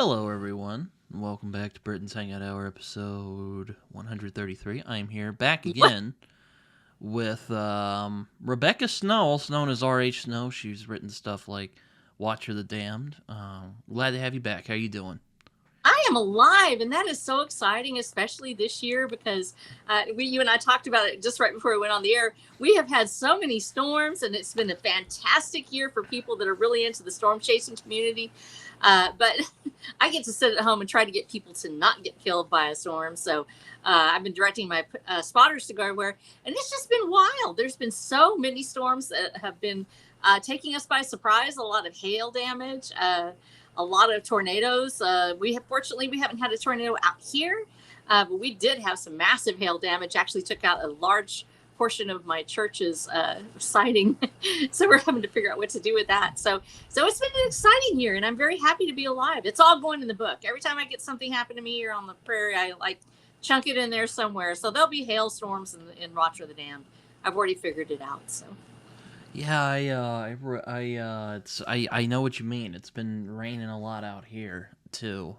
Hello, everyone. Welcome back to Britton's Hangout Hour, episode 133. I am here back What? again with Rebecca Snow, also known as R.H. Snow. She's written stuff like Watcher the Damned. Glad to have you back. How you doing? I am alive, and that is so exciting, especially this year because you and I talked about it just right before we went on the air. We have had so many storms, and it's been a fantastic year for people that are really into the storm chasing community. But I get to sit at home and try to get people to not get killed by a storm. So I've been directing my spotters to go everywhere, and it's just been wild. There's been so many storms that have been taking us by surprise. A lot of hail damage. A lot of tornadoes. Fortunately we haven't had a tornado out here, but we did have some massive hail damage. Actually, took out a large portion of my church's siding, so we're having to figure out what to do with that. So it's been an exciting year, and I'm very happy to be alive. It's all going in the book. Every time I get something happen to me here on the prairie, I like chunk it in there somewhere. So there'll be hailstorms in Rochester the Dam. I've already figured it out. So. Yeah, I know what you mean. It's been raining a lot out here too.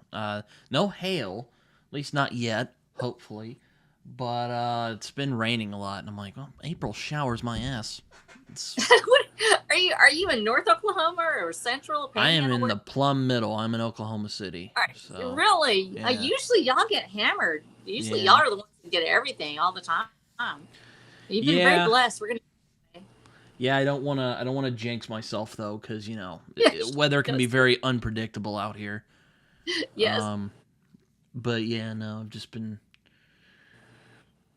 No hail, at least not yet. Hopefully, but it's been raining a lot, and I'm like, well, April showers my ass. What, are you in North Oklahoma or Central I am Panhandle? in the plumb middle. I'm in Oklahoma City, All right, so really? yeah, Usually y'all get hammered. Usually y'all yeah, are the ones that get everything all the time. You've been very yeah. blessed. We're gonna. Yeah, I don't wanna jinx myself though, because Yes, weather can be yes, very unpredictable out here. yes. Um, but yeah, no, I've just been.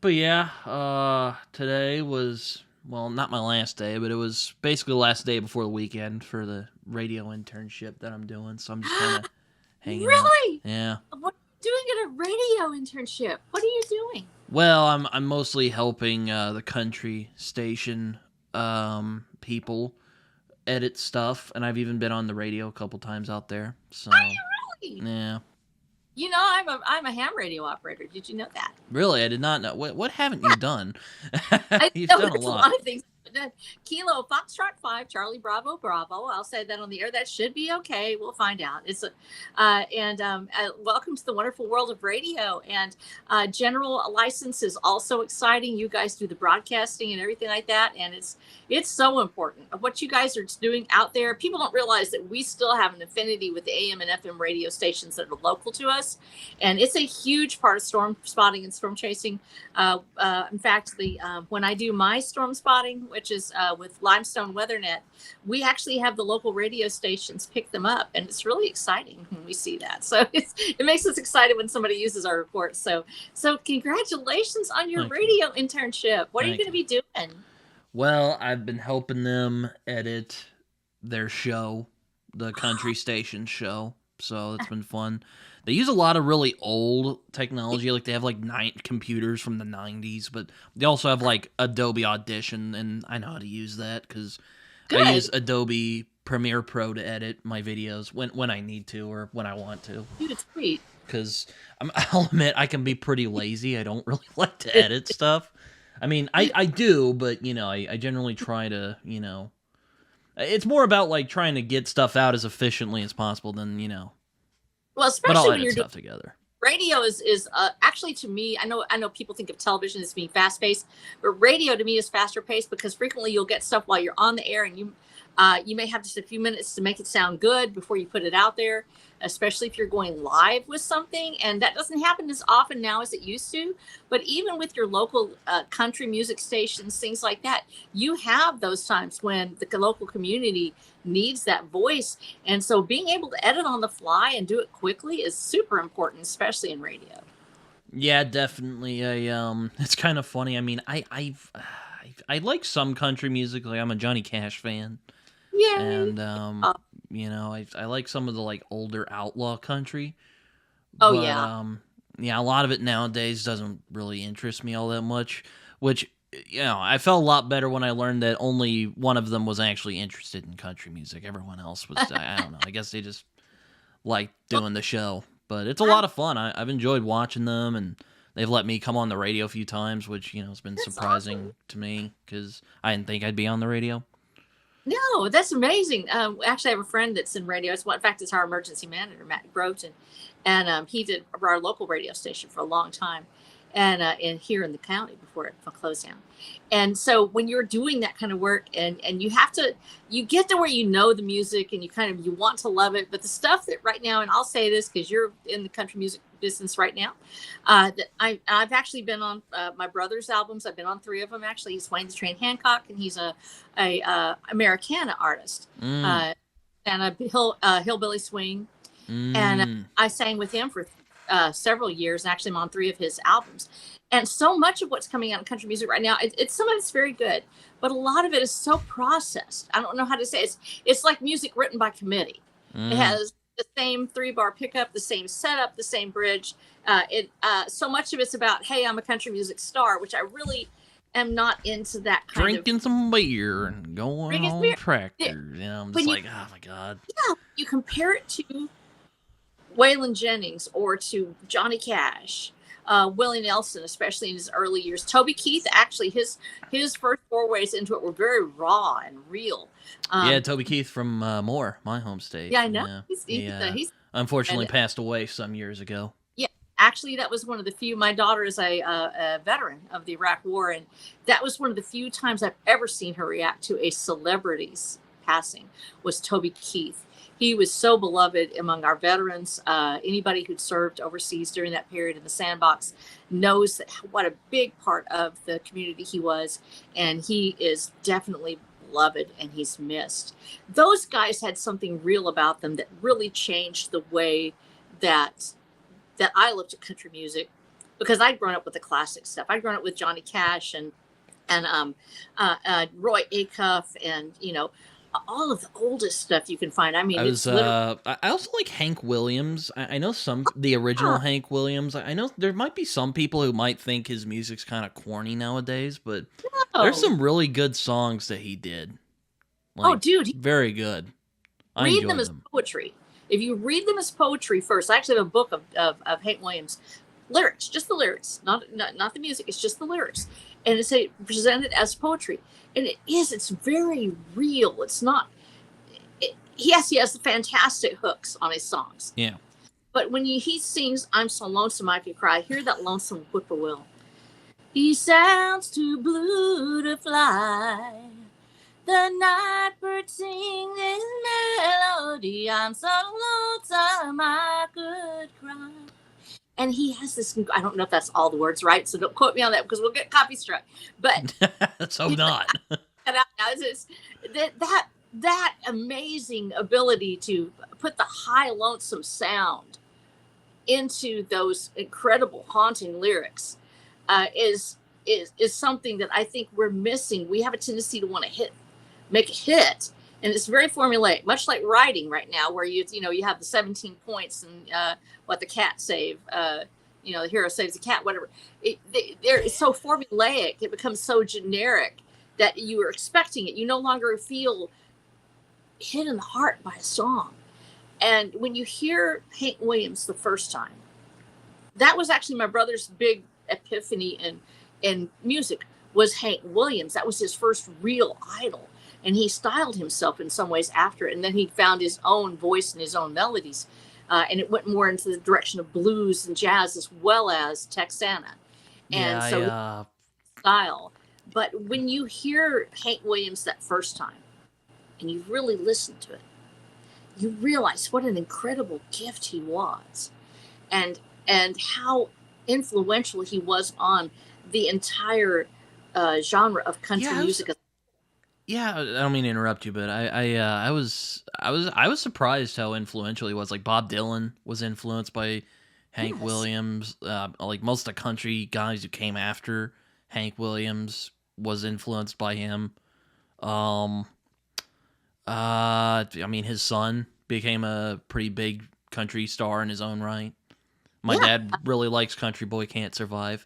But yeah, today was, well, not my last day, but it was basically the last day before the weekend for the radio internship that I'm doing. So I'm just kind of hanging out. Really? Yeah. What are you doing at a radio internship? What are you doing? Well, I'm mostly helping the country station people edit stuff, and I've even been on the radio a couple times out there. So Are you really? yeah. I'm a ham radio operator. Did you know that? Really, I did not know. What haven't you done? I You've know done a there's a lot. lot of things. Kilo Foxtrot 5, Charlie Bravo Bravo. I'll say that on the air. That should be okay. We'll find out. Welcome to the wonderful world of radio. And general license is also exciting. You guys do the broadcasting and everything like that, and it's so important. What you guys are doing out there, people don't realize that we still have an affinity with the AM and FM radio stations that are local to us, and it's a huge part of storm spotting and storm chasing. In fact, the when I do my storm spotting, which is with Limestone WeatherNet, we actually have the local radio stations pick them up, and it's really exciting when we see that. So it makes us excited when somebody uses our reports. So congratulations on your Thank you. radio internship. What are you Thank going to you. be doing? Well, I've been helping them edit their show, the country station show. So it's been fun. They use a lot of really old technology. Like they have like computers from the 90s, but they also have like Adobe Audition, and I know how to use that because I use Good. Adobe Premiere Pro to edit my videos when I need to or when I want to. Dude, sweet. Because I'll admit I can be pretty lazy. I don't really like to edit stuff. I mean, I do, but I generally try to, it's more about like trying to get stuff out as efficiently as possible than, Well, but I'll especially when edit you're doing stuff together. radio is actually, to me, I know people think of television as being fast paced, but radio to me is faster paced because frequently you'll get stuff while you're on the air, and you may have just a few minutes to make it sound good before you put it out there, especially if you're going live with something, and that doesn't happen as often now as it used to. But even with your local country music stations, things like that, you have those times when the local community needs that voice, and so being able to edit on the fly and do it quickly is super important, especially in radio. Yeah, definitely. It's kind of funny. I mean, I like some country music. Like I'm a Johnny Cash fan, Yay. and Uh, I like some of the like older outlaw country, oh but yeah. yeah, a lot of it nowadays doesn't really interest me all that much. Which I felt a lot better when I learned that only one of them was actually interested in country music. Everyone else was, I don't know. I guess they just like Well, doing the show, but it's a I'm, lot of fun. I've enjoyed watching them, and they've let me come on the radio a few times, which has been that's awesome. surprising to me because I didn't think I'd be on the radio. No, that's amazing. Actually, I have a friend that's in radio. In fact, it's our emergency manager, Matt Broughton, and he did our local radio station for a long time, and here in the county before it closed down. And so when you're doing that kind of work, and you get to where you know the music and you want to love it, but the stuff that right now, and I'll say this because you're in the country music business right now, that I've actually been on my brother's albums. I've been on 3 of them actually. He's Wayne the Train Hancock, and he's a Americana artist, Mm, and a hillbilly swing, and mm. I sang with him for several years. Actually, I'm on 3 of his albums, and so much of what's coming out in country music right now, it's some of it's very good, but a lot of it is so processed. I don't know how to say it. It's like music written by committee. It Mm. has the same 3-bar pickup, the same setup, the same bridge. So much of it's about, hey, I'm a country music star, which I really am not into that kind of. Drinking some beer and going Drinking on beer. tractor. You know, I'm just When you like, oh my god. you compare it to Waylon Jennings or to Johnny Cash, Willie Nelson, especially in his early years. Toby Keith, actually, his first forays into it were very raw and real. Yeah, Um, Toby Keith from Moore, my home state. yeah, I know. Yeah, He's, he's unfortunately and passed away some years ago. yeah, actually, that was one of the few. My daughter is a veteran of the Iraq War, and that was one of the few times I've ever seen her react to a celebrity's passing. Was Toby Keith. He was so beloved among our veterans. Anybody who'd served overseas during that period in the sandbox knows what a big part of the community he was, and he is definitely beloved and he's missed. Those guys had something real about them that really changed the way that I looked at country music, because I'd grown up with the classic stuff. I'd grown up with Johnny Cash and Roy Acuff, and all of the oldest stuff you can find. I mean, I it's was literally. I also like Hank Williams. I know the original Oh, Hank Williams. I know there might be some people who might think his music's kind of corny nowadays, but there's no. some really good songs that he did. Oh, Like dude, very good. I read them enjoyed as them. poetry. If you read them as poetry first, I actually have a book of Hank Williams lyrics, just the lyrics, not the music. It's just the lyrics, and it's presented as poetry, and it's very real. It's not. Yes, he has the fantastic hooks on his songs, Yeah. but when he sings, "I'm so lonesome I could cry," hear that lonesome whippoorwill. He sounds too blue to fly. The night bird sing this melody. I'm so lonesome I could cry. And he has this. I don't know if that's all the words, right? So don't quote me on that because we'll get copy struck. But Let's hope not. cut out now. It's that amazing ability to put the high lonesome sound into those incredible haunting lyrics is something that I think we're missing. We have a tendency to want to make a hit, and it's very formulaic, much like writing right now, where you have the 17 points and what the cat save, the hero saves the cat, whatever. It's so formulaic, it becomes so generic that you are expecting it. You no longer feel hit in the heart by a song. And when you hear Hank Williams the first time, that was actually my brother's big epiphany in music, was Hank Williams. That was his first real idol. And he styled himself in some ways after it. And then he found his own voice and his own melodies. And it went more into the direction of blues and jazz as well as Texana. And Yeah, so his style. But when you hear Hank Williams that first time and you really listen to it, you realize what an incredible gift he was, and how influential he was on the entire genre of country yeah, music. yeah. I don't mean to interrupt you, but I was surprised how influential he was. Like Bob Dylan was influenced by Hank Yes. Williams. Like most of the country guys who came after Hank Williams was influenced by him. I mean, his son became a pretty big country star in his own right. My Yeah. dad really likes Country Boy Can't Survive.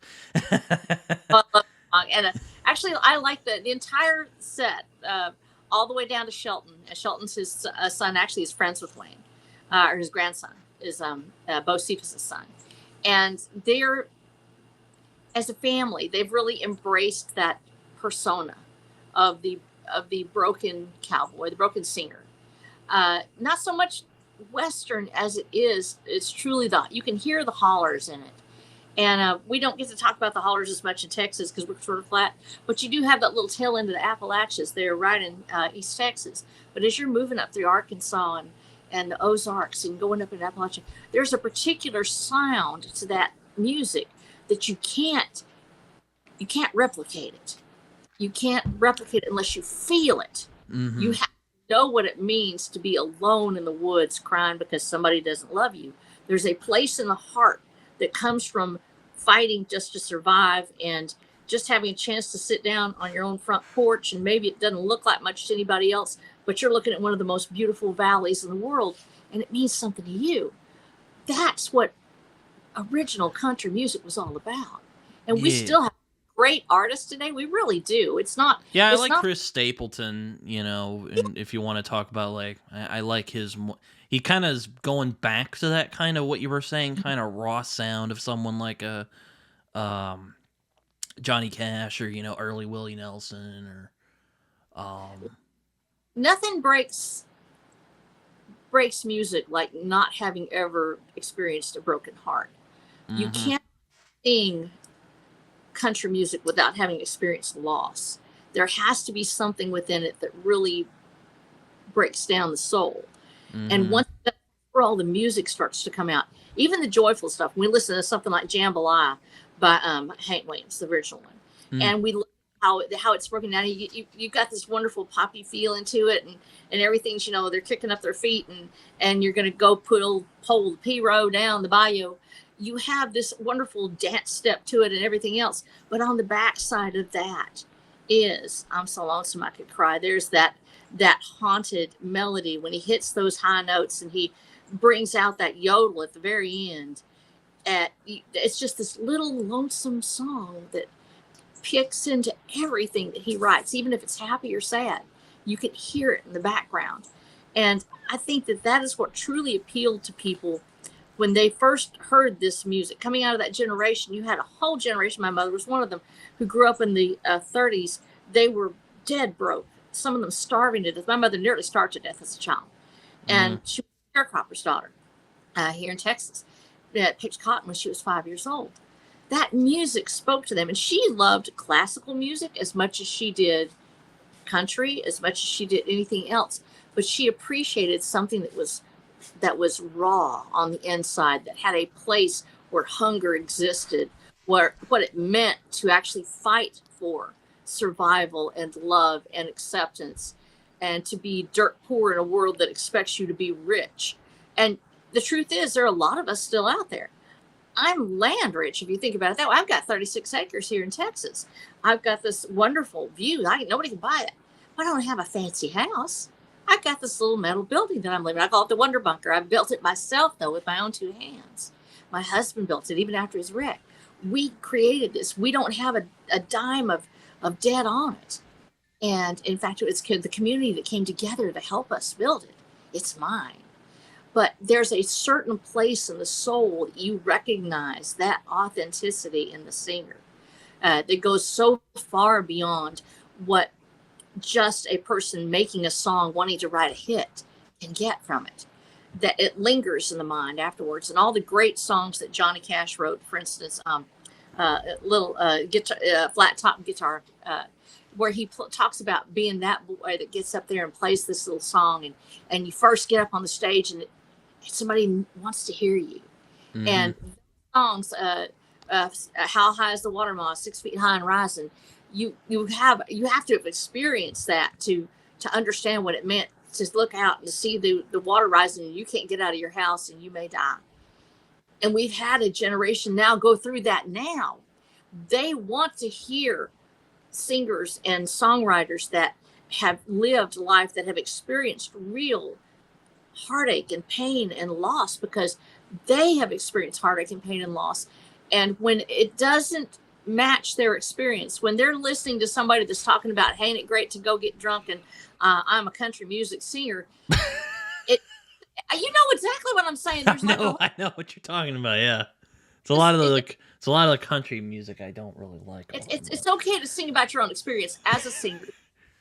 And actually, I like the entire set, all the way down to Shelton. Shelton's his son, actually is friends with Wayne, or his grandson is Bo Cephas' son. And they're, as a family, they've really embraced that persona of the the broken cowboy, the broken singer. Not so much Western as it is. It's truly you can hear the hollers in it. And we don't get to talk about the hollers as much in Texas because we're sort of flat. But you do have that little tail end of the Appalachians there right in East Texas. But as you're moving up through Arkansas and the Ozarks and going up in Appalachia, there's a particular sound to that music that you can't replicate it. You can't replicate it unless you feel it. Mm-hmm. You have to know what it means to be alone in the woods crying because somebody doesn't love you. There's a place in the heart that comes from fighting just to survive and just having a chance to sit down on your own front porch, and maybe it doesn't look like much to anybody else, but you're looking at one of the most beautiful valleys in the world and it means something to you. That's what original country music was all about. And we still have great artists today. We really do. It's not. Yeah, I it's like not, Chris Stapleton, and if you want to talk about, like, I like his, he kind of is going back to that kind of what you were saying, kind of raw sound of someone like a Johnny Cash or, early Willie Nelson or nothing breaks music like not having ever experienced a broken heart. You can't sing country music without having experienced loss. There has to be something within it that really breaks down the soul. And once that's where all the music starts to come out, even the joyful stuff, we listen to something like Jambalaya by Hank Williams, the original one, and we how it's broken down. You got this wonderful poppy feeling to it, and everything's, they're kicking up their feet, and you're going to go pull the P-row down the bayou. You have this wonderful dance step to it and everything else. But on the backside of that is I'm So Lonesome I Could Cry. There's that haunted melody when he hits those high notes and he brings out that yodel at the very end. It's just this little lonesome song that picks into everything that he writes, even if it's happy or sad. You can hear it in the background. And I think that is what truly appealed to people when they first heard this music. Coming out of that generation, you had a whole generation, my mother was one of them, who grew up in the 30s. They were dead broke, some of them starving to death. My mother nearly starved to death as a child. And she was a sharecropper's daughter here in Texas. Picked cotton when she was 5 years old. That music spoke to them, and she loved classical music as much as she did country, as much as she did anything else. But she appreciated something that was raw on the inside, that had a place where hunger existed, what it meant to actually fight for survival and love and acceptance, and to be dirt poor in a world that expects you to be rich. And the truth is, there are a lot of us still out there. I'm land rich, if you think about it that way. I've got 36 acres here in Texas. I've got this wonderful view. Nobody can buy it. I don't have a fancy house. I got this little metal building that I'm living in. I call it the Wonder Bunker. I built it myself, though, with my own two hands. My husband built it, even after his wreck. We created this. We don't have a dime of debt on it. And in fact, it's the community that came together to help us build it. It's mine. But there's a certain place in the soul that you recognize that authenticity in the singer that goes so far beyond what just a person making a song wanting to write a hit can get from it, that it lingers in the mind afterwards. And all the great songs that Johnny Cash wrote, for instance, little guitar, flat top guitar, where he talks about being that boy that gets up there and plays this little song, and you first get up on the stage and somebody wants to hear you. And songs, How High is the Water Moss, 6 Feet High and Rising, you have to have experienced that to understand what it meant to look out and to see the water rising, and you can't get out of your house and you may die. And we've had a generation now go through that now. They want to hear singers and songwriters that have lived life, that have experienced real heartache and pain and loss, because they have experienced heartache and pain and loss. And when it doesn't match their experience, when they're listening to somebody that's talking about, hey, ain't it great to go get drunk and I'm a country music singer, you know exactly what I'm saying. There's I know what you're talking about. Yeah, it's a lot of the country music I don't really like. It's okay to sing about your own experience as a singer.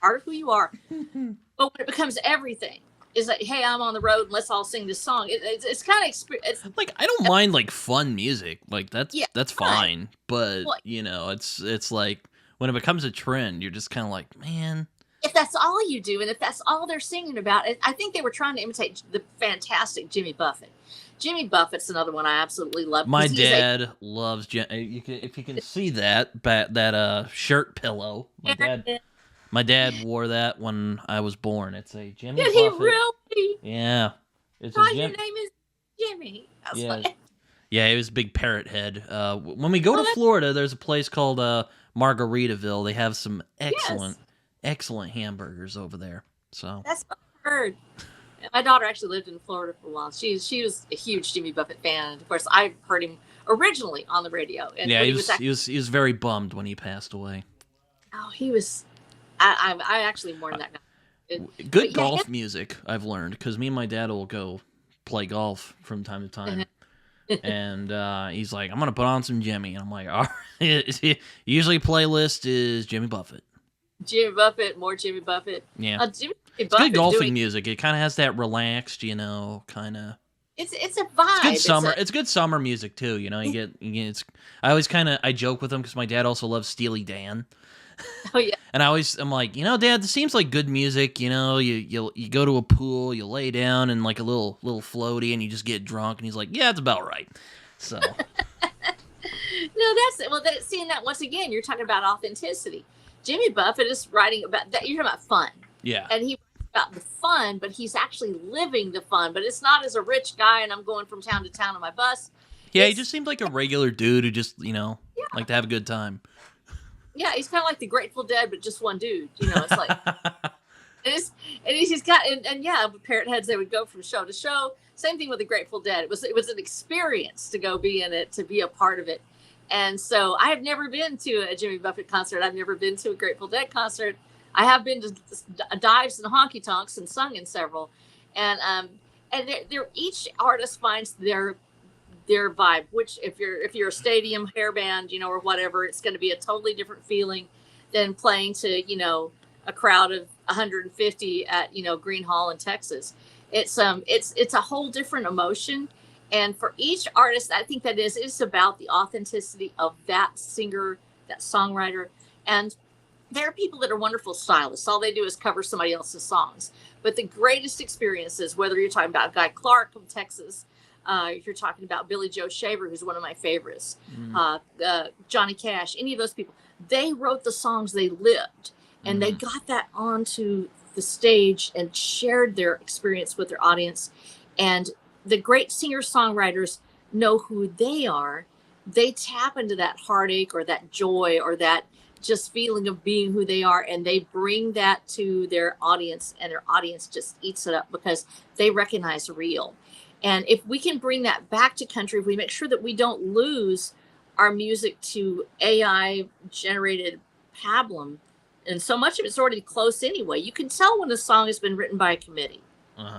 part of who you are. But when it becomes everything, is like, hey, I'm on the road and let's all sing this song. It's kind of it's like I don't mind like fun music, like that's fine. But well, it's like when it becomes a trend, you're just kind of like, man. If that's all you do, and if that's all they're singing about, I think they were trying to imitate the fantastic Jimmy Buffett. Jimmy Buffett's another one I absolutely love. My dad loves if you can see that shirt pillow. My dad wore that when I was born. It's a Jimmy Buffett. Did he really? Yeah. It's your name is Jimmy. Yeah, it was a big parrot head. When we go to Florida, there's a place called Margaritaville. They have some excellent hamburgers over there. So that's what I heard. My daughter actually lived in Florida for a while. She was a huge Jimmy Buffett fan. And of course, I heard him originally on the radio. And yeah, he was very bummed when he passed away. Oh, he was. I actually mourned that guy. Good golf music, I've learned, because me and my dad will go play golf from time to time. And he's like, I'm going to put on some Jimmy. And I'm like, all right. Usually playlist is Jimmy Buffett. Jimmy Buffett, more Jimmy Buffett. Yeah. It's good golfing music. It kind of has that relaxed, kind of. It's a vibe. It's good summer. It's good summer music too. You get I always I joke with him because my dad also loves Steely Dan. Oh yeah. And I'm like, Dad, this seems like good music. You go to a pool, you lay down in like a little floaty, and you just get drunk. And he's like, yeah, that's about right. So. No, seeing that once again, you're talking about authenticity. Jimmy Buffett is writing about that. You're talking about fun. Yeah. And he writes about the fun, but he's actually living the fun. But it's not as a rich guy and I'm going from town to town on my bus. Yeah, he just seems like a regular dude who just, like to have a good time. Yeah, he's kind of like the Grateful Dead, but just one dude. It's like, he's got, and yeah, parrot heads, they would go from show to show. Same thing with the Grateful Dead. It was an experience to go be in it, to be a part of it. And so I have never been to a Jimmy Buffett concert. I've never been to a Grateful Dead concert. I have been to dives and honky tonks and sung in several. And they're each artist finds their vibe, which if you're a stadium hair band, or whatever, it's going to be a totally different feeling than playing to, a crowd of 150 at, Green Hall in Texas. It's a whole different emotion. And for each artist, I think it's about the authenticity of that singer, that songwriter. And there are people that are wonderful stylists. All they do is cover somebody else's songs. But the greatest experiences, whether you're talking about Guy Clark from Texas, if you're talking about Billy Joe Shaver, who's one of my favorites, Johnny Cash, any of those people, they wrote the songs they lived. And they got that onto the stage and shared their experience with their audience. And the great singer-songwriters know who they are. They tap into that heartache or that joy or that just feeling of being who they are, and they bring that to their audience, and their audience just eats it up because they recognize real. And if we can bring that back to country, if we make sure that we don't lose our music to AI-generated pablum, and so much of it's already close anyway, you can tell when a song has been written by a committee.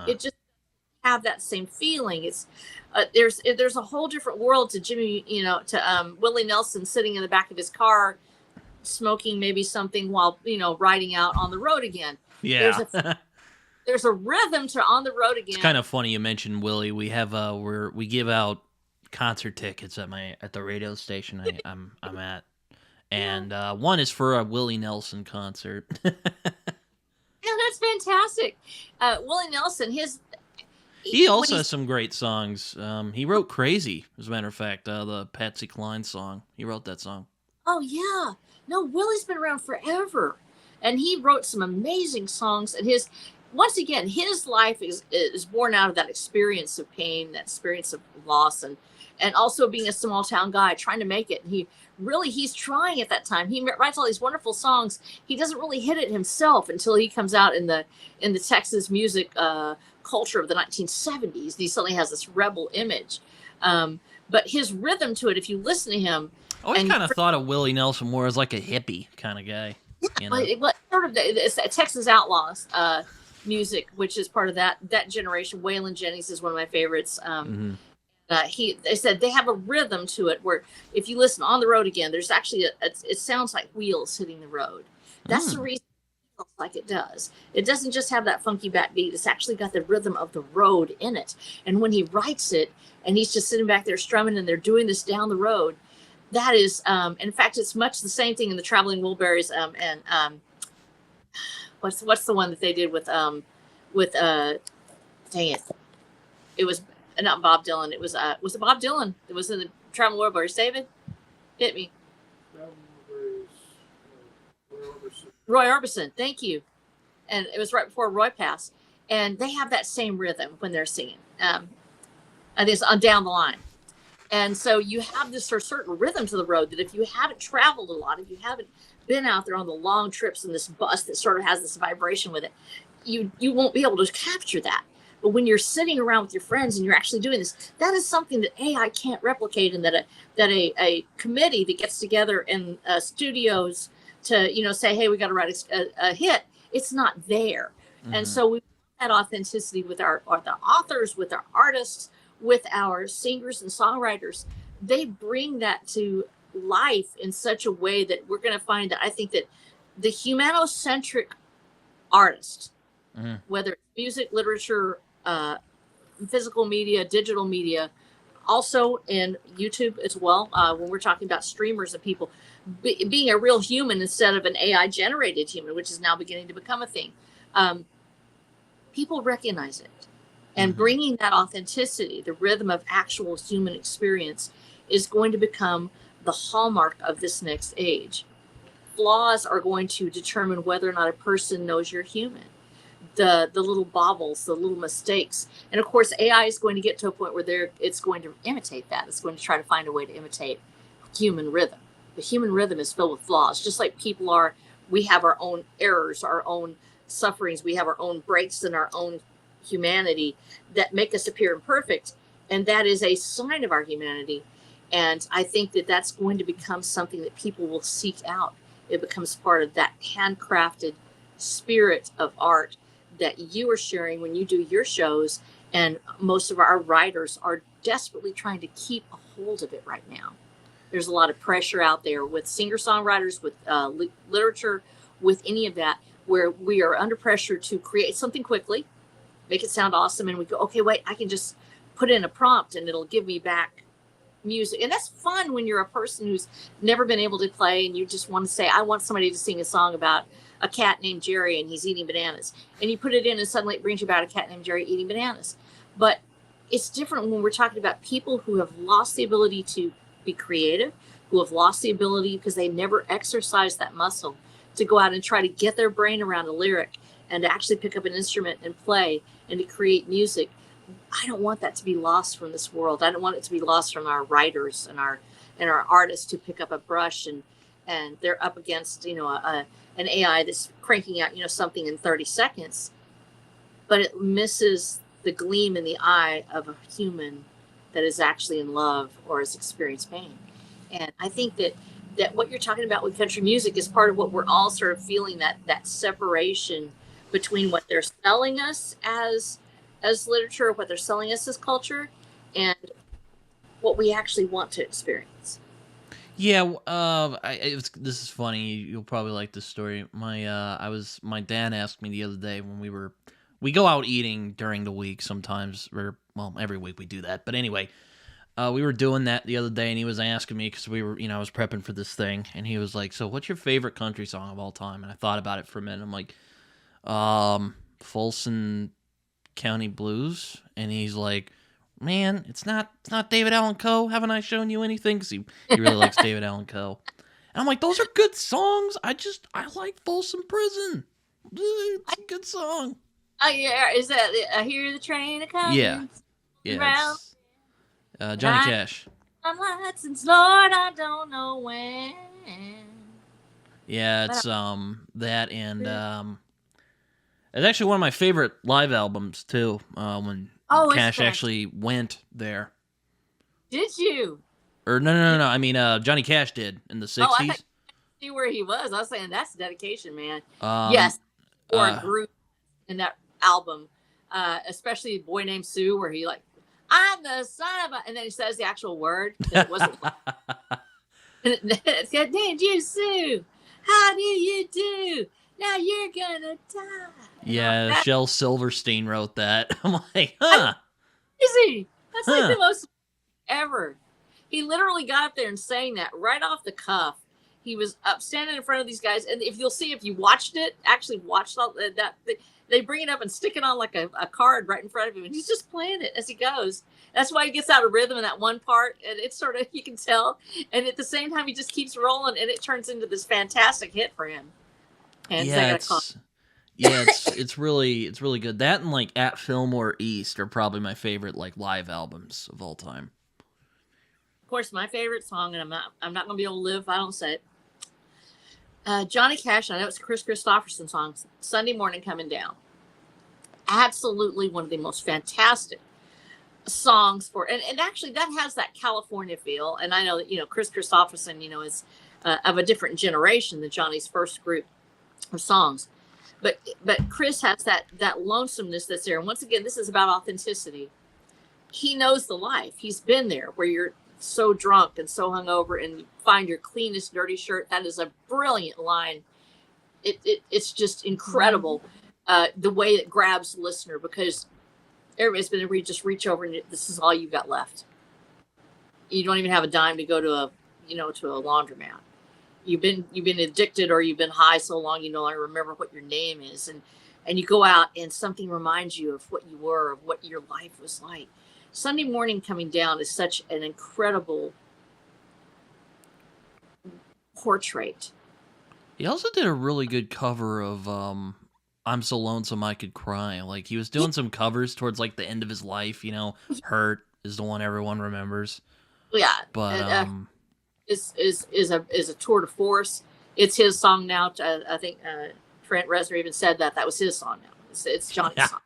It just have that same feeling. It's there's a whole different world to Jimmy, to Willie Nelson sitting in the back of his car smoking maybe something while riding out on the road again. Yeah. There's a rhythm to On the Road Again. It's kind of funny you mentioned Willie. We have we give out concert tickets at the radio station I'm at, and one is for a Willie Nelson concert. Yeah, that's fantastic. Willie Nelson, he also has some great songs. He wrote "Crazy," as a matter of fact, the Patsy Cline song. He wrote that song. Oh yeah, no, Willie's been around forever, and he wrote some amazing songs. And his life is born out of that experience of pain, that experience of loss, and also being a small town guy trying to make it. And he's trying at that time. He writes all these wonderful songs. He doesn't really hit it himself until he comes out in the Texas music culture of the 1970s. He suddenly has this rebel image. But his rhythm to it, if you listen to him. I always kind of thought of Willie Nelson more as like a hippie kind of guy. Sort of it's Texas Outlaws music, which is part of that generation. Waylon Jennings is one of my favorites. They said they have a rhythm to it where if you listen On the Road Again, there's actually it sounds like wheels hitting the road. That's the reason like it does. It doesn't just have that funky backbeat. It's actually got the rhythm of the road in it. And when he writes it, and he's just sitting back there strumming, and they're doing this down the road, that is, in fact, it's much the same thing in the Traveling Wilburys, and what's the one that they did with dang it, it was not Bob Dylan. It was it Bob Dylan? It was in the Traveling Wilburys. David, hit me. Roy Orbison. Thank you. And it was right before Roy passed. And they have that same rhythm when they're singing. I think it's on Down the Line. And so you have this certain rhythm to the road that if you haven't traveled a lot, if you haven't been out there on the long trips in this bus that sort of has this vibration with it, you won't be able to capture that. But when you're sitting around with your friends and you're actually doing this, that is something that AI can't replicate, and that a committee that gets together in studios to say, hey, we got to write a hit, it's not there. Mm-hmm. And so we want that authenticity with the authors, with our artists, with our singers and songwriters. They bring that to life in such a way that we're going to find that I think that the humanocentric artist, mm-hmm. whether it's music, literature, physical media, digital media, also in YouTube as well, when we're talking about streamers and people being a real human instead of an AI generated human, which is now beginning to become a thing, people recognize it. And mm-hmm. bringing that authenticity, the rhythm of actual human experience, is going to become the hallmark of this next age. Flaws are going to determine whether or not a person knows you're human. The little bobbles, the little mistakes. And of course, AI is going to get to a point where it's going to imitate that. It's going to try to find a way to imitate human rhythm. The human rhythm is filled with flaws, just like people are. We have our own errors, our own sufferings. We have our own breaks in our own humanity that make us appear imperfect. And that is a sign of our humanity. And I think that that's going to become something that people will seek out. It becomes part of that handcrafted spirit of art that you are sharing when you do your shows. And most of our writers are desperately trying to keep a hold of it right now. There's a lot of pressure out there with singer-songwriters, with literature, with any of that, where we are under pressure to create something quickly, make it sound awesome, and we go, okay, wait, I can just put in a prompt and it'll give me back music. And that's fun when you're a person who's never been able to play and you just want to say, I want somebody to sing a song about a cat named Jerry and he's eating bananas. And you put it in and suddenly it brings you about a cat named Jerry eating bananas. But it's different when we're talking about people who have lost the ability to be creative, who have lost the ability because they never exercised that muscle to go out and try to get their brain around a lyric and to actually pick up an instrument and play and to create music. I don't want that to be lost from this world. I don't want it to be lost from our writers and our artists who pick up a brush and they're up against, an AI that's cranking out, something in 30 seconds, but it misses the gleam in the eye of a human that is actually in love or has experienced pain. And I think that what you're talking about with country music is part of what we're all sort of feeling, that separation between what they're selling us as literature, what they're selling us as culture, and what we actually want to experience. Yeah, this is funny. You'll probably like this story. My dad asked me the other day when we go out eating during the week sometimes, or every week we do that. But anyway, we were doing that the other day, and he was asking me because we were, I was prepping for this thing, and he was like, "So, what's your favorite country song of all time?" And I thought about it for a minute. I'm like, Folsom County Blues, and he's like, "Man, it's not David Allan Coe. Haven't I shown you anything?" Because he really likes David Allan Coe. And I'm like, those are good songs. I like Folsom Prison. It's a good song. Oh yeah, is that I hear the train coming? Yeah. Johnny Cash. Lights and Lord, I don't know when. Yeah, it's that, and it's actually one of my favorite live albums too. When Cash actually went there. Did you? Or no. I mean, Johnny Cash did in the 60s. I see where he was. I was saying that's dedication, man. Yes, or a group in that album, especially Boy Named Sue, where he like, I'm the son of a, and then he says the actual word that wasn't. And it said, "Did you Sue? How do you do? Now you're gonna die. Yeah, That's Shel Silverstein wrote that. I'm like, huh, crazy. That's like the huh. most ever. He literally got up there and sang that right off the cuff. He was up standing in front of these guys, and if you'll see, if you watched it, actually watched all that, they bring it up and stick it on like a card right in front of him, and he's just playing it as he goes. That's why he gets out of rhythm in that one part, and it's sort of, you can tell, and at the same time he just keeps rolling, and it turns into this fantastic hit for him. And I Yeah, got a call. it's really good. That and like At Fillmore East are probably my favorite like live albums of all time. Of course, my favorite song, and I'm not gonna be able to live if I don't say it. Johnny Cash, I know it's a Chris Christopherson song, Sunday Morning Coming Down. Absolutely one of the most fantastic songs for, and actually that has that California feel. And I know that, Chris Christopherson, is of a different generation than Johnny's first group of songs. But Chris has that lonesomeness that's there. And once again, this is about authenticity. He knows the life. He's been there where you're so drunk and so hungover and you find your cleanest dirty shirt. That is a brilliant line. It's just incredible, the way it grabs the listener, because everybody's been able to just reach over and this is all you've got left. You don't even have a dime to go to a laundromat. You've been addicted, or you've been high so long you no longer remember what your name is, and you go out and something reminds you of what you were, of what your life was like. Sunday Morning Coming Down is such an incredible portrait. He also did a really good cover of I'm So Lonesome I Could Cry. Like he was doing some covers towards like the end of his life, Hurt is the one everyone remembers. Yeah. But is a tour de force. It's his song now. I think Trent Reznor even said that was his song now. It's Johnny's song,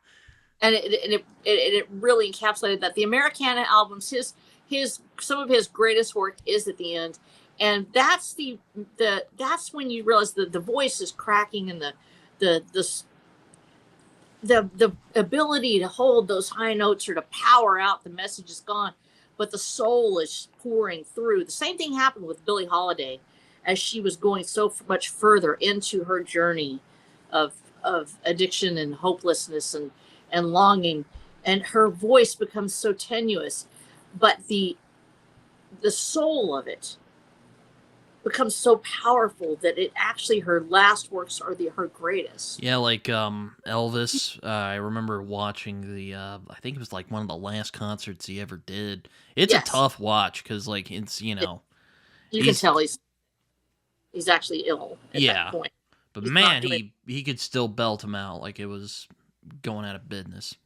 and it really encapsulated that. The Americana albums, his some of his greatest work is at the end, and that's that's when you realize the voice is cracking, and the ability to hold those high notes or to power out the message is gone, but the soul is pouring through. The same thing happened with Billie Holiday as she was going so much further into her journey of addiction and hopelessness and longing, and her voice becomes so tenuous, but the soul of it becomes so powerful that it actually, her last works are her greatest. Yeah, like Elvis. I remember watching I think it was like one of the last concerts he ever did. It's a tough watch because like it's you can tell he's actually ill at that point. But he's man, he could still belt him out like it was going out of business.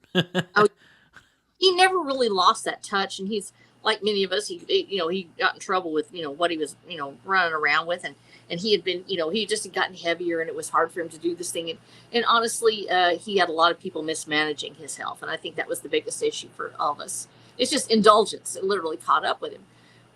He never really lost that touch, and he's like many of us. He got in trouble with what he was running around with, and he had been he just had gotten heavier, and it was hard for him to do this thing. And honestly, he had a lot of people mismanaging his health, and I think that was the biggest issue for all of us. It's just indulgence. It literally caught up with him,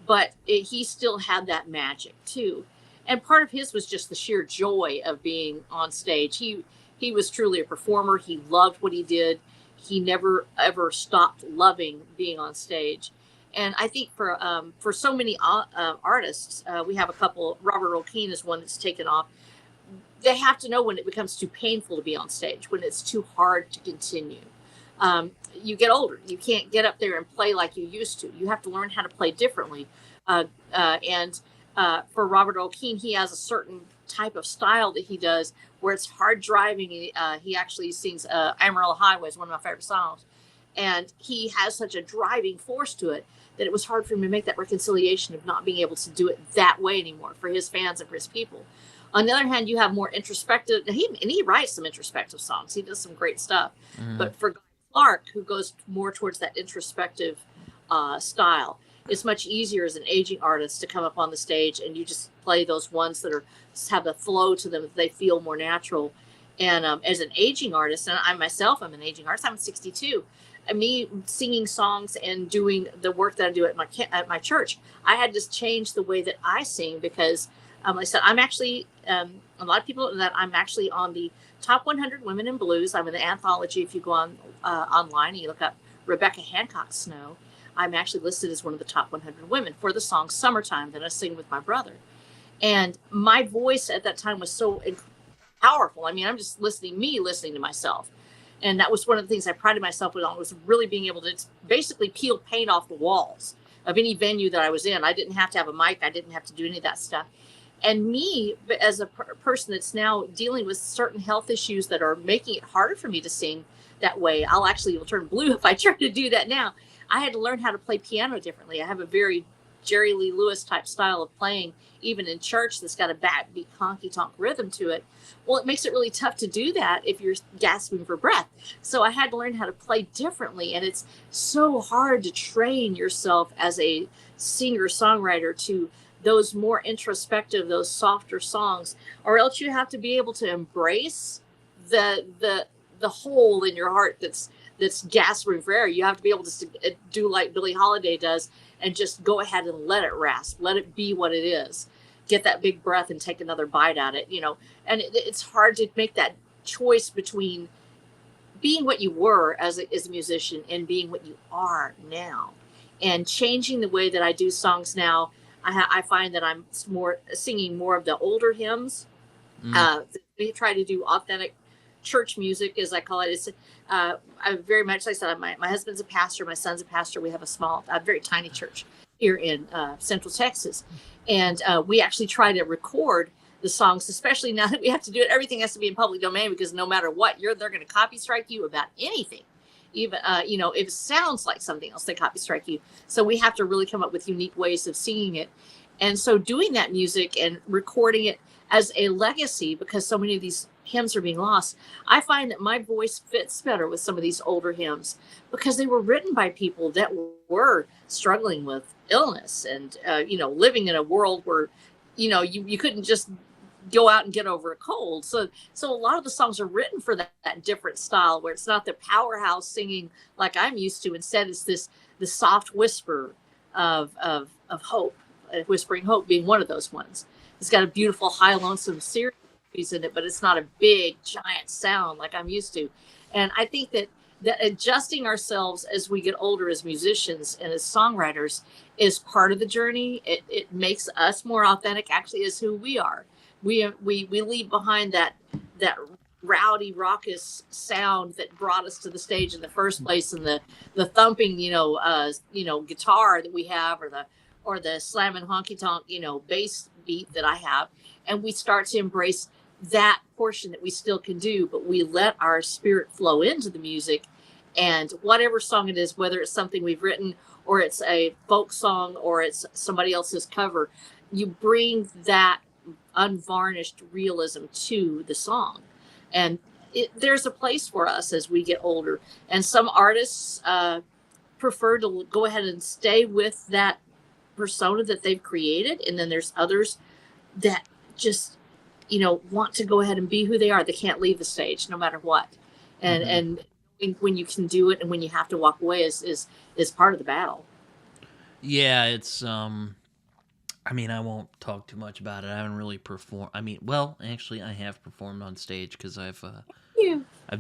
but he still had that magic too. And part of his was just the sheer joy of being on stage. He was truly a performer. He loved what he did. He never ever stopped loving being on stage. And I think for so many artists, we have a couple. Robert Earl Keen is one that's taken off. They have to know when it becomes too painful to be on stage, when it's too hard to continue. You get older. You can't get up there and play like you used to. You have to learn how to play differently. And for Robert Earl Keen, he has a certain type of style that he does where it's hard driving. He actually sings Amarillo Highway is one of my favorite songs. And he has such a driving force to it that it was hard for him to make that reconciliation of not being able to do it that way anymore for his fans and for his people. On the other hand, you have more introspective, and he writes some introspective songs. He does some great stuff. Mm-hmm. But for Guy Clark, who goes more towards that introspective style, it's much easier as an aging artist to come up on the stage and you just play those ones that have a flow to them that they feel more natural. And as an aging artist, and I'm an aging artist, I'm 62. Me singing songs and doing the work that I do at my church, I had to change the way that I sing because, like I said, I'm actually a lot of people know that I'm actually on the top 100 women in blues. I'm in the anthology. If you go on online and you look up Rebecca Hancock Snow, I'm actually listed as one of the top 100 women for the song "Summertime" that I sing with my brother. And my voice at that time was so powerful. I mean, I'm just listening to myself. And that was one of the things I prided myself on, was really being able to basically peel paint off the walls of any venue that I was in. I didn't have to have a mic. I didn't have to do any of that stuff. And me, as a person that's now dealing with certain health issues that are making it harder for me to sing that way, will turn blue if I try to do that now. I had to learn how to play piano differently. I have a very Jerry Lee Lewis type style of playing, even in church, that's got a backbeat honky tonk rhythm to it. Well, it makes it really tough to do that if you're gasping for breath. So I had to learn how to play differently. And it's so hard to train yourself as a singer songwriter to those more introspective, those softer songs, or else you have to be able to embrace the hole in your heart that's gasping for air. You have to be able to do like Billie Holiday does and just go ahead and let it rasp, let it be what it is. Get that big breath and take another bite at it, And it's hard to make that choice between being what you were as a musician and being what you are now, and changing the way that I do songs now. I find that I'm singing more of the older hymns. We try to do authentic church music, as I call it. It's I very much, like I said, my husband's a pastor, my son's a pastor. We have a very tiny church here in Central Texas, and we actually try to record the songs, especially now that we have to do it. Everything has to be in public domain, because no matter what, they're going to copy strike you about anything. Even if it sounds like something else, they copy strike you. So we have to really come up with unique ways of singing it. And so doing that music and recording it as a legacy, because so many of these hymns are being lost, I find that my voice fits better with some of these older hymns, because they were written by people that were struggling with illness and living in a world where you couldn't just go out and get over a cold. So a lot of the songs are written for that different style, where it's not the powerhouse singing like I'm used to. Instead, it's the soft whisper of hope, whispering hope being one of those ones. It's got a beautiful high lonesome series in it, but it's not a big giant sound like I'm used to. And I think that adjusting ourselves as we get older as musicians and as songwriters is part of the journey. It makes us more authentic, actually, as who we are. We leave behind that rowdy, raucous sound that brought us to the stage in the first place, and the thumping, guitar that we have, or the slamming honky tonk, bass beat that I have, and we start to embrace that portion that we still can do, but we let our spirit flow into the music. And whatever song it is, whether it's something we've written, or it's a folk song, or it's somebody else's cover, you bring that unvarnished realism to the song. And there's a place for us as we get older. And some artists prefer to go ahead and stay with that persona that they've created. And then there's others that just, want to go ahead and be who they are. They can't leave the stage no matter what. And when you can do it and when you have to walk away is part of the battle. Yeah, it's I won't talk too much about it. I haven't really performed. Actually, I have performed on stage, because I've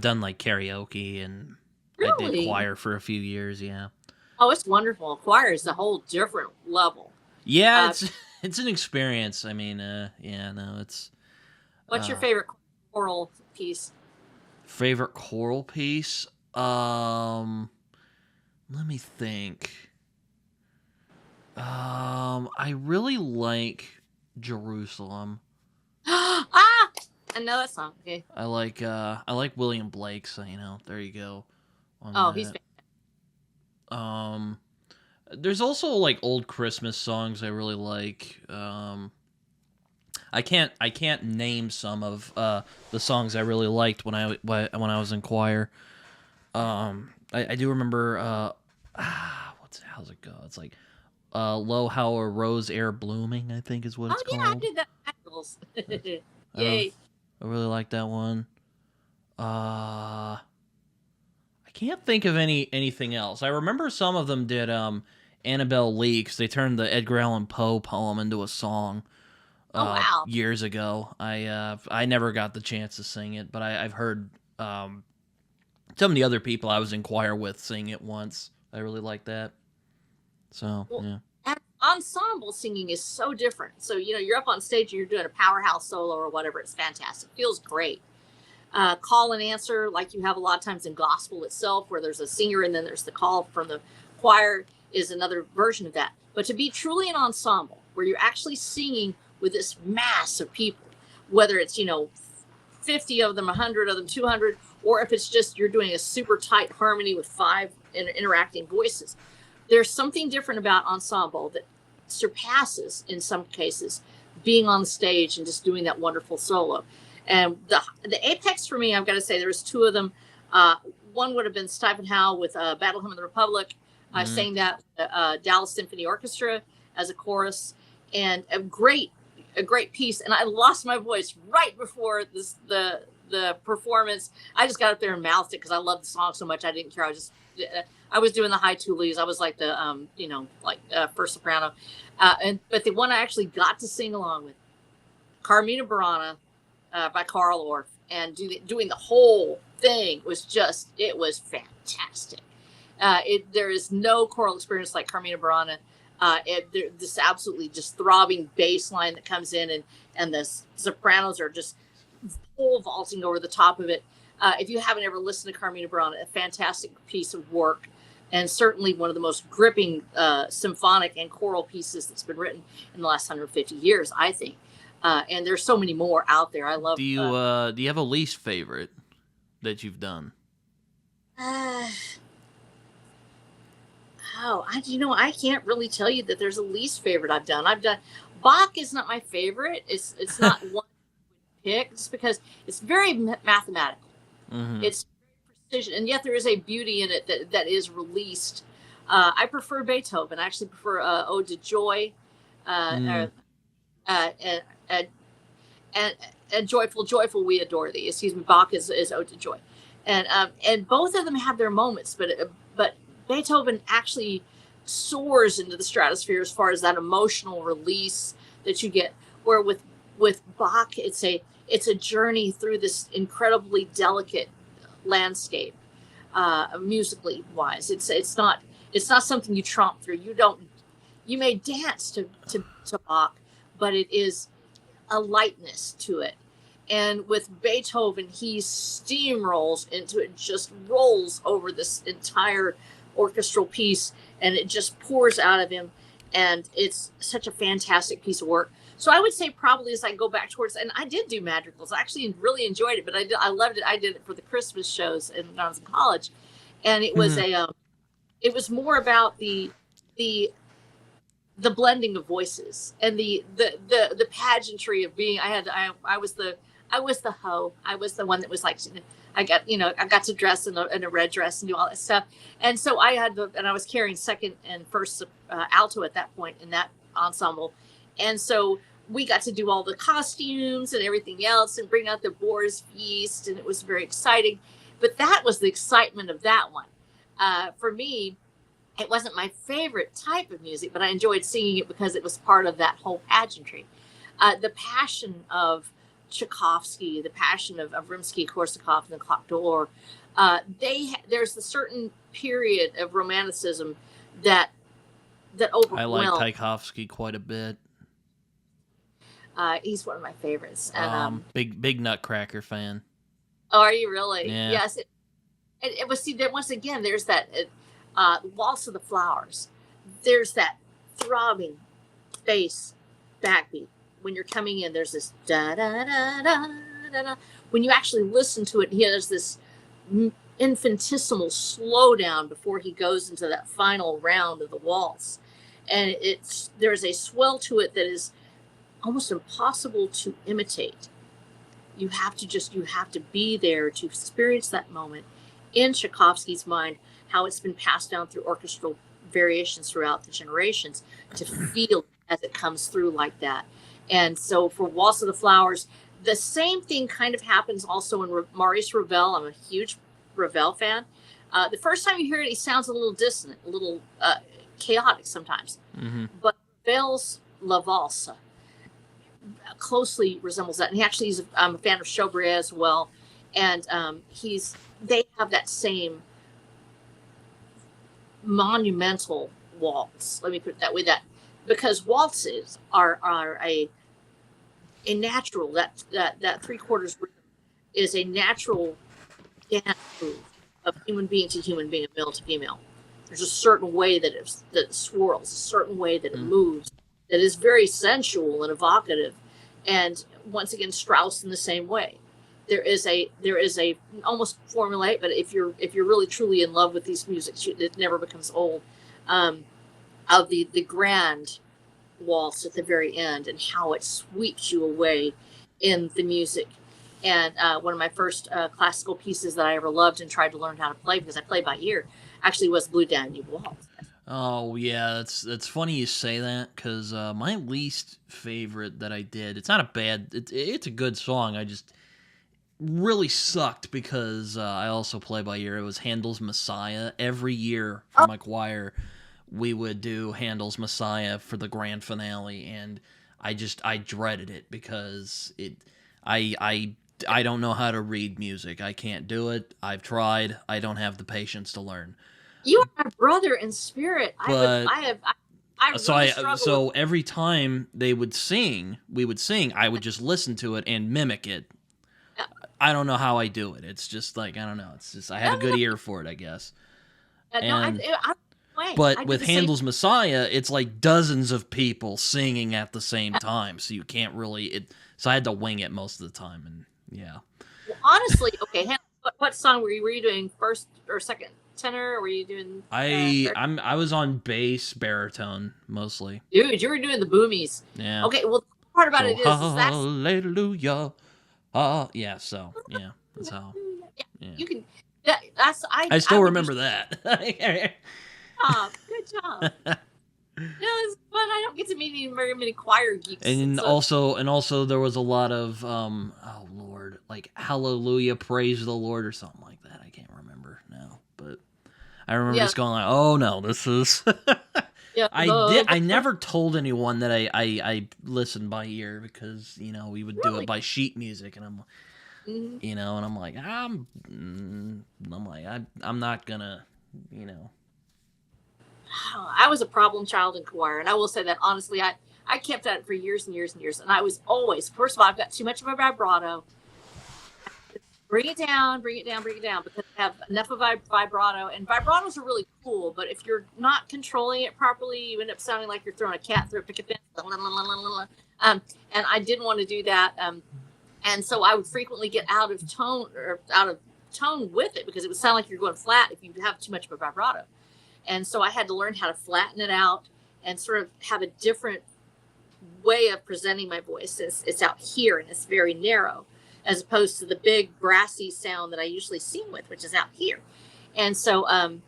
done like karaoke, and Really? I did choir for a few years. Yeah. Oh, it's wonderful. Choir is a whole different level. Yeah, it's an experience. It's. What's your favorite choral piece? Favorite choral piece? Let me think. I really like Jerusalem. I know that song. Okay. I like William Blake, so there you go. He's fantastic. There's also like old Christmas songs I really like. I can't name some of the songs I really liked when I was in choir. I do remember how's it go? It's like Lo How a Rose Air Blooming, I think is what it's called. Yeah, I did that. Yay. I really like that one. I can't think of anything else. I remember some of them did Annabelle Lee, because they turned the Edgar Allan Poe poem into a song. Wow. Years ago. I never got the chance to sing it, but I've heard some of the other people I was in choir with sing it once. I really like that. So, yeah. That's ensemble singing is so different. So, you're up on stage and you're doing a powerhouse solo or whatever. It's fantastic. Feels great. Call and answer, like you have a lot of times in gospel itself, where there's a singer and then there's the call from the choir, is another version of that. But to be truly an ensemble, where you're actually singing with this mass of people, whether it's, 50 of them, 100 of them, 200, or if it's just you're doing a super tight harmony with 5 interacting voices. There's something different about ensemble that surpasses, in some cases, being on the stage and just doing that wonderful solo. And the apex for me, I've got to say, there was 2 of them. One would have been Stephen Howe with Battle Hymn of the Republic. I sang that Dallas Symphony Orchestra as a chorus, and a great piece. And I lost my voice right before the performance. I just got up there and mouthed it because I loved the song so much. I didn't care. I was doing the high tulies. I was like the first soprano, but the one I actually got to sing along with, Carmina Burana by Carl Orff, and doing the whole thing was fantastic. There is no choral experience like Carmina Burana. This absolutely just throbbing bass line that comes in, and the sopranos are just pole vaulting over the top of it. If you haven't ever listened to Carmina Burana, a fantastic piece of work, and certainly one of the most gripping symphonic and choral pieces that's been written in the last 150 years, I think. And there's so many more out there. I love. Do you have a least favorite that you've done? I can't really tell you that there's a least favorite I've done. Bach is not my favorite. It's not one pick, just because it's very mathematical. Mm-hmm. It's precision, and yet there is a beauty in it that is released. I prefer Beethoven. I actually prefer Ode to Joy, and joyful we adore thee. Excuse me, Bach is Ode to Joy, and both of them have their moments, but Beethoven actually soars into the stratosphere as far as that emotional release that you get. Where with Bach, it's a journey through this incredibly delicate landscape, musically wise. It's not something you tromp through. You may dance to Bach, but it is a lightness to it. And with Beethoven, he steamrolls into it, just rolls over this entire orchestral piece, and it just pours out of him, and it's such a fantastic piece of work. So I would say probably, as I go back towards, and I did do madrigals. I actually really enjoyed it, but I loved it. I did it for the Christmas shows when I was in college, and it was it was more about the blending of voices and the pageantry of being. I was the hoe. I was the one that was like, I got to dress in a red dress and do all that stuff. And so I was carrying second and first alto at that point in that ensemble. And so we got to do all the costumes and everything else and bring out the boar's feast. And it was very exciting. But that was the excitement of that one. For me, it wasn't my favorite type of music, but I enjoyed singing it because it was part of that whole pageantry. The passion of Tchaikovsky, the passion of Rimsky-Korsakov and the Clock d'Or, there's a certain period of romanticism that overwhelmed. I like Tchaikovsky quite a bit. He's one of my favorites. And, big Nutcracker fan. Oh, are you really? Yeah. Yes. It was, see, once again, there's that Waltz of the Flowers. There's that throbbing bass backbeat. When you're coming in, there's this da da da da da da. When you actually listen to it, there's this infinitesimal slowdown before he goes into that final round of the waltz, and there's a swell to it that is almost impossible to imitate. You have to be there to experience that moment in Tchaikovsky's mind, how it's been passed down through orchestral variations throughout the generations, to feel it as it comes through like that. And so for Waltz of the Flowers, the same thing kind of happens also in Maurice Ravel. I'm a huge Ravel fan. The first time you hear it, he sounds a little dissonant, a little chaotic sometimes. Mm-hmm. But Ravel's La Valse closely resembles that. And I'm a fan of Chaubrier as well. And they have that same monumental waltz. Let me put it that way, because waltzes are a natural, that 3/4 rhythm is a natural dance move of human being to human being, male to female. There's a certain way that it swirls, a certain way that it moves, that is very sensual and evocative. And once again, Strauss in the same way. There is a almost formulaic, but if you're really truly in love with these music, it never becomes old. Of the grand waltz at the very end and how it sweeps you away in the music. And one of my first classical pieces that I ever loved and tried to learn how to play, because I play by ear, actually was Blue Danube Waltz. Oh yeah, that's funny you say that, because my least favorite that I did, it's not a bad, it's a good song. I just really sucked because I also play by ear. It was Handel's Messiah. Every year for my choir, we would do Handel's Messiah for the grand finale, and I dreaded it because I don't know how to read music. I can't do it. I've tried. I don't have the patience to learn. You are my brother in spirit. But I really struggle. So every time we would sing, I would just listen to it and mimic it. I don't know how I do it. It's just like, I don't know. It's just I have a good ear for it, I guess. But with Handel's Messiah, it's like dozens of people singing at the same time, so you can't really. So I had to wing it most of the time, and yeah. Well, honestly, okay. What song were you doing, first or second tenor? Or were you doing? I was on bass, baritone mostly. Dude, you were doing the boomies. Yeah. Okay. Well, the part about it is hallelujah. Yeah. So yeah, that's how. Yeah. You can. I still remember that. Good job. It's fun. I don't get to meet very many choir geeks. And also there was a lot of oh Lord, like Hallelujah, Praise the Lord, or something like that. I can't remember now, but I remember just going like, oh no, this is. Yeah, I never told anyone that I listened by ear, because we would do it by sheet music, and I'm and I'm like I'm not gonna I was a problem child in choir, and I will say that honestly, I kept at it for years and years and years, and I was always, first of all, I've got too much of a vibrato. Bring it down, bring it down, bring it down, because I have enough of vibrato, and vibratos are really cool, but if you're not controlling it properly, you end up sounding like you're throwing a cat through a picket fence. And I didn't want to do that, and so I would frequently get out of tone with it, because it would sound like you're going flat if you have too much of a vibrato. And so I had to learn how to flatten it out and sort of have a different way of presenting my voice. It's out here and it's very narrow, as opposed to the big brassy sound that I usually sing with, which is out here. And so I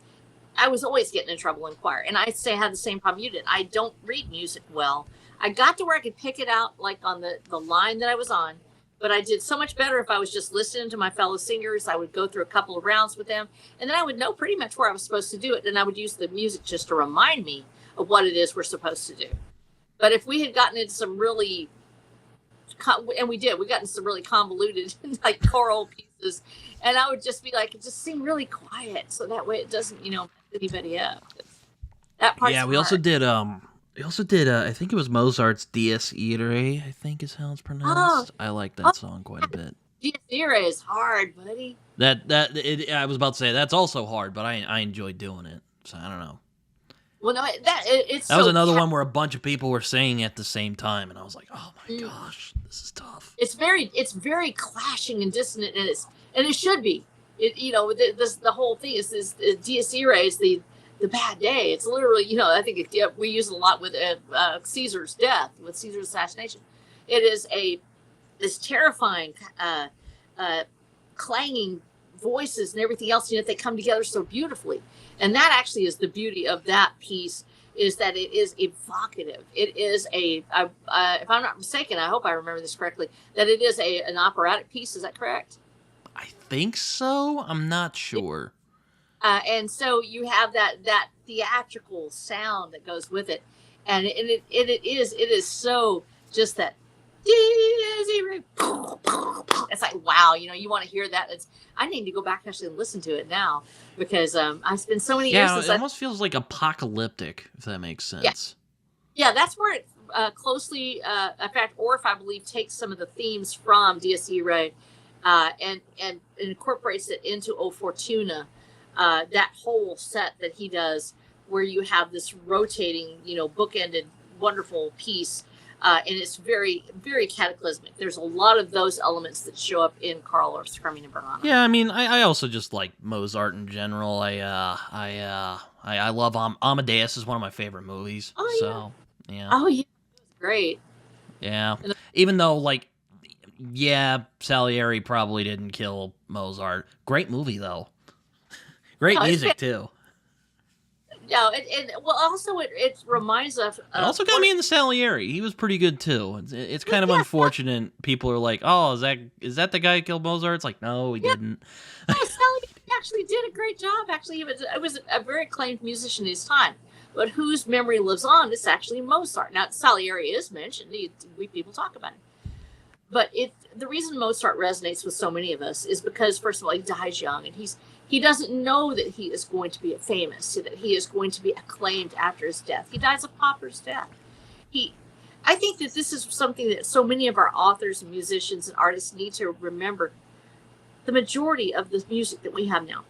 was always getting in trouble in choir. And I'd say I had the same problem you did. I don't read music well. I got to where I could pick it out, like on the line that I was on. But I did so much better if I was just listening to my fellow singers. I would go through a couple of rounds with them, and then I would know pretty much where I was supposed to do it. And I would use the music just to remind me of what it is we're supposed to do. But if we had gotten into some really, and we got into some really convoluted, like choral pieces, and I would just be like, just sing really quiet, so that way it doesn't, mess anybody up. That part's hard. We also did I think it was Mozart's Dies Irae, I think is how it's pronounced. I like that song quite a bit. Dies Irae is hard, buddy. I was about to say that's also hard, but I enjoyed doing it. So I don't know. Well, no, that was another one where a bunch of people were singing at the same time, and I was like, oh my gosh, this is tough. It's very clashing and dissonant, and it should be. The whole thing is this Dies Irae is the bad day. It's literally, I think we use it a lot with Caesar's death, with Caesar's assassination. It is this terrifying, clanging voices and everything else. They come together so beautifully, and that actually is the beauty of that piece. Is that it is evocative. It is if I'm not mistaken, I hope I remember this correctly, that it is an operatic piece. Is that correct? I think so. I'm not sure. And so you have that theatrical sound that goes with it, and it is so just that. It's like, wow, you want to hear that. I need to go back actually and listen to it now, because I spent so many years since it almost feels like apocalyptic, if that makes sense. Yeah, that's where it closely, in fact, Orff, I believe, takes some of the themes from Dies Irae and incorporates it into O Fortuna. That whole set that he does, where you have this rotating, bookended, wonderful piece, and it's very, very cataclysmic. There's a lot of those elements that show up in Carl Orff's Carmina Burana. Yeah, I mean, I also just like Mozart in general. I love Amadeus is one of my favorite movies. Oh yeah. So yeah, Oh yeah, great. yeah. And Even though yeah, Salieri probably didn't kill Mozart. Great movie though. Great no, music too. no, well, also it reminds us. It also got me into Salieri. He was pretty good too. It's kind of unfortunate. People are like, "Oh, is that the guy who killed Mozart?" It's like, no, he didn't. No, Salieri actually did a great job. Actually, it was a very acclaimed musician in his time. But whose memory lives on is actually Mozart. Now, Salieri is mentioned. People talk about him. But the reason Mozart resonates with so many of us is because, first of all, he dies young, and he doesn't know that he is going to be famous, that he is going to be acclaimed after his death. He dies a pauper's death. I think that this is something that so many of our authors and musicians and artists need to remember. The majority of the music that we have now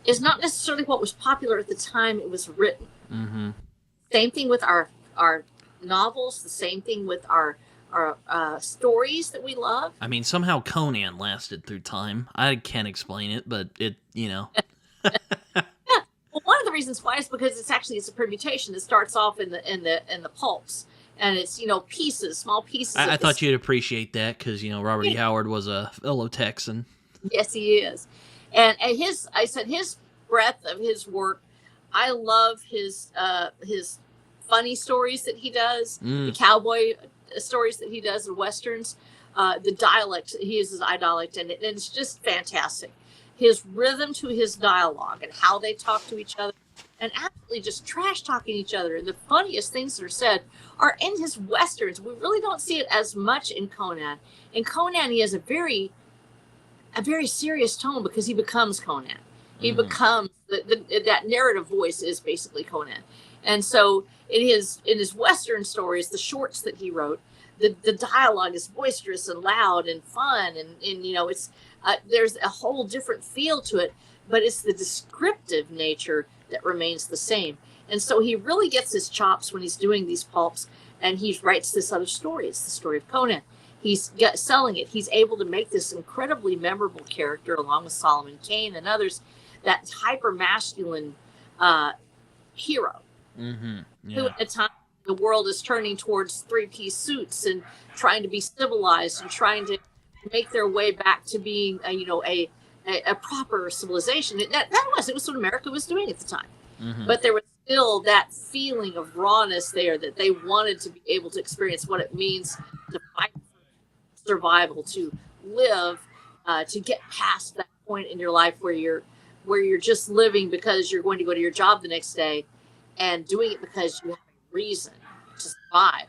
is not necessarily what was popular at the time it was written. Mm-hmm. Same thing with our novels. The same thing with our stories that we love. I mean, somehow Conan lasted through time. I can't explain it, but Yeah. Well, one of the reasons why is because it's a permutation. It starts off in the pulps, and it's pieces, small pieces. I thought you'd appreciate that because Robert E. Howard was a fellow Texan. Yes, he is, and his breadth of his work. I love his funny stories that he does, the cowboy stories that he does in westerns, the dialect he uses dialect, and it's just fantastic. His rhythm to his dialogue and how they talk to each other, and absolutely just trash talking each other. And the funniest things that are said are in his westerns. We really don't see it as much in Conan. In Conan, he has a very serious tone because he becomes Conan. He becomes that narrative voice is basically Conan. And so in his Western stories, the shorts that he wrote, the dialogue is boisterous and loud and fun, and it's there's a whole different feel to it, but it's the descriptive nature that remains the same. And so he really gets his chops when he's doing these pulps, and he writes this other story. It's the story of Conan. He's selling it. He's able to make this incredibly memorable character, along with Solomon Kane and others, that hyper masculine hero. Mm-hmm. Yeah. Who at the time the world is turning towards three-piece suits and trying to be civilized and trying to make their way back to being a proper civilization. It was what America was doing at the time. Mm-hmm. But there was still that feeling of rawness there, that they wanted to be able to experience what it means to fight for survival, to live, to get past that point in your life where you're just living because you're going to go to your job the next day, and doing it because you have a reason to survive.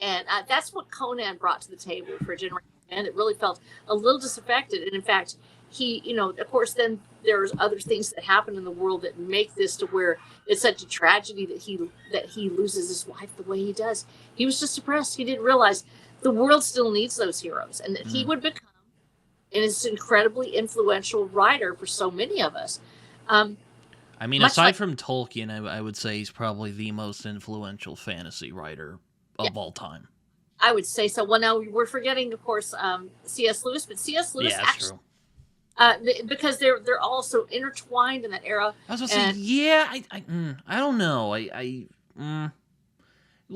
And that's what Conan brought to the table for a generation of men that really felt a little disaffected. And in fact, he, of course, then there's other things that happen in the world that make this to where it's such a tragedy that he loses his wife the way he does. He was just depressed. He didn't realize the world still needs those heroes, and that he would become an incredibly influential writer for so many of us. I mean, aside from Tolkien, I would say he's probably the most influential fantasy writer of all time. I would say so. Well, now we're forgetting, of course, C.S. Lewis, but C.S. Lewis actually, because they're all so intertwined in that era. I was going to say, yeah, I don't know. Well,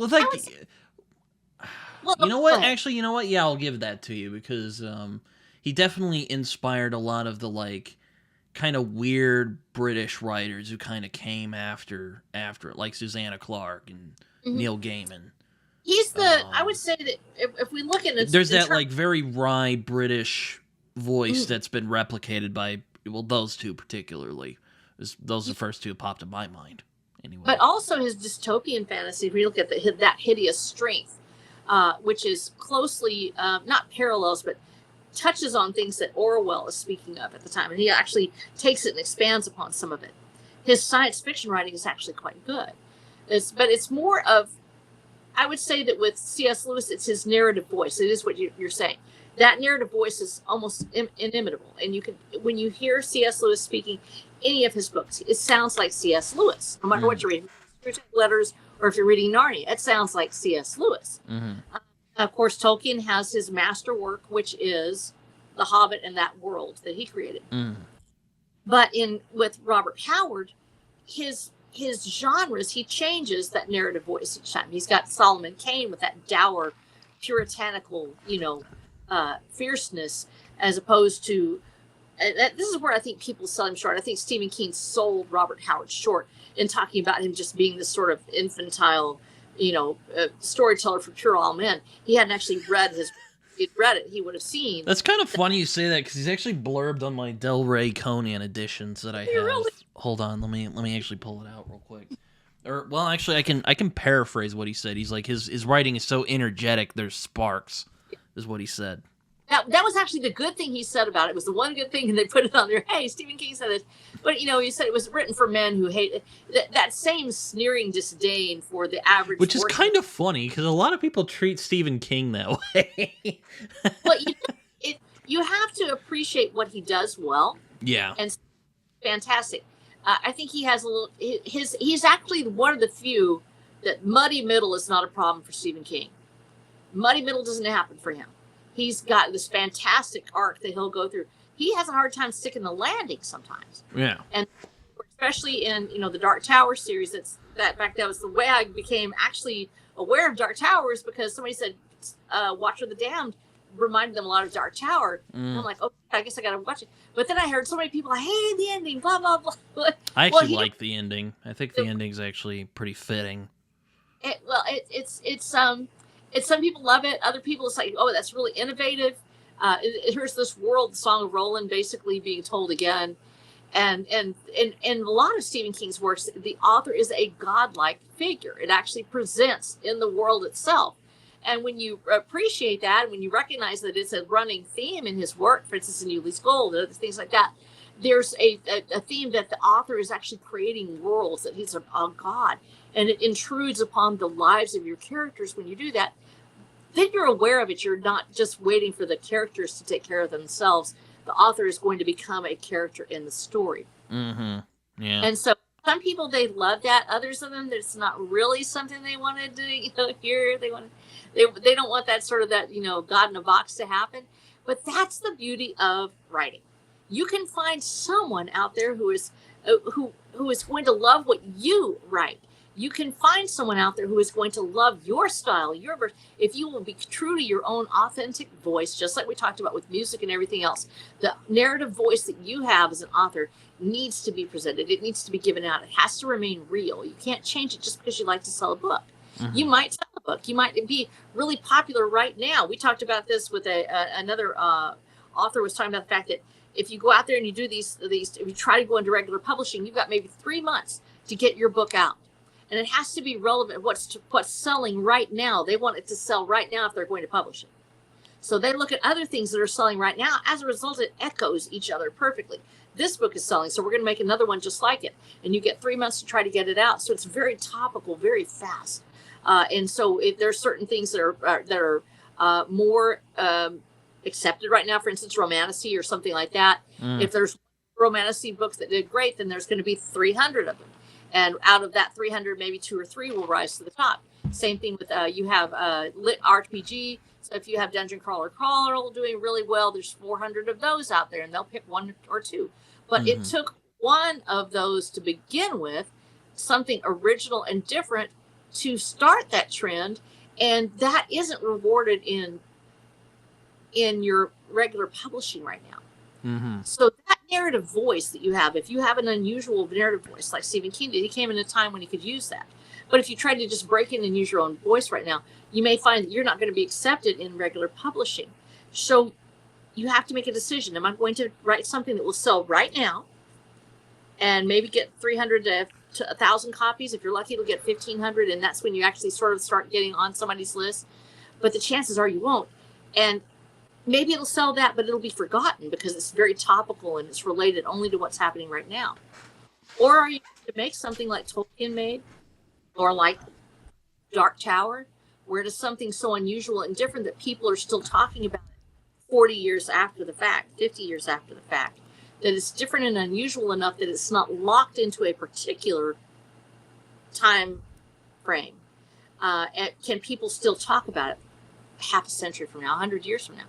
like, you know what? Actually, you know what? Yeah, I'll give that to you because he definitely inspired a lot of the kind of weird British writers who kind of came after it, like Susanna Clarke and Neil Gaiman. He's I would say that if we look at it, there's that very wry British voice that's been replicated by those two particularly. Those are the first two that popped in my mind. Anyway, but also his dystopian fantasy. If we look at that hideous strength, which is closely not parallels, but touches on things that Orwell is speaking of at the time, and he actually takes it and expands upon some of it. His science fiction writing is actually quite good. But it's more of I would say that with C.S. Lewis, it's his narrative voice. It is what you're saying. That narrative voice is almost inimitable. And you can, when you hear C.S. Lewis speaking any of his books, it sounds like C.S. Lewis, no matter what you're reading, letters, or if you're reading Narnia, it sounds like C.S. Lewis. Of course, Tolkien has his masterwork, which is The Hobbit and that world that he created. But with Robert Howard, his genres, he changes that narrative voice each time. He's got Solomon Kane with that dour, puritanical, fierceness, as opposed to. This is where I think people sell him short. I think Stephen King sold Robert Howard short in talking about him just being this sort of infantile, storyteller for pure all men. He hadn't actually read his. If he'd read it, he would have seen. That's kind of funny you say that, because he's actually blurbed on my Del Rey Conan editions that I have. Really? Hold on, let me actually pull it out real quick. Or, well, actually, I can paraphrase what he said. He's like, his writing is so energetic, there's sparks, is what he said. That was actually the good thing he said about it. It was the one good thing, and they put it on there. Hey, Stephen King said this. But, he said it was written for men who hate it. That same sneering disdain for the average. Which is kind of funny, because a lot of people treat Stephen King that way. But you have to appreciate what he does well. Yeah. And fantastic. I think he has a little. He's actually one of the few that muddy middle is not a problem for Stephen King. Muddy middle doesn't happen for him. He's got this fantastic arc that he'll go through. He has a hard time sticking the landing sometimes. Yeah. And especially in, the Dark Tower series, that was the way I became actually aware of Dark Towers, because somebody said, Watch of the Damned reminded them a lot of Dark Tower. And I'm like, okay, I guess I got to watch it. But then I heard so many people, I hated the ending, blah, blah, blah. I actually like the ending. I think the ending's actually pretty fitting. It's some people love it. Other people, it's like, oh, that's really innovative. Here's this world, the Song of Roland, basically being told again. And a lot of Stephen King's works, the author is a godlike figure. It actually presents in the world itself. And when you appreciate that, when you recognize that it's a running theme in his work, for instance, in Ulysses Gold and other things like that, there's a theme that the author is actually creating worlds, that he's a god. And it intrudes upon the lives of your characters when you do that. Then you're aware of it. You're not just waiting for the characters to take care of themselves. The author is going to become a character in the story. Yeah. And so some people, they love that. Others of them, it's not really something they wanted to hear. They don't want that sort of God in a box to happen. But that's the beauty of writing. You can find someone out there who is going to love what you write. You can find someone out there who is going to love your style, your verse, if you will be true to your own authentic voice, just like we talked about with music and everything else. The narrative voice that you have as an author needs to be presented. It needs to be given out. It has to remain real. You can't change it just because you like to sell a book. You might sell a book. You might be really popular right now. We talked about this with another author was talking about the fact that if you go out there and you do these, if you try to go into regular publishing, you've got maybe 3 months to get your book out. And it has to be relevant what's selling right now. They want it to sell right now if they're going to publish it. So they look at other things that are selling right now. As a result, it echoes each other perfectly. This book is selling, so we're going to make another one just like it. And you get 3 months to try to get it out. So it's very topical, very fast. And so if there's certain things that are more accepted right now, for instance, romantasy or something like that. If there's romantasy books that did great, then there's going to be 300 of them. And out of that 300, maybe 2 or 3 will rise to the top. Same thing with you have lit RPG. So if you have Dungeon Crawler doing really well, there's 400 of those out there, and they'll pick 1 or 2. But it took one of those to begin with, something original and different, to start that trend, and that isn't rewarded in your regular publishing right now. So that narrative voice that you have, if you have an unusual narrative voice like Stephen King did, he came in a time when he could use that. But if you try to just break in and use your own voice right now, you may find that you're not going to be accepted in regular publishing. So you have to make a decision. Am I going to write something that will sell right now and maybe get 300 to 1,000 copies? If you're lucky, it'll get 1,500, and that's when you actually sort of start getting on somebody's list. But the chances are you won't. And maybe it'll sell that, but it'll be forgotten because it's very topical and it's related only to what's happening right now. Or are you going to make something like Tolkien made, or like Dark Tower, where it is something so unusual and different that people are still talking about it 40 years after the fact, 50 years after the fact, that it's different and unusual enough that it's not locked into a particular time frame. And can people still talk about it half a century from now, 100 years from now?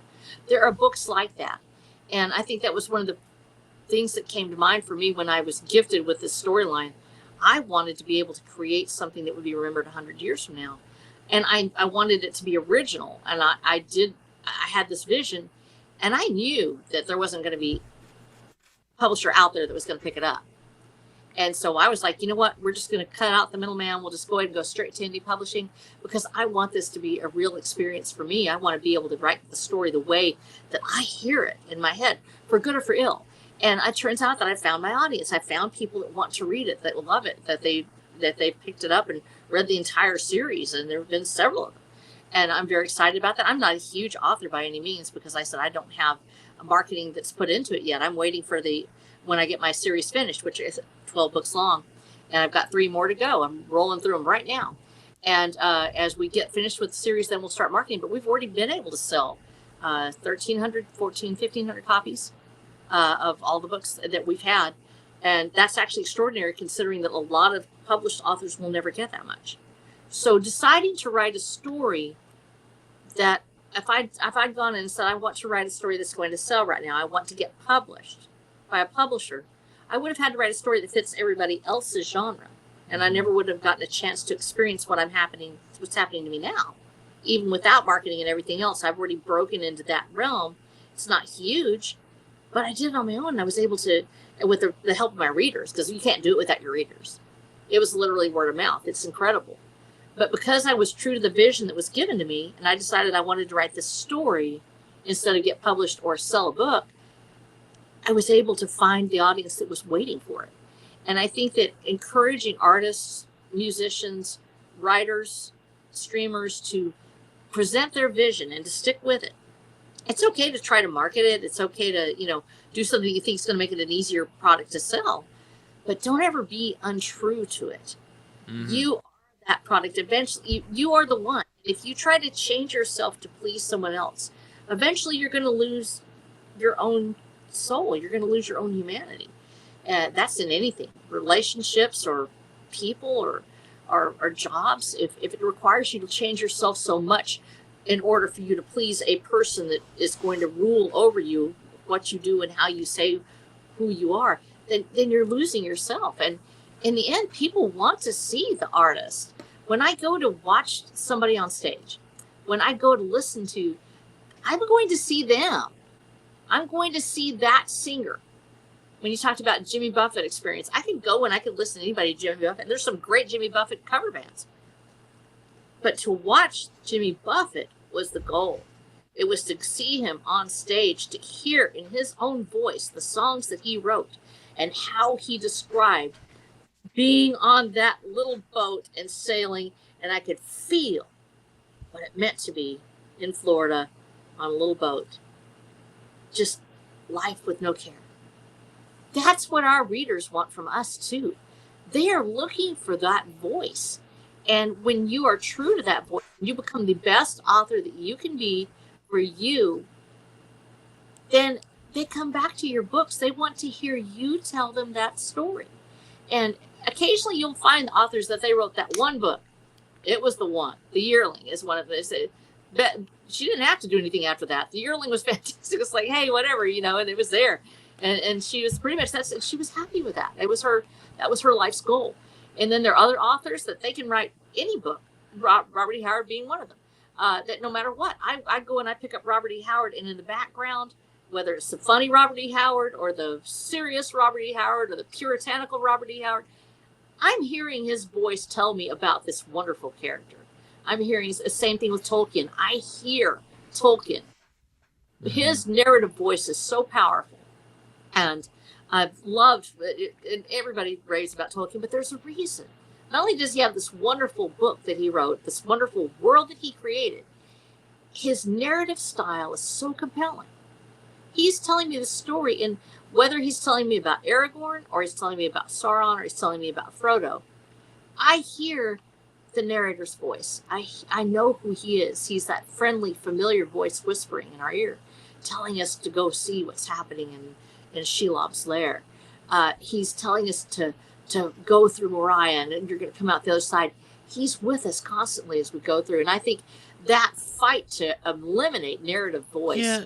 There are books like that. And I think that was one of the things that came to mind for me when I was gifted with this storyline. I wanted to be able to create something that would be remembered 100 years from now. And I wanted it to be original. And I had this vision, and I knew that there wasn't going to be a publisher out there that was going to pick it up. And so I was like, you know what? We're just going to cut out the middleman. We'll just go ahead and go straight to indie publishing, because I want this to be a real experience for me. I want to be able to write the story the way that I hear it in my head, for good or for ill. And it turns out that I found my audience. I found people that want to read it, that love it, that they picked it up and read the entire series. And there have been several of them. And I'm very excited about that. I'm not a huge author by any means, because I said I don't have a marketing that's put into it yet. I'm waiting for when I get my series finished, which is 12 books long, and I've got 3 more to go. I'm rolling through them right now. And as we get finished with the series, then we'll start marketing. But we've already been able to sell 1,300, 1,500 copies of all the books that we've had. And that's actually extraordinary, considering that a lot of published authors will never get that much. So deciding to write a story that if I'd gone and said, I want to write a story that's going to sell right now, I want to get published by a publisher, I would have had to write a story that fits everybody else's genre. And I never would have gotten a chance to experience what's happening to me now. Even without marketing and everything else, I've already broken into that realm. It's not huge, but I did it on my own. I was able to, with the help of my readers, because you can't do it without your readers. It was literally word of mouth. It's incredible. But because I was true to the vision that was given to me, and I decided I wanted to write this story instead of get published or sell a book, I was able to find the audience that was waiting for it. And I think that encouraging artists, musicians, writers, streamers to present their vision and to stick with it. It's okay to try to market it. It's okay to, do something you think is going to make it an easier product to sell. But don't ever be untrue to it. Mm-hmm. You are that product. Eventually, you are the one. If you try to change yourself to please someone else, eventually you're going to lose your own soul. You're going to lose your own humanity. That's in anything, relationships or people or jobs. If it requires you to change yourself so much in order for you to please a person that is going to rule over you, what you do and how you say who you are, then you're losing yourself. And in the end, people want to see the artist. When I go to watch somebody on stage, when I go to listen to, I'm going to see them. I'm going to see that singer. When you talked about Jimmy Buffett experience, I could go and I could listen to anybody, Jimmy Buffett. There's some great Jimmy Buffett cover bands. But to watch Jimmy Buffett was the goal. It was to see him on stage, to hear in his own voice the songs that he wrote and how he described being on that little boat and sailing. And I could feel what it meant to be in Florida on a little boat. Just life with no care. That's what our readers want from us too. They are looking for that voice. And when you are true to that voice, you become the best author that you can be for you, then they come back to your books. They want to hear you tell them that story. And occasionally you'll find authors that they wrote that one book. It was the one. The Yearling is one of them. She didn't have to do anything after that. The Yearling was fantastic. It's like, hey, whatever, and it was there. And she was pretty much she was happy with that. That was her life's goal. And then there are other authors that they can write any book, Robert E. Howard being one of them, that no matter what, I go and I pick up Robert E. Howard, and in the background, whether it's the funny Robert E. Howard or the serious Robert E. Howard or the puritanical Robert E. Howard, I'm hearing his voice tell me about this wonderful character. I'm hearing the same thing with Tolkien. I hear Tolkien. His narrative voice is so powerful. And I've loved it, and everybody raves about Tolkien, but there's a reason. Not only does he have this wonderful book that he wrote, this wonderful world that he created, his narrative style is so compelling. He's telling me the story, and whether he's telling me about Aragorn, or he's telling me about Sauron, or he's telling me about Frodo, I hear the narrator's voice. I know who he is. He's that friendly, familiar voice whispering in our ear, telling us to go see what's happening in Shelob's lair. He's telling us to go through Moriah, and you're going to come out the other side. He's with us constantly as we go through. And I think that fight to eliminate narrative voice,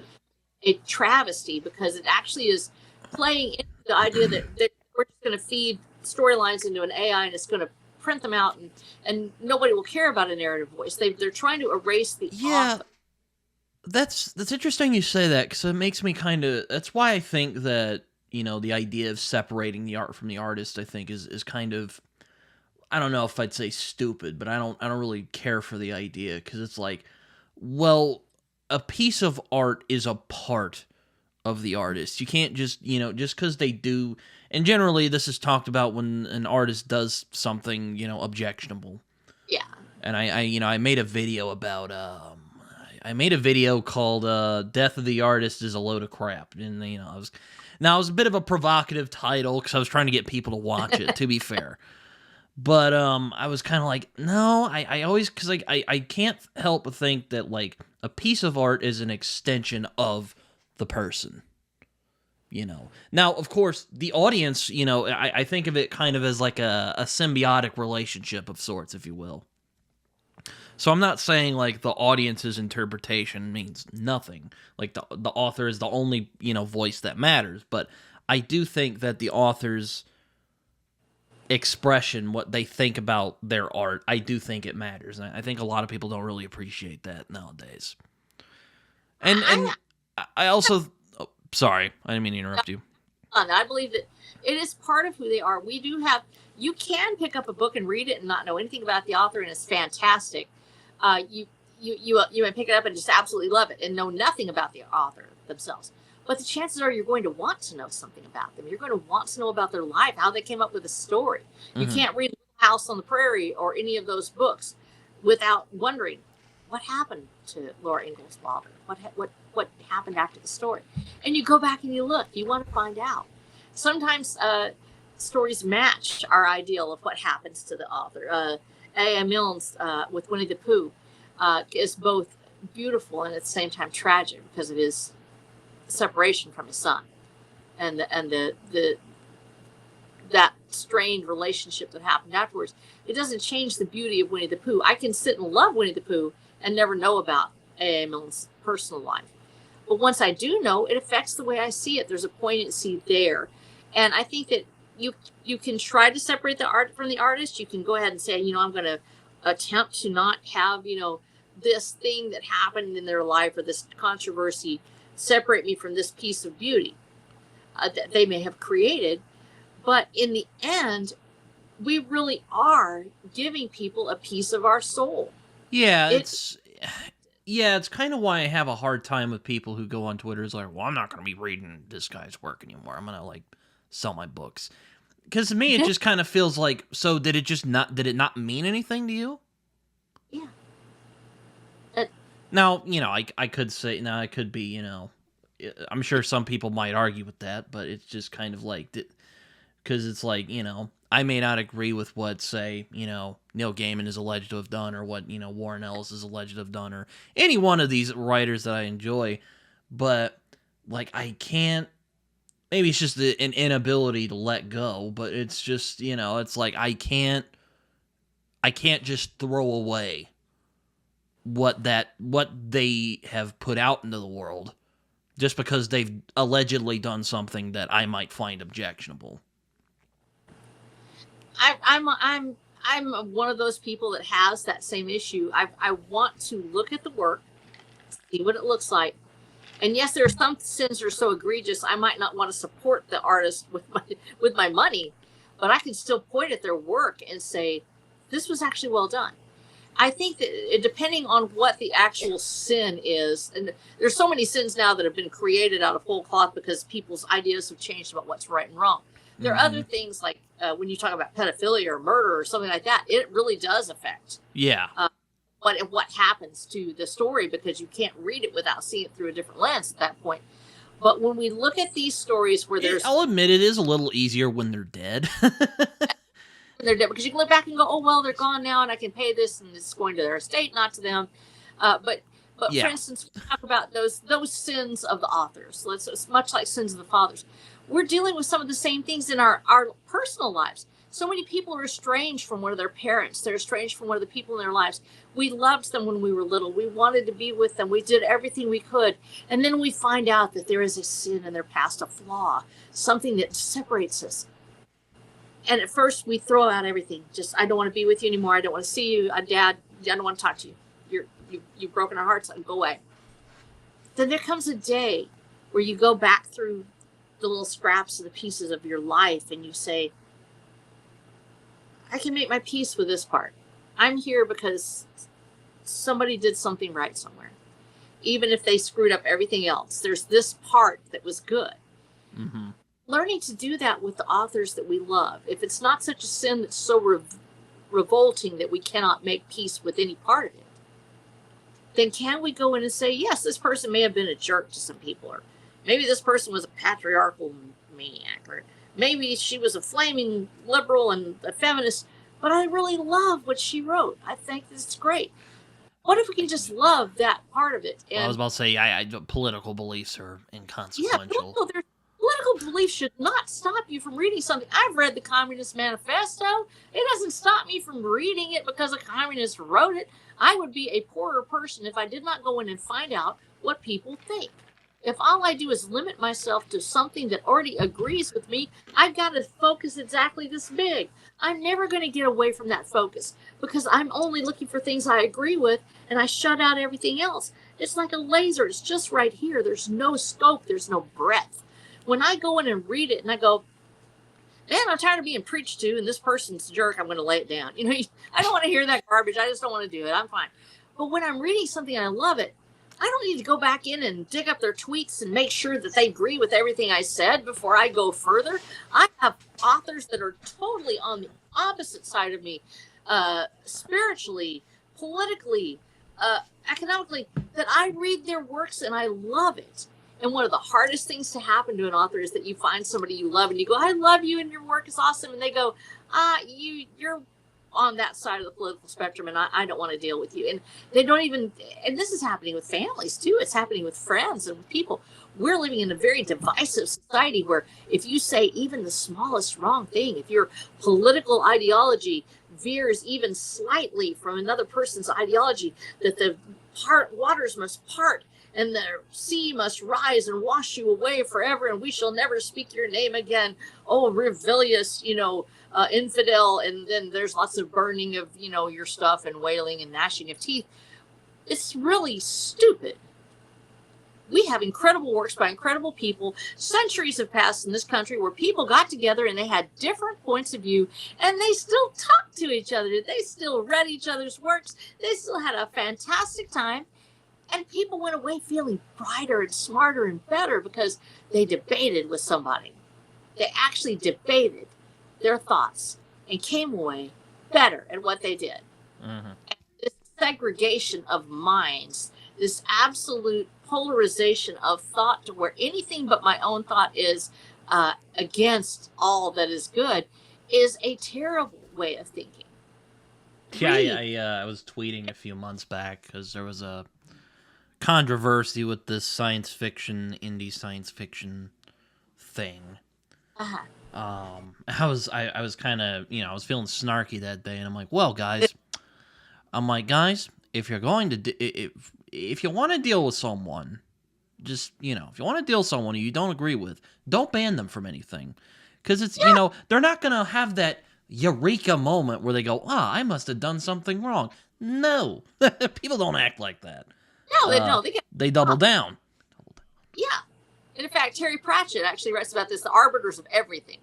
a travesty, because it actually is playing into the idea that we're just going to feed storylines into an AI and it's going to print them out, and nobody will care about a narrative voice. They're trying to erase the author. That's interesting you say that, because it makes me kind of, that's why I think that, you know, the idea of separating the art from the artist, I think is kind of, I don't know if I'd say stupid, but I don't really care for the idea, because it's like, well, a piece of art is a part of the artist. You can't just, you know, just because they do, and generally this is talked about when an artist does something, you know, objectionable. Yeah. And I made a video about, I made a video called Death of the Artist is a Load of Crap. And, you know, it was a bit of a provocative title because I was trying to get people to watch it, to be fair. But I was kind of like, no, I always, because like, I can't help but think that, like, a piece of art is an extension of the person. You know, now, of course, the audience, you know, I think of it kind of as like a symbiotic relationship of sorts, if you will. So I'm not saying like the audience's interpretation means nothing. Like the author is the only, you know, voice that matters. But I do think that the author's expression, what they think about their art, I do think it matters. And I think a lot of people don't really appreciate that nowadays. And I also... Sorry, I didn't mean to interrupt you. I believe that it is part of who they are. We do have, you can pick up a book and read it and not know anything about the author, and it's fantastic. You may pick it up and just absolutely love it and know nothing about the author themselves. But the chances are you're going to want to know something about them. You're going to want to know about their life, how they came up with a story. You can't read House on the Prairie or any of those books without wondering, what happened to Laura Ingalls Wilder? What happened after the story? And you go back and you look. You want to find out. Sometimes stories match our ideal of what happens to the author. A.M. Milne's with Winnie the Pooh is both beautiful and at the same time tragic because of his separation from his son, and that strained relationship that happened afterwards. It doesn't change the beauty of Winnie the Pooh. I can sit and love Winnie the Pooh and never know about A.M. Milne's personal life. But once I do know, it affects the way I see it. There's a poignancy there. And I think that you can try to separate the art from the artist. You can go ahead and say, you know, I'm going to attempt to not have, you know, this thing that happened in their life or this controversy separate me from this piece of beauty that they may have created. But in the end, we really are giving people a piece of our soul. Yeah, it's kind of why I have a hard time with people who go on Twitter is like, well, I'm not going to be reading this guy's work anymore. I'm going to like sell my books. Because to me, it just kind of feels like, so did it not mean anything to you? Yeah. Now, you know, I could say, now I could be, you know, I'm sure some people might argue with that, but it's just kind of like, because it's like, you know, I may not agree with what, say, you know, Neil Gaiman is alleged to have done, or what, you know, Warren Ellis is alleged to have done, or any one of these writers that I enjoy, but, like, I can't, maybe it's just an inability to let go, but it's just, you know, it's like, I can't just throw away what they have put out into the world just because they've allegedly done something that I might find objectionable. I'm one of those people that has that same issue. I want to look at the work, see what it looks like. And yes, there are some sins that are so egregious, I might not want to support the artist with my money, but I can still point at their work and say, this was actually well done. I think that depending on what the actual sin is, and there's so many sins now that have been created out of whole cloth because people's ideas have changed about what's right and wrong. There are other things like when you talk about pedophilia or murder or something like that, it really does affect what happens to the story, because you can't read it without seeing it through a different lens at that point. But when we look at these stories where there's... I'll admit it is a little easier when they're dead. they're dead, because you can look back and go, oh well, they're gone now, and I can pay this, and it's going to their estate, not to them. But for Yeah. instance, we talk about those sins of the authors. It's much like sins of the fathers. We're dealing with some of the same things in our personal lives. So many people are estranged from one of their parents. They're estranged from one of the people in their lives. We loved them when we were little. We wanted to be with them. We did everything we could. And then we find out that there is a sin in their past, a flaw, something that separates us. And at first we throw out everything. Just, I don't want to be with you anymore. I don't want to see you. Dad, I don't want to talk to you. You've broken our hearts. Go away. Then there comes a day where you go back through the little scraps and the pieces of your life, and you say, I can make my peace with this part. I'm here because somebody did something right somewhere. Even if they screwed up everything else, there's this part that was good. Mm-hmm. Learning to do that with the authors that we love. If it's not such a sin that's so revolting that we cannot make peace with any part of it, then can we go in and say, yes, this person may have been a jerk to some people, or maybe this person was a patriarchal maniac, or maybe she was a flaming liberal and a feminist, but I really love what she wrote. I think this is great. What if we can just love that part of it? And I was about to say, political beliefs are inconsequential. Yeah, political beliefs should not stop you from reading something. I've read the Communist Manifesto. It doesn't stop me from reading it because a communist wrote it. I would be a poorer person if I did not go in and find out what people think. If all I do is limit myself to something that already agrees with me, I've got to focus exactly this big. I'm never going to get away from that focus because I'm only looking for things I agree with, and I shut out everything else. It's like a laser. It's just right here. There's no scope. There's no breadth. When I go in and read it and I go, man, I'm tired of being preached to, and this person's a jerk, I'm going to lay it down. I don't want to hear that garbage. I just don't want to do it. I'm fine. But when I'm reading something and I love it, I don't need to go back in and dig up their tweets and make sure that they agree with everything I said before I go further. I have authors that are totally on the opposite side of me, spiritually, politically, economically, that I read their works and I love it. And one of the hardest things to happen to an author is that you find somebody you love and you go, I love you and your work is awesome. And they go, you're on that side of the political spectrum and I don't want to deal with you. And they don't even, and this is happening with families too. It's happening with friends and with people. We're living in a very divisive society where if you say even the smallest wrong thing, if your political ideology veers even slightly from another person's ideology, that the waters must part and the sea must rise and wash you away forever, and we shall never speak your name again. Oh, rebellious, infidel. And then there's lots of burning of, your stuff and wailing and gnashing of teeth. It's really stupid. We have incredible works by incredible people. Centuries have passed in this country where people got together and they had different points of view and they still talked to each other. They still read each other's works. They still had a fantastic time. And people went away feeling brighter and smarter and better because they debated with somebody. They actually debated their thoughts and came away better at what they did. Mm-hmm. And this segregation of minds, this absolute polarization of thought to where anything but my own thought is against all that is good, is a terrible way of thinking. Yeah, I was tweeting a few months back because there was a controversy with this indie science fiction thing. Uh-huh. I was kind of, I was feeling snarky that day, and I'm like, well, guys, if you're going to, if you want to deal with someone, just, if you want to deal with someone who you don't agree with, don't ban them from anything, because it's, they're not gonna have that eureka moment where they go, I must have done something wrong. No, people don't act like that. No, they don't. They double down. Yeah. And in fact, Terry Pratchett actually writes about this, the arbiters of everything.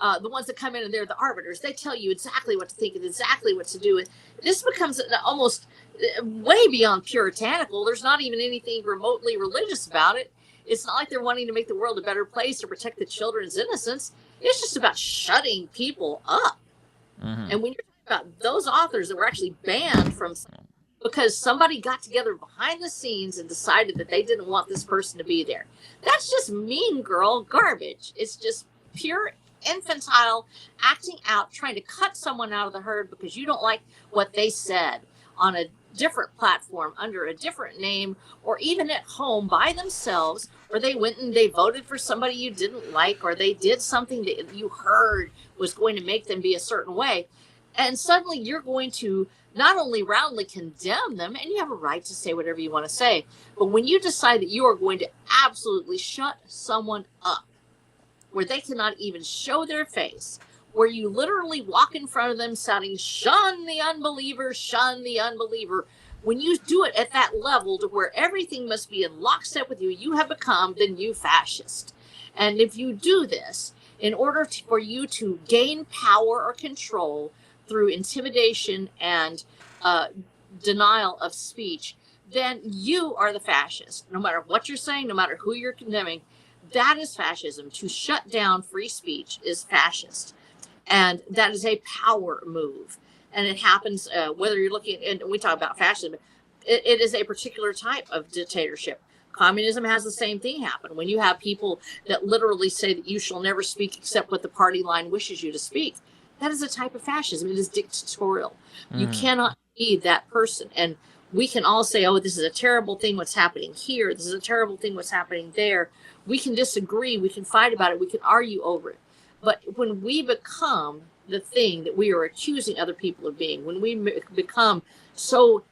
The ones that come in and they're the arbiters. They tell you exactly what to think and exactly what to do. And this becomes almost way beyond puritanical. There's not even anything remotely religious about it. It's not like they're wanting to make the world a better place or protect the children's innocence. It's just about shutting people up. Mm-hmm. And when you're talking about those authors that were actually banned from... because somebody got together behind the scenes and decided that they didn't want this person to be there. That's just mean girl garbage. It's just pure infantile, acting out, trying to cut someone out of the herd because you don't like what they said on a different platform under a different name, or even at home by themselves, or they went and they voted for somebody you didn't like, or they did something that you heard was going to make them be a certain way. And suddenly you're going to not only roundly condemn them, and you have a right to say whatever you want to say, but when you decide that you are going to absolutely shut someone up, where they cannot even show their face, where you literally walk in front of them shouting, shun the unbeliever, shun the unbeliever. When you do it at that level to where everything must be in lockstep with you, you have become the new fascist. And if you do this, in order for you to gain power or control through intimidation and denial of speech, then you are the fascist. No matter what you're saying, no matter who you're condemning, that is fascism. To shut down free speech is fascist. And that is a power move. And it happens whether you're looking, and we talk about fascism, it is a particular type of dictatorship. Communism has the same thing happen. When you have people that literally say that you shall never speak except what the party line wishes you to speak, that is a type of fascism. It is dictatorial. You cannot be that person. And we can all say, oh, this is a terrible thing what's happening here. This is a terrible thing what's happening there. We can disagree. We can fight about it. We can argue over it. But when we become the thing that we are accusing other people of being, when we become so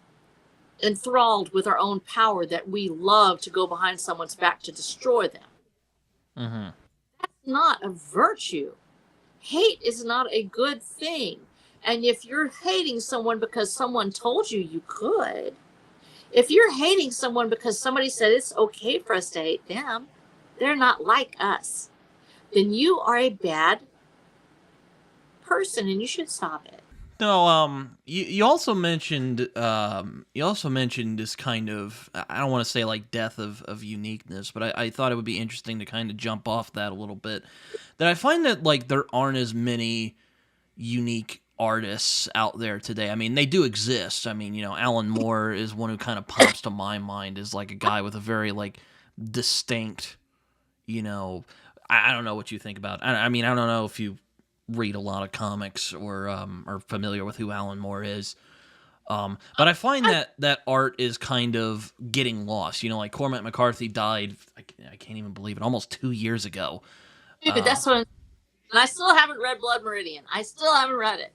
enthralled with our own power that we love to go behind someone's back to destroy them, that's not a virtue. Hate is not a good thing. And if you're hating someone because someone told you you could, if you're hating someone because somebody said it's okay for us to hate them, they're not like us, then you are a bad person and you should stop it. No, you also mentioned this kind of, I don't want to say like death of uniqueness, but I thought it would be interesting to kind of jump off that a little bit. That I find that like there aren't as many unique artists out there today. I mean, they do exist. I mean, you know, Alan Moore is one who kind of pops to my mind as like a guy with a very like distinct, you know, I don't know what you think about. I mean, I don't know if you read a lot of comics or are familiar with who Alan Moore is. But I find that art is kind of getting lost. You know, like Cormac McCarthy died, I can't even believe it, almost 2 years ago. But that's what, and I still haven't read Blood Meridian. I still haven't read it.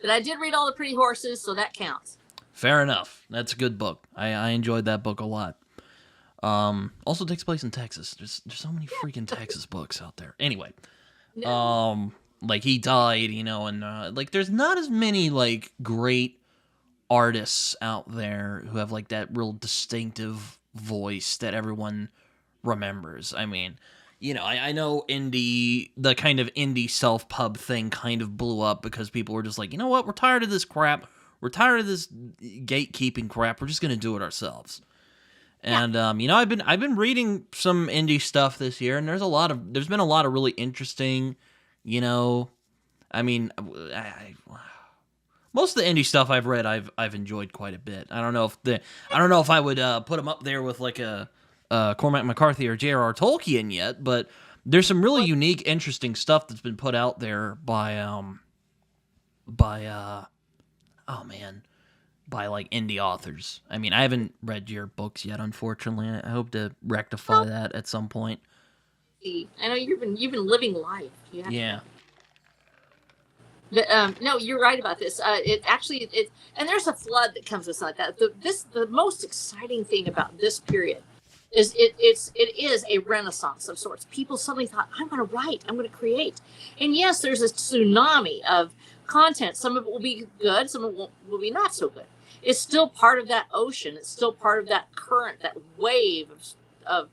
But I did read All the Pretty Horses, so that counts. Fair enough. That's a good book. I enjoyed that book a lot. Also takes place in Texas. There's so many freaking Texas books out there. Anyway, like he died, you know, and like there's not as many like great artists out there who have like that real distinctive voice that everyone remembers. I mean, you know, I know the kind of indie self-pub thing kind of blew up because people were just like, you know what, we're tired of this crap. We're tired of this gatekeeping crap. We're just gonna do it ourselves. And you know, I've been reading some indie stuff this year, and there's been a lot of really interesting, you know, I mean, most of the indie stuff I've read, I've enjoyed quite a bit. I don't know if I would put them up there with like a Cormac McCarthy or J.R.R. Tolkien yet, but there's some really unique, interesting stuff that's been put out there by like indie authors. I mean, I haven't read your books yet, unfortunately. I hope to rectify that at some point. I know you've been living life. Yeah. But no, you're right about this. It and there's a flood that comes with like that. The most exciting thing about this period is it is a renaissance of sorts. People suddenly thought, I'm going to write, I'm going to create, and yes, there's a tsunami of content. Some of it will be good, some of it will be not so good. It's still part of that ocean. It's still part of that current, that wave of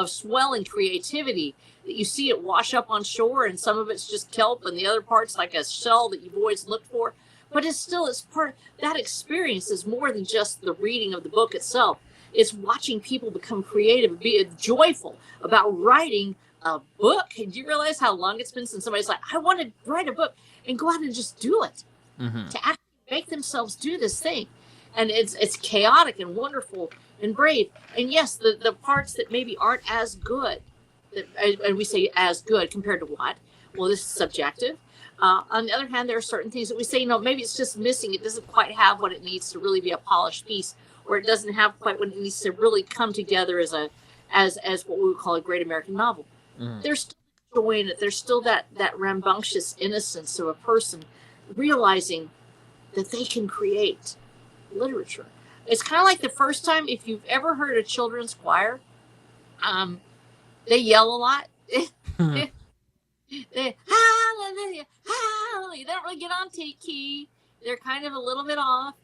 swelling creativity that you see it wash up on shore, and some of it's just kelp and the other part's like a shell that you've always looked for. But it's part, that experience is more than just the reading of the book itself. It's watching people become creative, be joyful about writing a book. And do you realize how long it's been since somebody's like, I want to write a book, and go out and just do it, to actually make themselves do this thing. And it's chaotic and wonderful and brave. And yes, the parts that maybe aren't as good, and we say as good compared to what? well, this is subjective. On the other hand, there are certain things that we say, maybe it's just missing. It doesn't quite have what it needs to really be a polished piece, or it doesn't have quite what it needs to really come together as what we would call a great American novel. There's still joy in it. There's still that rambunctious innocence of a person realizing that they can create literature. It's kind of like the first time, if you've ever heard a children's choir, they yell a lot. They hallelujah, hallelujah. They don't really get on key. They're kind of a little bit off,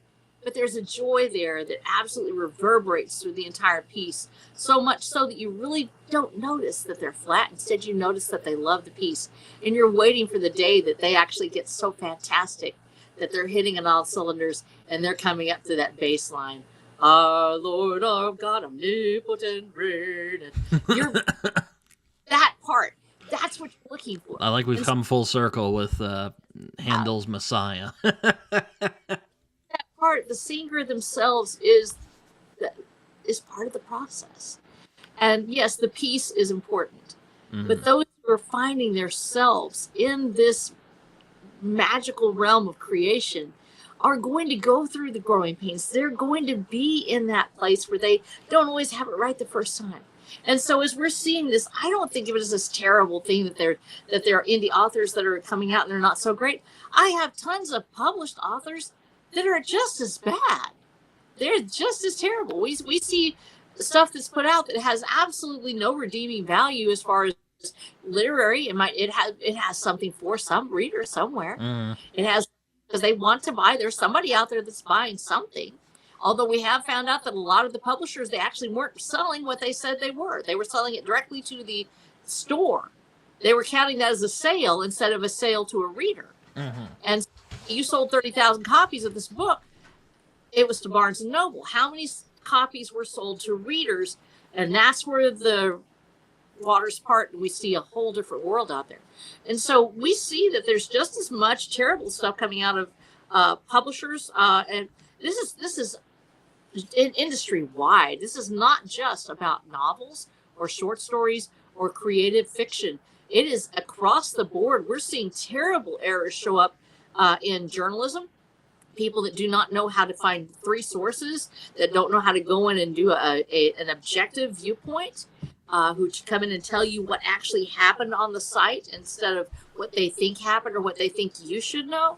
but there's a joy there that absolutely reverberates through the entire piece. So much so that you really don't notice that they're flat. Instead, you notice that they love the piece, and you're waiting for the day that they actually get so fantastic that they're hitting on all cylinders and they're coming up to that bass line. Our Lord, our God, omnipotent, great. You're that part. That's what you're looking for. I like we've come full circle with Handel's Messiah. That part, the singer themselves is part of the process. And yes, the piece is important. But those who are finding themselves in this magical realm of creation are going to go through the growing pains. They're going to be in that place where they don't always have it right the first time. And so as we're seeing this, I don't think of it as this terrible thing that there are indie authors that are coming out and they're not so great. I have tons of published authors that are just as bad. They're just as terrible. We see stuff that's put out that has absolutely no redeeming value as far as literary. It has something for some reader somewhere. It has, because they want to buy. There's somebody out there that's buying something. Although we have found out that a lot of the publishers, they actually weren't selling what they said they were. They were selling it directly to the store. They were counting that as a sale instead of a sale to a reader. And you sold 30,000 copies of this book. It was to Barnes and Noble. How many copies were sold to readers? And that's where the waters part, and we see a whole different world out there. And so we see that there's just as much terrible stuff coming out of publishers. And this is industry wide. This is not just about novels or short stories or creative fiction. It is across the board. We're seeing terrible errors show up in journalism. People that do not know how to find three sources, that don't know how to go in and do an objective viewpoint, who come in and tell you what actually happened on the site instead of what they think happened or what they think you should know.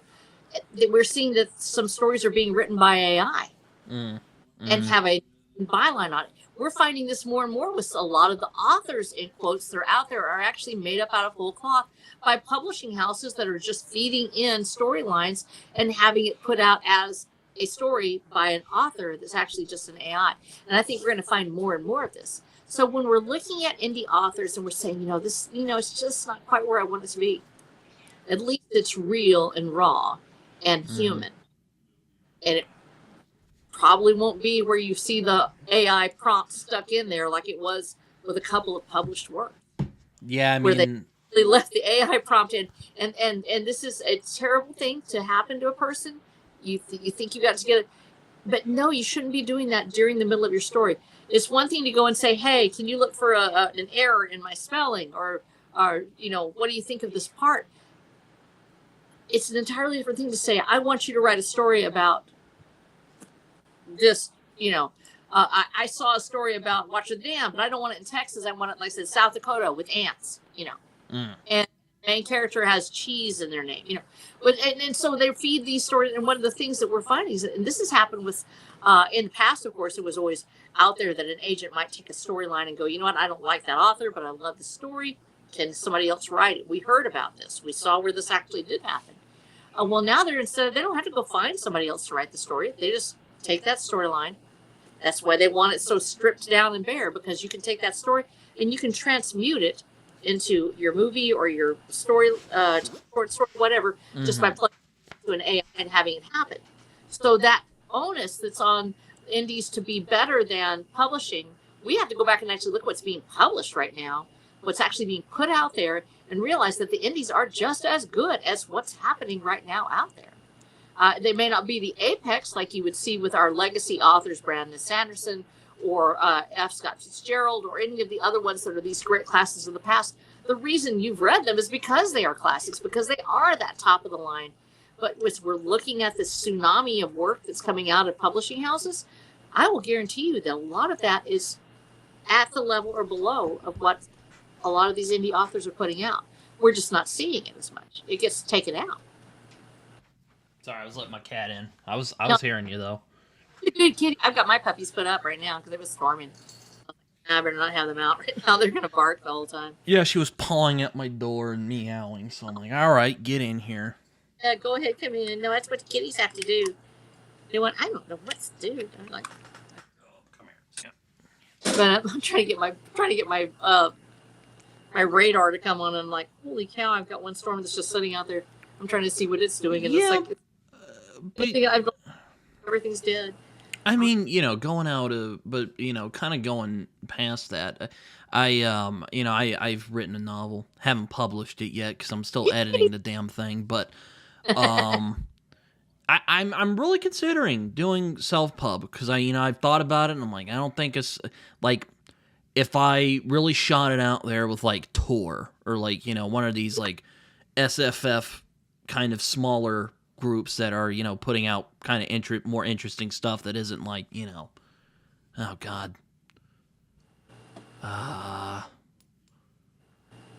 We're seeing that some stories are being written by AI and have a byline on it. We're finding this more and more with a lot of the authors, in quotes, that are out there are actually made up out of whole cloth by publishing houses that are just feeding in storylines and having it put out as a story by an author that's actually just an AI. And I think we're going to find more and more of this. So when we're looking at indie authors and we're saying, this, it's just not quite where I want it to be, at least it's real and raw and human. And it probably won't be where you see the AI prompt stuck in there like it was with a couple of published works. Yeah, I mean, where they left the AI prompt in, and this is a terrible thing to happen to a person. You think you got it together, but no, you shouldn't be doing that during the middle of your story. It's one thing to go and say, hey, can you look for an error in my spelling, or what do you think of this part? It's an entirely different thing to say, I want you to write a story about this, I saw a story about Watch the Dam, but I don't want it in Texas. I want it, like I said, South Dakota with ants, and the main character has cheese in their name, but and so they feed these stories. And one of the things that we're finding is, and this has happened with, in the past, of course, it was always out there that an agent might take a storyline and go, you know what, I don't like that author, but I love the story. Can somebody else write it? We heard about this. We saw where this actually did happen. Well, now they don't have to go find somebody else to write the story. They just take that storyline. That's why they want it so stripped down and bare, because you can take that story and you can transmute it into your movie or your story, short story, whatever, just by plugging it into an AI and having it happen. So that onus that's on indies to be better than publishing, we have to go back and actually look what's being published right now, what's actually being put out there, and realize that the indies are just as good as what's happening right now out there. They may not be the apex like you would see with our legacy authors, Brandon Sanderson or F. Scott Fitzgerald, or any of the other ones that are these great classes of the past. the reason you've read them is because they are classics, because they are that top of the line. But as we're looking at this tsunami of work that's coming out of publishing houses, I will guarantee you that a lot of that is at the level or below of what a lot of these indie authors are putting out. We're just not seeing it as much. It gets taken out. Sorry, I was letting my cat in. I was No. hearing you though. Good kitty. I've got my puppies put up right now because it was storming. I better not have them out right now. They're gonna bark the whole time. Yeah, she was pawing at my door and meowing, so I'm like, all right, get in here. Go ahead, come in. No, that's what the kitties have to do. They want. I don't know what to do. I'm like, Come here. Yeah. but I'm trying to get my my radar to come on. And I'm like, holy cow! I've got one storm that's just sitting out there. I'm trying to see what it's doing, and Yeah, it's like but everything's dead. I mean, going out but kind of going past that. I've written a novel, haven't published it yet because I'm still editing the damn thing. But I'm really considering doing self-pub because I've thought about it and I'm like, I don't think it's like if I really shot it out there with like Tor or like one of these like SFF kind of smaller groups that are putting out kind of more interesting stuff that isn't like oh god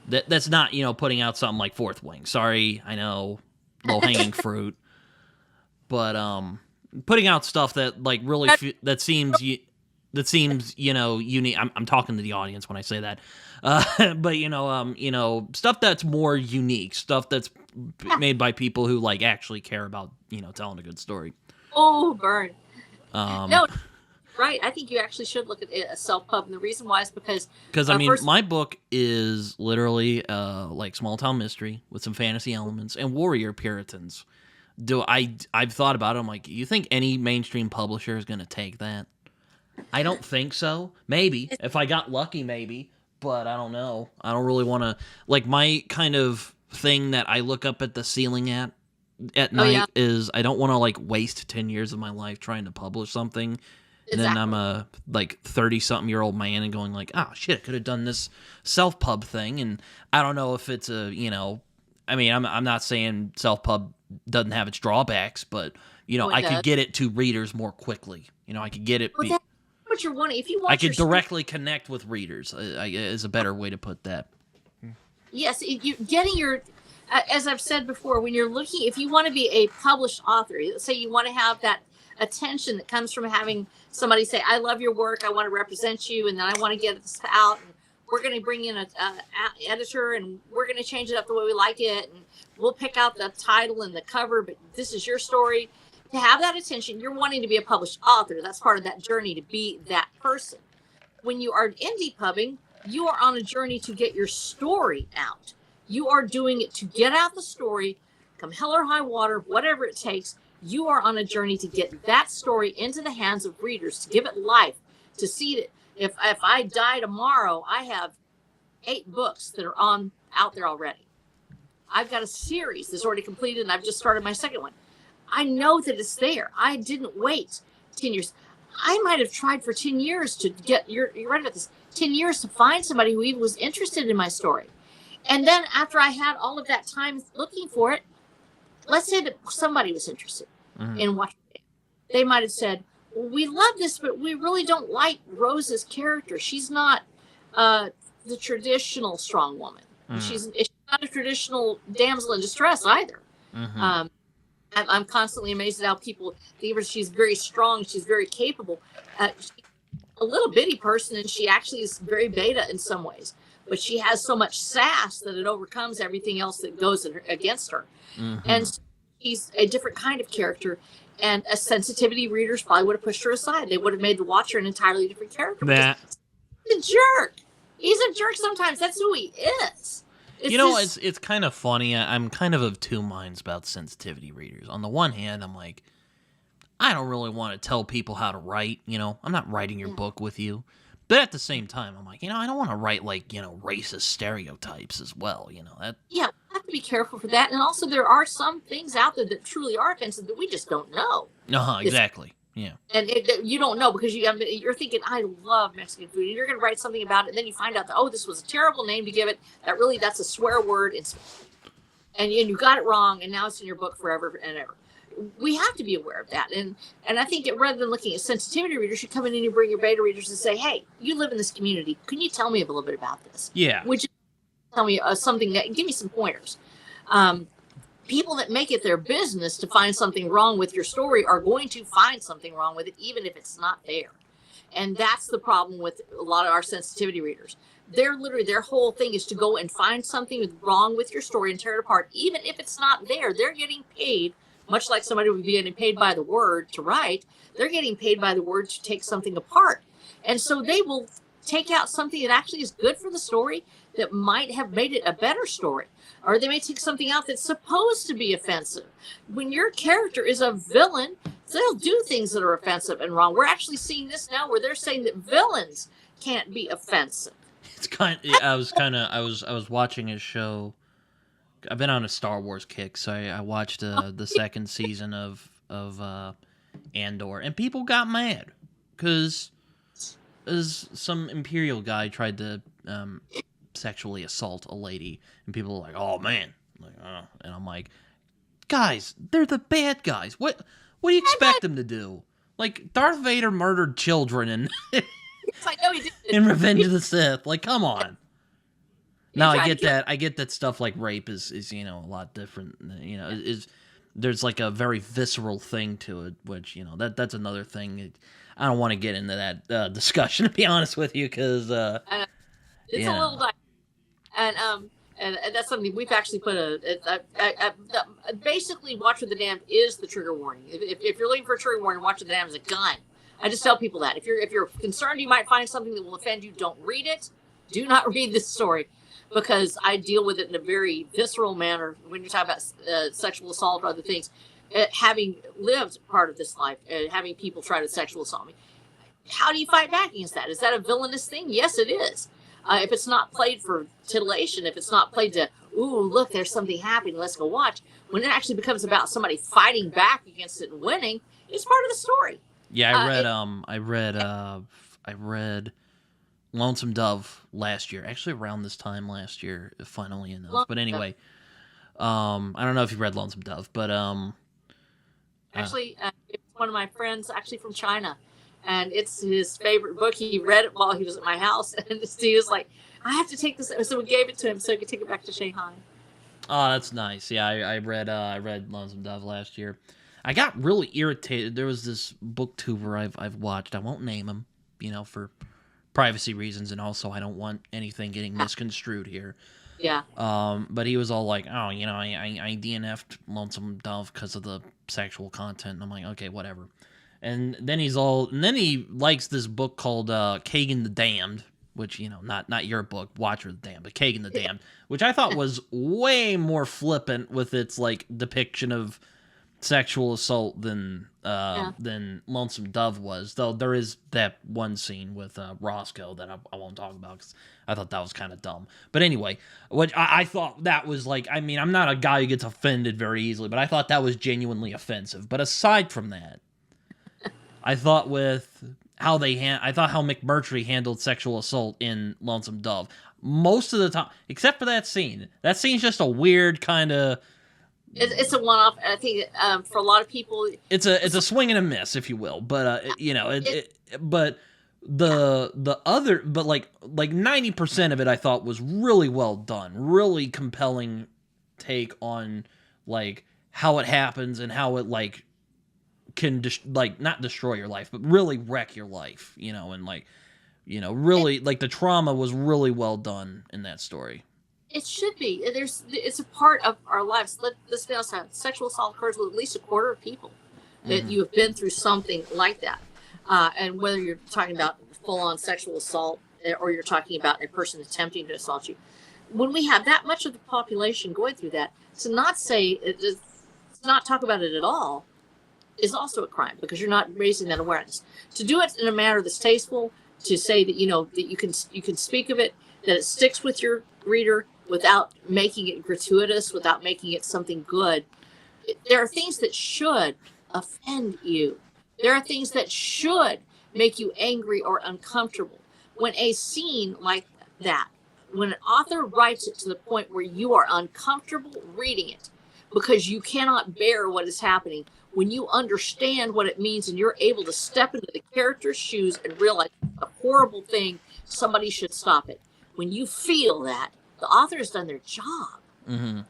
that's not putting out something like Fourth Wing. Sorry, I know, low hanging fruit. But putting out stuff that like really that seems unique. I'm talking to the audience when I say that. But stuff that's more unique, stuff that's made by people who like actually care about telling a good story. Oh, burn. No, right. I think you actually should look at a self-pub, and the reason why is because I mean, my book is literally like small town mystery with some fantasy elements and warrior Puritans. I've thought about it. I'm like, you think any mainstream publisher is going to take that? I don't think so. Maybe if I got lucky, maybe, but I don't know. I don't really want to like my kind of thing that I look up at the ceiling at night is I don't want to like waste 10 years of my life trying to publish something. And then I'm a like 30-something-year-old man and going like, oh shit, I could have done this self-pub thing. And I don't know if it's I mean, I'm not saying self-pub doesn't have its drawbacks, but I could get it to readers more quickly. I could get it. Well, that's what you're wanting. If you want, I could directly connect with readers. Is a better way to put that. Yes, you getting your. As I've said before, when you're looking, if you want to be a published author, say you want to have that attention that comes from having somebody say, "I love your work. I want to represent you," and then I want to get this out. And we're going to bring in a editor, and we're going to change it up the way we like it, and we'll pick out the title and the cover. But this is your story. To have that attention, you're wanting to be a published author. That's part of that journey to be that person. When you are indie pubbing, you are on a journey to get your story out. You are doing it to get out the story, come hell or high water, whatever it takes. You are on a journey to get that story into the hands of readers, to give it life, to see that if I die tomorrow, I have 8 books that are out there already. I've got a series that's already completed, and I've just started my second one. I know that it's there. I didn't wait 10 years. I might have tried for 10 years to get, you're right about this, 10 years to find somebody who even was interested in my story. And then after I had all of that time looking for it, let's say that somebody was interested in watching it. They might have said, well, we love this, but we really don't like Rose's character. She's not the traditional strong woman. She's not a traditional damsel in distress either. I'm constantly amazed at how people think of her. She's very strong. She's very capable. She's a little bitty person, and she actually is very beta in some ways. But she has so much sass that it overcomes everything else that goes against her. And so she's a different kind of character. And a sensitivity readers probably would have pushed her aside. They would have made the Watcher an entirely different character. He's a jerk. He's a jerk sometimes. That's who he is. It's kind of funny. I'm kind of two minds about sensitivity readers. On the one hand, I'm like, I don't really want to tell people how to write. I'm not writing your book with you. But at the same time, I'm like, I don't want to write like, racist stereotypes as well. That. Yeah, we have to be careful for that. And also, there are some things out there that truly are offensive that we just don't know. Exactly. Yeah. And you don't know because you're thinking, I love Mexican food, and you're going to write something about it, and then you find out that, oh, this was a terrible name to give it. That's a swear word, and you got it wrong, and now it's in your book forever and ever. We have to be aware of that, and I think rather than looking at sensitivity readers, you should come in and you bring your beta readers and say, hey, you live in this community. Can you tell me a little bit about this? Yeah. Would you tell me something that give me some pointers? People that make it their business to find something wrong with your story are going to find something wrong with it, even if it's not there. And that's the problem with a lot of our sensitivity readers. Their whole thing is to go and find something wrong with your story and tear it apart, even if it's not there. They're getting paid, much like somebody would be getting paid by the word to write. They're getting paid by the word to take something apart. And so they will take out something that actually is good for the story that might have made it a better story. Or they may take something out that's supposed to be offensive. When your character is a villain, they'll do things that are offensive and wrong. We're actually seeing this now where they're saying that villains can't be offensive. It's I was watching a show. I've been on a Star Wars kick, so I watched the second season of Andor, and people got mad because some Imperial guy tried to sexually assault a lady, and people were like, "Oh man," and I'm like, "Guys, they're the bad guys. What do you expect them to do? Like Darth Vader murdered children and It's like, no, he didn't. in Revenge of the Sith. Like, come on." Now I get that. I get that stuff like rape is a lot different. There's like a very visceral thing to it, which that's another thing. I don't want to get into that discussion, to be honest with you, because it's a little like, and that's something we've actually put basically Watch with the Damned is the trigger warning. If you're looking for a trigger warning, Watch with the Damned is a gun. I just tell people that if you're concerned you might find something that will offend you, don't read it. Do not read this story, because I deal with it in a very visceral manner when you're talking about sexual assault or other things. Having lived part of this life, having people try to sexual assault me, how do you fight back against that? Is that a villainous thing? Yes, it is. If it's not played for titillation, if it's not played to, ooh, look, there's something happening, let's go watch. When it actually becomes about somebody fighting back against it and winning, it's part of the story. Yeah, I read Lonesome Dove last year. Actually, around this time last year, funnily enough. But anyway, I don't know if you read Lonesome Dove, but actually, it's one of my friends, actually from China, and it's his favorite book. He read it while he was at my house, and he was like, "I have to take this," so we gave it to him so he could take it back to Shanghai. Oh, that's nice. Yeah, I read Lonesome Dove last year. I got really irritated. There was this booktuber I've watched. I won't name him, for privacy reasons, and also I don't want anything getting misconstrued here. Yeah. But he was all like, "Oh, I DNF'd Lonesome Dove because of the sexual content." And I'm like, okay, whatever. And then he likes this book called Kagan the Damned, which not your book, Watcher the Damned, but Kagan the Damned, which I thought was way more flippant with its like depiction of sexual assault than Lonesome Dove was, though there is that one scene with Roscoe that I won't talk about because I thought that was kind of dumb. But anyway, what I thought that was like, I mean, I'm not a guy who gets offended very easily, but I thought that was genuinely offensive. But aside from that, I thought how McMurtry handled sexual assault in Lonesome Dove, most of the time, except for that scene. That scene's just a weird kind of. It's a one-off. I think for a lot of people, it's a swing and a miss, if you will. But but the other, but like 90% of it, I thought was really well done, really compelling take on like how it happens and how it like can not destroy your life, but really wreck your life, and like really like the trauma was really well done in that story. It should be. It's a part of our lives. Let's be honest. Sexual assault occurs with at least a quarter of people that you have been through something like that. And whether you're talking about full-on sexual assault or you're talking about a person attempting to assault you, when we have that much of the population going through that, to not talk about it at all is also a crime, because you're not raising that awareness. To do it in a manner that's tasteful, to say that that you can speak of it, that it sticks with your reader without making it gratuitous, without making it something good. There are things that should offend you, There are things that should make you angry or uncomfortable. When a scene like that, when an author writes it to the point where you are uncomfortable reading it because you cannot bear what is happening, when you understand what it means and you're able to step into the character's shoes and realize a horrible thing, somebody should stop it. When you feel that, the author has done their job. Mm-hmm.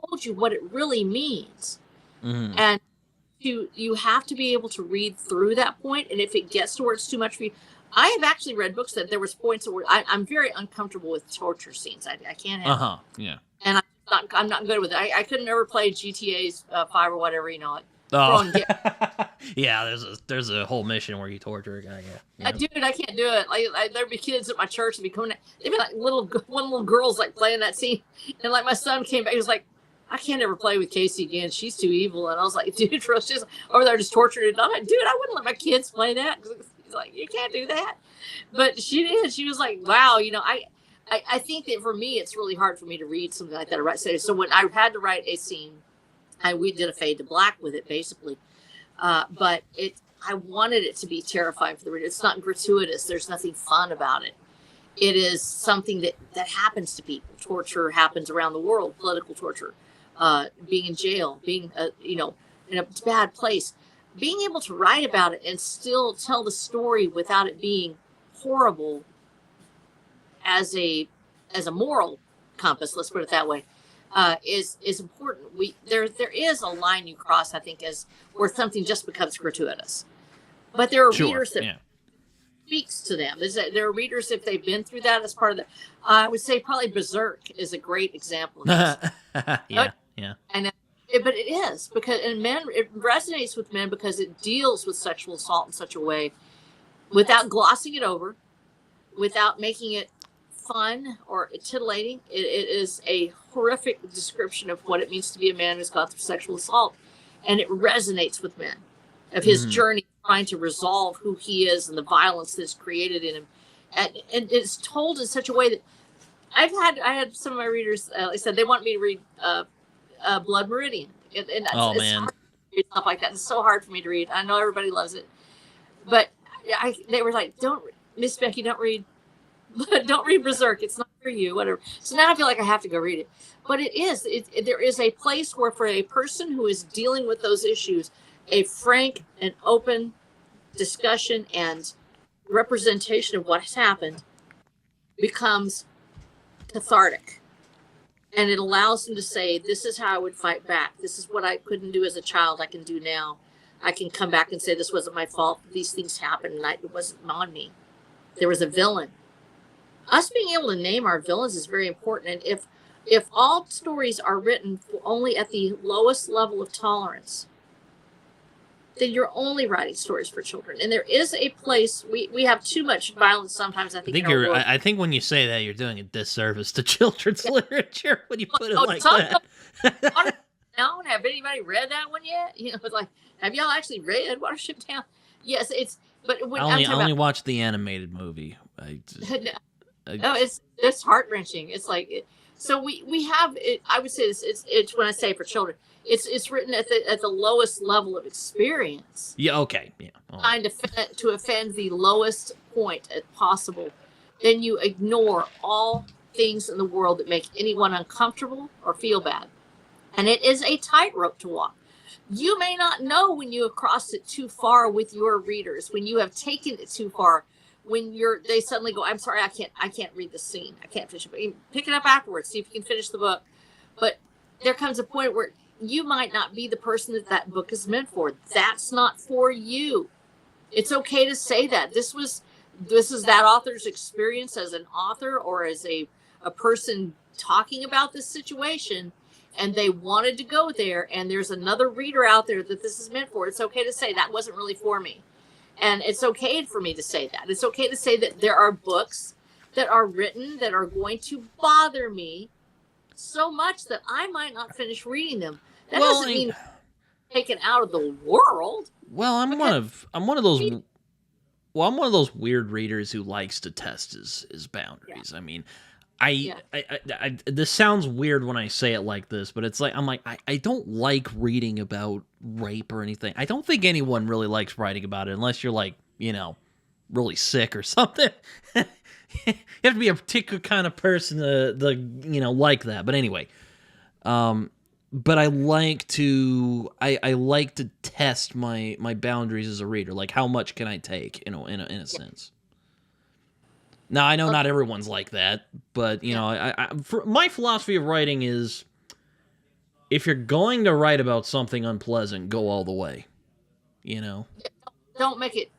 Told you what it really means. Mm-hmm. And you have to be able to read through that point. And if it gets to where it's too much for you, I have actually read books that there was points where I'm very uncomfortable with torture scenes. I can't have it. Yeah. And I'm not good with it. I couldn't ever play GTA's 5 or whatever, like Oh. Yeah, there's a whole mission where you torture a guy. Yeah. Dude, I can't do it. Like there'd be kids at my church that be coming. They'd be like little girls like playing that scene, and like my son came back. He was like, I can't ever play with Casey again. She's too evil. And I was like, dude, Rose just over there just torturing it. I'm like, dude, I wouldn't let my kids play that. He's like, you can't do that. But she did. She was like, wow, I think that for me, it's really hard for me to read something like that. So when I had to write a scene, we did a fade to black with it, basically. But I wanted it to be terrifying for the reader. It's not gratuitous. There's nothing fun about it. It is something that happens to people. Torture happens around the world, political torture. Being in jail, being, in a bad place, being able to write about it and still tell the story without it being horrible as a moral compass, let's put it that way, is important. There is a line you cross, I think, as where something just becomes gratuitous. But there are readers that speaks to them. There are readers, if they've been through that as part of the, I would say probably Berserk is a great example of this. Yeah. But it is because, and it resonates with men because it deals with sexual assault in such a way without glossing it over, without making it fun or titillating. It is a horrific description of what it means to be a man who's gone through sexual assault, and it resonates with men of his journey trying to resolve who he is and the violence that's created in him, and it's told in such a way that I had some of my readers, like I said, they want me to read Blood Meridian, and it's hard to read stuff like that. It's so hard for me to read. I know everybody loves it, but they were like, "Don't, Miss Becky, don't read Berserk. It's not for you." Whatever. So now I feel like I have to go read it. But there is a place where, for a person who is dealing with those issues, a frank and open discussion and representation of what has happened becomes cathartic. And it allows them to say, this is how I would fight back. This is what I couldn't do as a child, I can do now. I can come back and say, this wasn't my fault. These things happened, and it wasn't on me. There was a villain. Us being able to name our villains is very important. And if all stories are written only at the lowest level of tolerance, then you're only writing stories for children. And there is a place, we have too much violence sometimes, I think I think when you say that, you're doing a disservice to children's literature when you put it like that. No, have anybody read that one yet? It's like, have y'all actually read Watership Down? Yes, but when I only watched the animated movie. No, it's heart-wrenching. It's like, so we have it. I would say it's when I say for children, it's written at the lowest level of experience. Yeah. Okay. Yeah. Trying to offend the lowest point possible. Then you ignore all things in the world that make anyone uncomfortable or feel bad, and it is a tightrope to walk. You may not know when you have crossed it too far with your readers, when you have taken it too far. When they suddenly go, I'm sorry, I can't read the scene. I can't finish it. Pick it up afterwards. See if you can finish the book. But there comes a point where you might not be the person that book is meant for. That's not for you. It's okay to say that. This is that author's experience as an author or as a person talking about this situation, and they wanted to go there, and there's another reader out there that this is meant for. It's okay to say that wasn't really for me. And it's okay for me to say that. It's okay to say that there are books that are written that are going to bother me so much that I might not finish reading them. That doesn't mean taken out of the world. Well, I'm one of those weird readers who likes to test his boundaries. Yeah. I mean, I, Yeah. this sounds weird when I say it like this, but it's like I don't like reading about rape or anything. I don't think anyone really likes writing about it unless you're like, really sick or something. You have to be a particular kind of person to like that. But anyway, but I like to test my boundaries as a reader. Like, how much can I take, in a Yeah. sense. Now, I know Okay. not everyone's like that, but Yeah. for my philosophy of writing is, if you're going to write about something unpleasant, go all the way. You know, Don't make it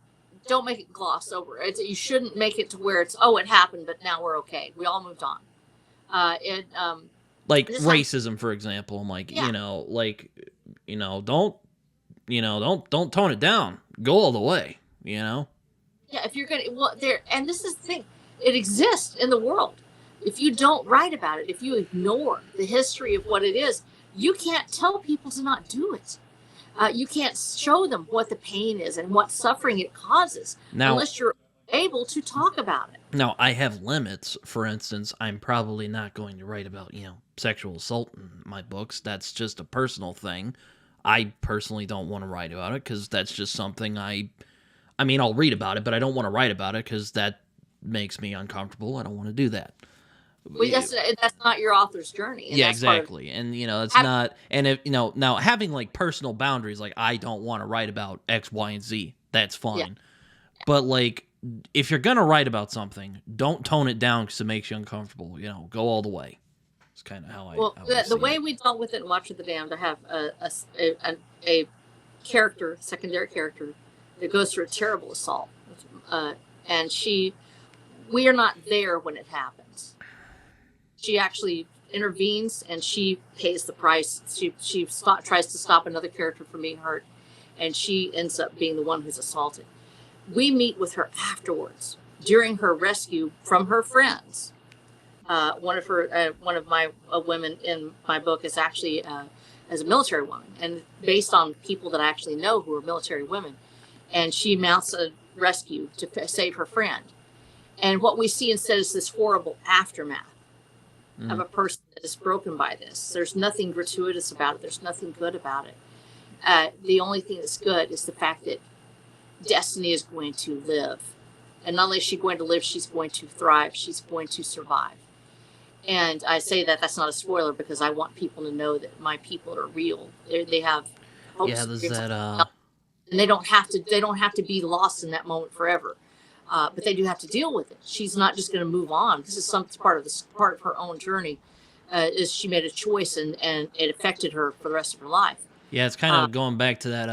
don't make it gloss over. You shouldn't make it to where it's, oh, it happened, but now we're okay. We all moved on. It like This time, racism, for example. I'm like, yeah, don't don't tone it down. Go all the way. yeah. If you're gonna, well, there, and this is the thing, it exists in the world. If you don't write about it, if you ignore the history of what it is, you can't tell people to not do it. You can't show them what the pain is and what suffering it causes Now, unless you're able to talk about it. Now, I have limits. For instance, I'm probably not going to write about, sexual assault in my books. That's just a personal thing. I personally don't want to write about it because that's just something I mean, I'll read about it, but I don't want to write about it because that makes me uncomfortable. I don't want to do that. Well, that's not your author's journey, and Yeah, that's part of exactly. And, it's having, not, and if, now having like personal boundaries, like I don't want to write about X, Y, and Z, that's yeah. fine. But like, if you're gonna write about something, don't tone it down because it makes you uncomfortable. Go all the way. It's kind of how Well, I the see way it. we dealt with it in Watch of the Damned, I have a character, secondary character, that goes through a terrible assault, and we are not there when it happens. She actually intervenes and she pays the price. Tries to stop another character from being hurt, and she ends up being the one who's assaulted. We meet with her afterwards during her rescue from her friends. One of my women in my book is actually as a military woman, and based on people that I actually know who are military women, and she mounts a rescue to save her friend. And what we see instead is this horrible aftermath of a person that is broken by this. There's nothing gratuitous about it. There's nothing good about it. The only thing that's good is the fact that Destiny is going to live. And not only is she going to live, she's going to thrive. She's going to survive. And I say that that's not a spoiler because I want people to know that my people are real. They have hopes, Yeah, there's that. and they don't have to be lost in that moment forever. But they do have to deal with it. She's not just going to move on. This is some part of her own journey. Is she made a choice and it affected her for the rest of her life. Yeah, it's kind of going back to that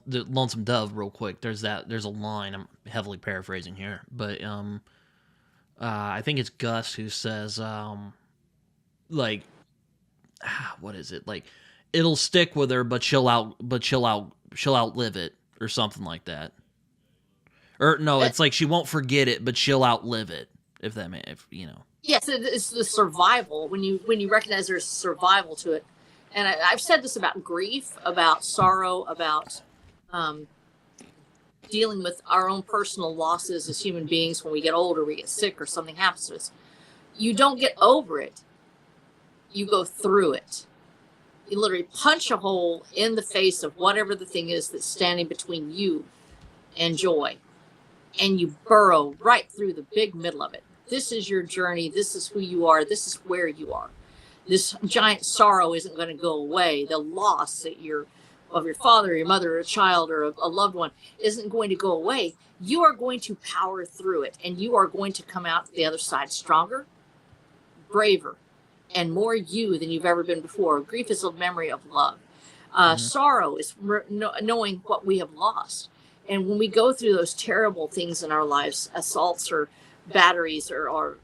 the Lonesome Dove real quick. There's a line. I'm heavily paraphrasing here, but I think it's Gus who says like what is it, like, it'll stick with her, but she'll outlive it, or something like that. Or no, it's like she won't forget it, but she'll outlive it. If that may, if you know. Yes, it's the survival when you recognize there's survival to it. And I've said this about grief, about sorrow, about dealing with our own personal losses as human beings. When we get older, we get sick, or something happens to us. You don't get over it. You go through it. You literally punch a hole in the face of whatever the thing is that's standing between you and joy, and you burrow right through the big middle of it. This is your journey. This is who you are. This is where you are. This giant sorrow isn't going to go away. The loss of your father, or your mother, or a child, or a loved one isn't going to go away. You are going to power through it, and you are going to come out the other side stronger, braver, and more you than you've ever been before. Grief is a memory of love. Sorrow is knowing what we have lost. And when we go through those terrible things in our lives, assaults or batteries, or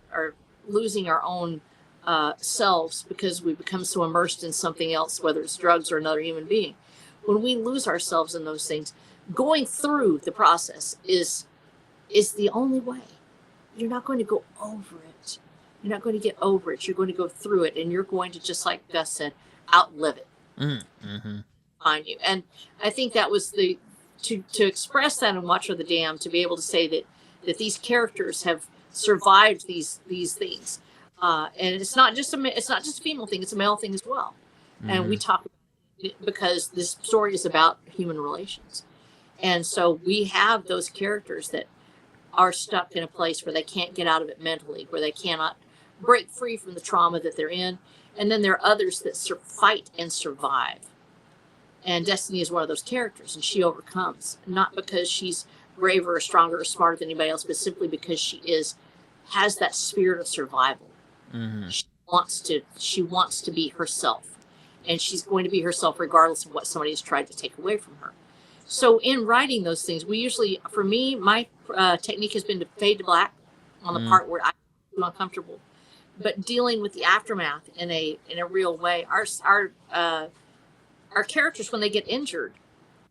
losing our own selves because we become so immersed in something else, whether it's drugs or another human being, when we lose ourselves in those things, going through the process is the only way. You're not going to go over it. You're not going to get over it. You're going to go through it, and you're going to, just like Gus said, outlive it on you. And I think that was to express that in Watch of the Dam, to be able to say that these characters have survived these things. And it's not just a female thing; it's a male thing as well. And we Mm-hmm. talk about it because this story is about human relations, and so we have those characters that are stuck in a place where they can't get out of it mentally, where they cannot break free from the trauma that they're in. And then there are others that fight and survive. And Destiny is one of those characters, and she overcomes, not because she's braver or stronger or smarter than anybody else, but simply because has that spirit of survival. Mm-hmm. She wants to be herself, and she's going to be herself regardless of what somebody has tried to take away from her. So in writing those things, we usually, for me, my technique has been to fade to black on the Mm-hmm. part where I feel uncomfortable, but dealing with the aftermath in a real way. Our characters, when they get injured,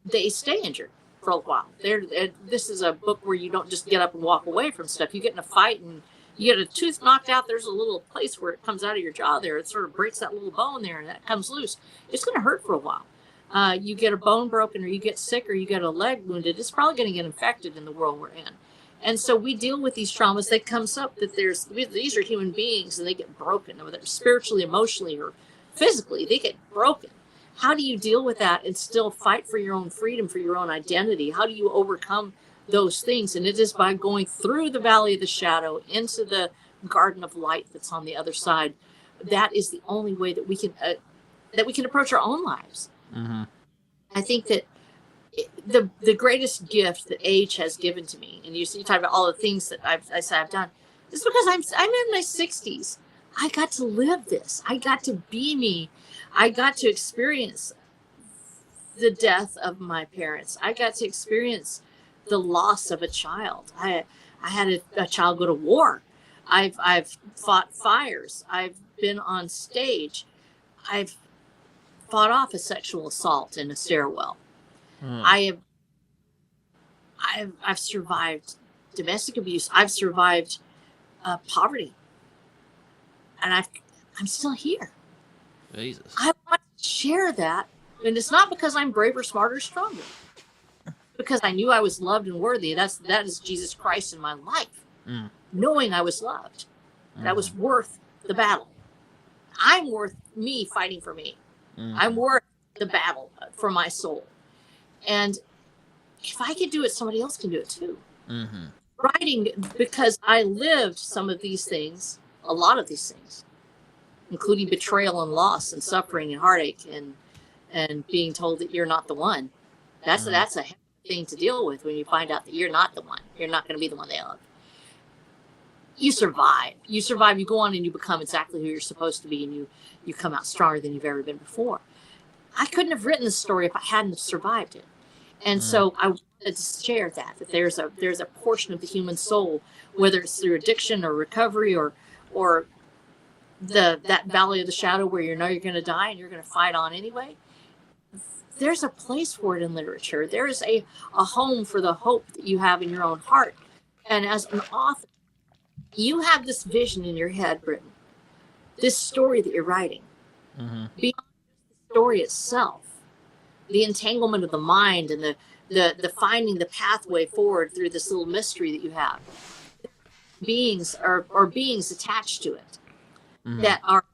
they stay injured for a while. This is a book where you don't just get up and walk away from stuff. You get in a fight and you get a tooth knocked out. There's a little place where it comes out of your jaw there. It sort of breaks that little bone there, and that comes loose. It's going to hurt for a while. You get a bone broken, or you get sick, or you get a leg wounded. It's probably going to get infected in the world we're in. And so we deal with these traumas. That comes up that these are human beings, and they get broken, whether spiritually, emotionally, or physically. They get broken. How do you deal with that and still fight for your own freedom, for your own identity? How do you overcome those things? And it is by going through the valley of the shadow into the garden of light that's on the other side. That is the only way that we can approach our own lives. Mm-hmm. I think that the greatest gift that age has given to me, and you talk about all the things that I've done, is because I'm in my 60s. I got to live this. I got to be me. I got to experience the death of my parents. I got to experience the loss of a child. I had a child go to war. I've fought fires. I've been on stage. I've fought off a sexual assault in a stairwell. Mm-hmm. I've survived domestic abuse. I've survived poverty, and I'm still here. Jesus. I want to share that, and it's not because I'm braver, smarter, stronger. Because I knew I was loved and worthy. That is Jesus Christ in my life. Mm. Knowing I was loved, Mm-hmm. that was worth the battle. I'm worth me fighting for me. Mm-hmm. I'm worth the battle for my soul. And if I could do it, somebody else can do it too. Mm-hmm. Writing, because I lived some of these things, a lot of these things, including betrayal and loss and suffering and heartache and being told that you're not the one. That's a heavy thing to deal with when you find out that you're not the one. You're not going to be the one they love. You survive. You survive. You go on and you become exactly who you're supposed to be, and you come out stronger than you've ever been before. I couldn't have written this story if I hadn't survived it. And so I wanted to share that there's a portion of the human soul, whether it's through addiction or recovery or that valley of the shadow where you know you're going to die and you're going to fight on anyway. There's a place for it in literature. There is a home for the hope that you have in your own heart. And as an author, you have this vision in your head, Britton, this story that you're writing. Mm-hmm. Beyond the story itself, the entanglement of the mind and the finding the pathway forward through this little mystery that you have. Beings or beings attached to it Mm-hmm. that are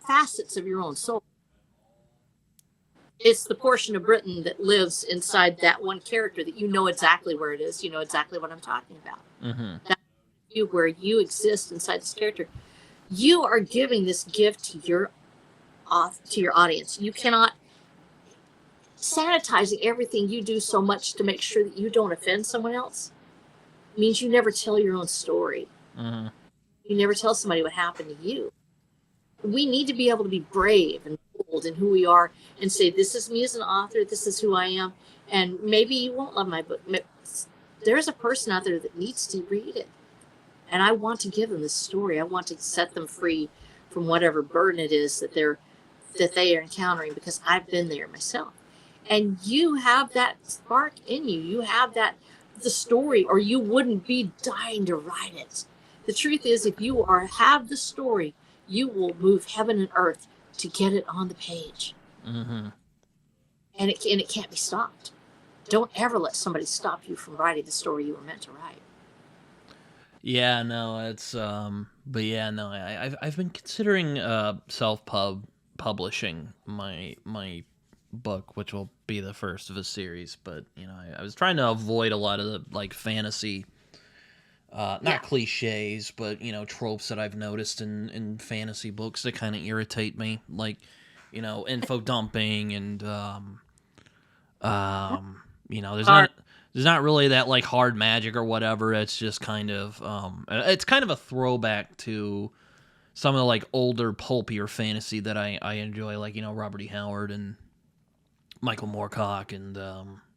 facets of your own soul. It's the portion of Britton that lives inside that one character that you know exactly where it is. You know exactly what I'm talking about. Mm-hmm. That's you, where you exist inside this character. You are giving this gift to your audience. You cannot sanitizing everything you do so much to make sure that you don't offend someone else means you never tell your own story. Mm-hmm. You never tell somebody what happened to you. We need to be able to be brave and bold in who we are and say, this is me as an author, this is who I am. And maybe you won't love my book. There's a person out there that needs to read it. And I want to give them this story. I want to set them free from whatever burden it is that they are encountering, because I've been there myself. And you have that spark in you. You have the story, or you wouldn't be dying to write it. The truth is, if you have the story, you will move heaven and earth to get it on the page. Mm-hmm. And it can't be stopped. Don't ever let somebody stop you from writing the story you were meant to write. Yeah, no, it's but yeah, no, I've been considering publishing my book, which will be the first of a series. But you know, I was trying to avoid a lot of the like fantasy, Yeah. not cliches, but you know, tropes that I've noticed in fantasy books that kind of irritate me, like you know, info dumping and you know, Hard. there's not really that like hard magic or whatever. It's just kind of it's kind of a throwback to some of the like older pulpier fantasy that I enjoy, like you know Robert E. Howard and Michael Moorcock and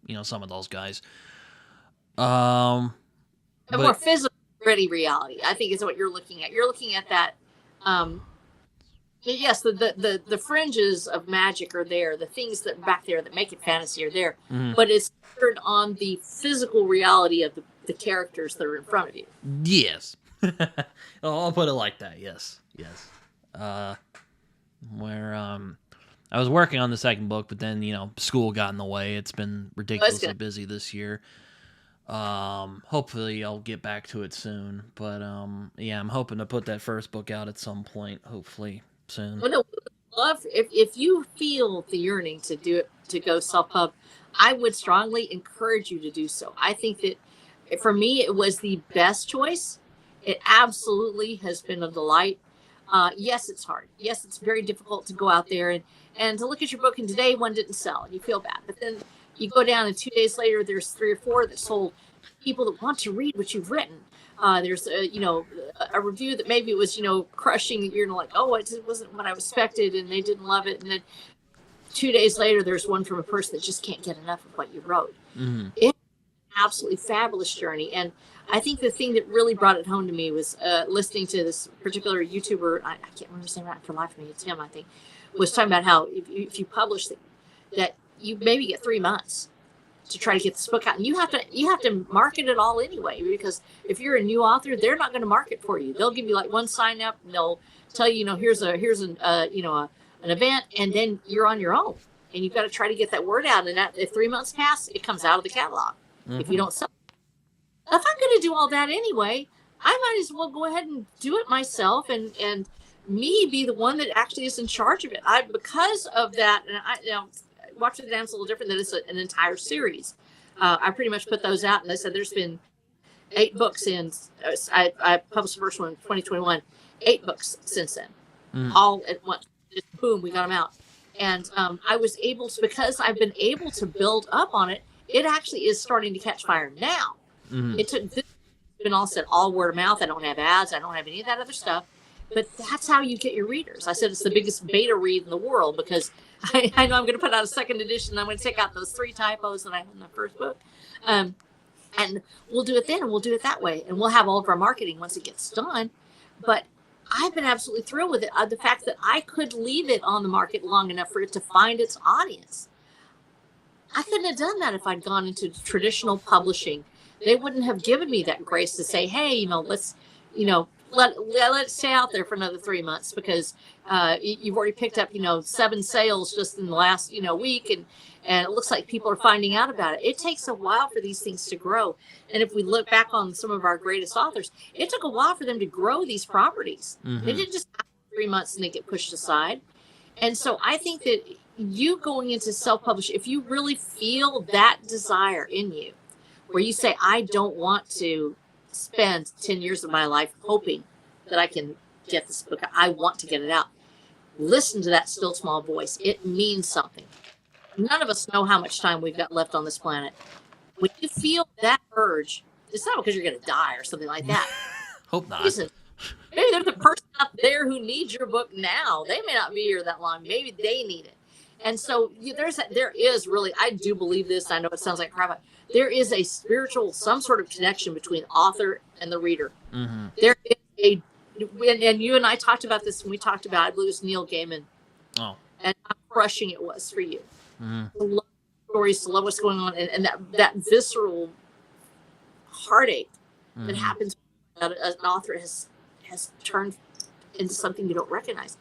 you know some of those guys. Um, A more but physical, gritty reality, I think, is what you're looking at. You're looking at that. Um, yes, the fringes of magic are there. The things that back there that make it fantasy are there, mhm. but it's centered on the physical reality of the characters that are in front of you. Yes, I'll put it like that. Yes, yes. Uh, where I was working on the second book, but then you know school got in the way. It's been ridiculously busy this year. Hopefully I'll get back to it soon. But yeah, I'm hoping to put that first book out at some point. Hopefully soon. Well, no, love if you feel the yearning to do it, to go self pub, I would strongly encourage you to do so. I think that for me it was the best choice. It absolutely has been a delight. Yes, it's hard. Yes, it's very difficult to go out there and to look at your book and today one didn't sell and you feel bad. But then you go down and 2 days later there's 3 or 4 that sold. People that want to read what you've written. There's you know, a review that maybe it was, you know, crushing. You're like, oh, it wasn't what I expected, and they didn't love it. And then 2 days later, there's one from a person that just can't get enough of what you wrote. Mm-hmm. It's an absolutely fabulous journey, and I think the thing that really brought it home to me was listening to this particular YouTuber. I can't remember his name right for life of me. It's him, I think. Was talking about how if you publish that you maybe get 3 months to try to get this book out, and you have to market it all anyway, because if you're a new author, they're not going to market for you. They'll give you like one sign up and they'll tell you, you know, here's an you know, an event, and then you're on your own and you've got to try to get that word out. And that if 3 months pass, it comes out of the catalog. Mm-hmm. If you don't sell, if I'm going to do all that anyway, I might as well go ahead and do it myself and me be the one that actually is in charge of it. Because of that, and I, you know, Watch the Dam's a little different. That it's an entire series. I pretty much put those out, and they said there's been 8 books in. I published the first one in 2021. 8 books since then, all at once. Just boom, we got them out. And I was able to, because I've been able to build up on it. It actually is starting to catch fire now. Mm-hmm. It took. It's been all said, all word of mouth. I don't have ads. I don't have any of that other stuff. But that's how you get your readers. I said it's the biggest beta read in the world because I know I'm going to put out a second edition. I'm going to take out those 3 typos that I had in the first book. And we'll do it then, and we'll do it that way. And we'll have all of our marketing once it gets done. But I've been absolutely thrilled with it. The fact that I could leave it on the market long enough for it to find its audience. I couldn't have done that if I'd gone into traditional publishing. They wouldn't have given me that grace to say, hey, you know, let's, you know, let it stay out there for another 3 months because you've already picked up, you know, 7 sales just in the last, you know, week. And it looks like people are finding out about it. It takes a while for these things to grow. And if we look back on some of our greatest authors, it took a while for them to grow these properties. Mm-hmm. They didn't just have 3 months and they get pushed aside. And so I think that you going into self-publish, if you really feel that desire in you, where you say, I don't want to spend 10 years of my life hoping that I can get this book. I want to get it out. Listen to that still small voice. It means something. None of us know how much time we've got left on this planet. When you feel that urge, it's not because you're going to die or something like that. Hope not. Listen, maybe there's a person out there who needs your book now. They may not be here that long. Maybe they need it. And so there is really, I do believe this. I know it sounds like crap. There is a spiritual, some sort of connection between author and the reader. Mm-hmm. There is and you and I talked about this when we talked about, I believe it was Neil Gaiman. Oh. And how crushing it was for you. Mm-hmm. To love stories, to love what's going on, and that visceral heartache that happens when an author has turned into something you don't recognize.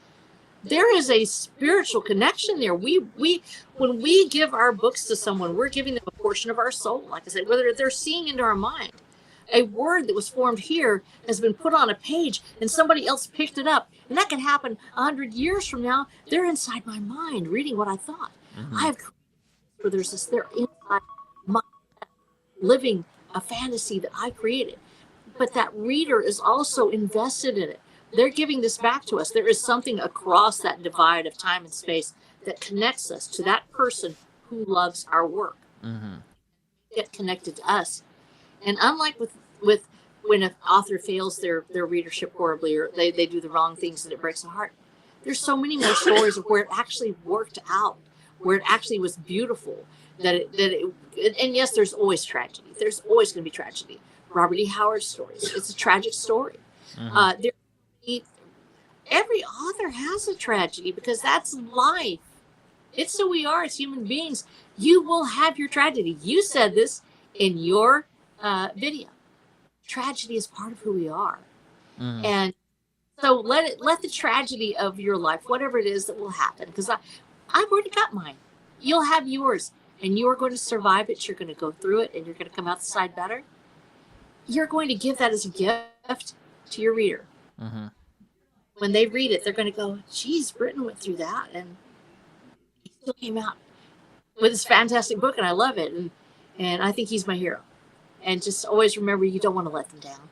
There is a spiritual connection there. We when we give our books to someone, we're giving them a portion of our soul. Like I said, whether they're seeing into our mind, A word that was formed here has been put on a page and somebody else picked it up. And that can happen 100 years from now. They're inside my mind reading what I thought. I have created where there's this, they're inside my living a fantasy that I created. But that reader is also invested in it. They're giving this back to us. There is something across that divide of time and space that connects us to that person who loves our work. Get connected to us. And unlike with when an author fails their readership horribly, or they do the wrong things and it breaks the heart, there's so many more stories of where it actually worked out, where it actually was beautiful, and yes, there's always tragedy. There's always going to be tragedy. Robert E. Howard's stories, it's a tragic story. Every author has a tragedy because that's life. It's who we are as human beings. You will have your tragedy. You said this in your video. Tragedy is part of who we are. And so let the tragedy of your life, whatever it is that will happen, because I've already got mine. You'll have yours, and you are going to survive it. You're going to go through it, and you're going to come out the side better. You're going to give that as a gift to your reader. When they read it, they're going to go, geez, Britton went through that, and he still came out with this fantastic book, and I love it, and I think he's my hero. And just always remember, you don't want to let them down.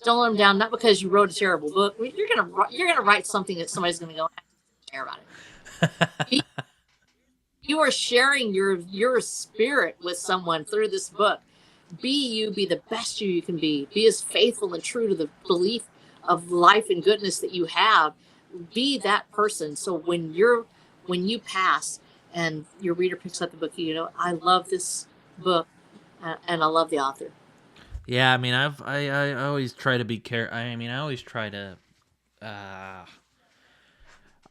Don't let them down, not because you wrote a terrible book. I mean, you're gonna write something that somebody's going to go, I don't care about it. You are sharing your spirit with someone through this book. Be you, be the best you can be. Be as faithful and true to the belief of life and goodness that you have. Be that person. So when you pass and your reader picks up the book, you know, I love this book and I love the author. Yeah, I mean, I always try to be careful. I mean, I always try to.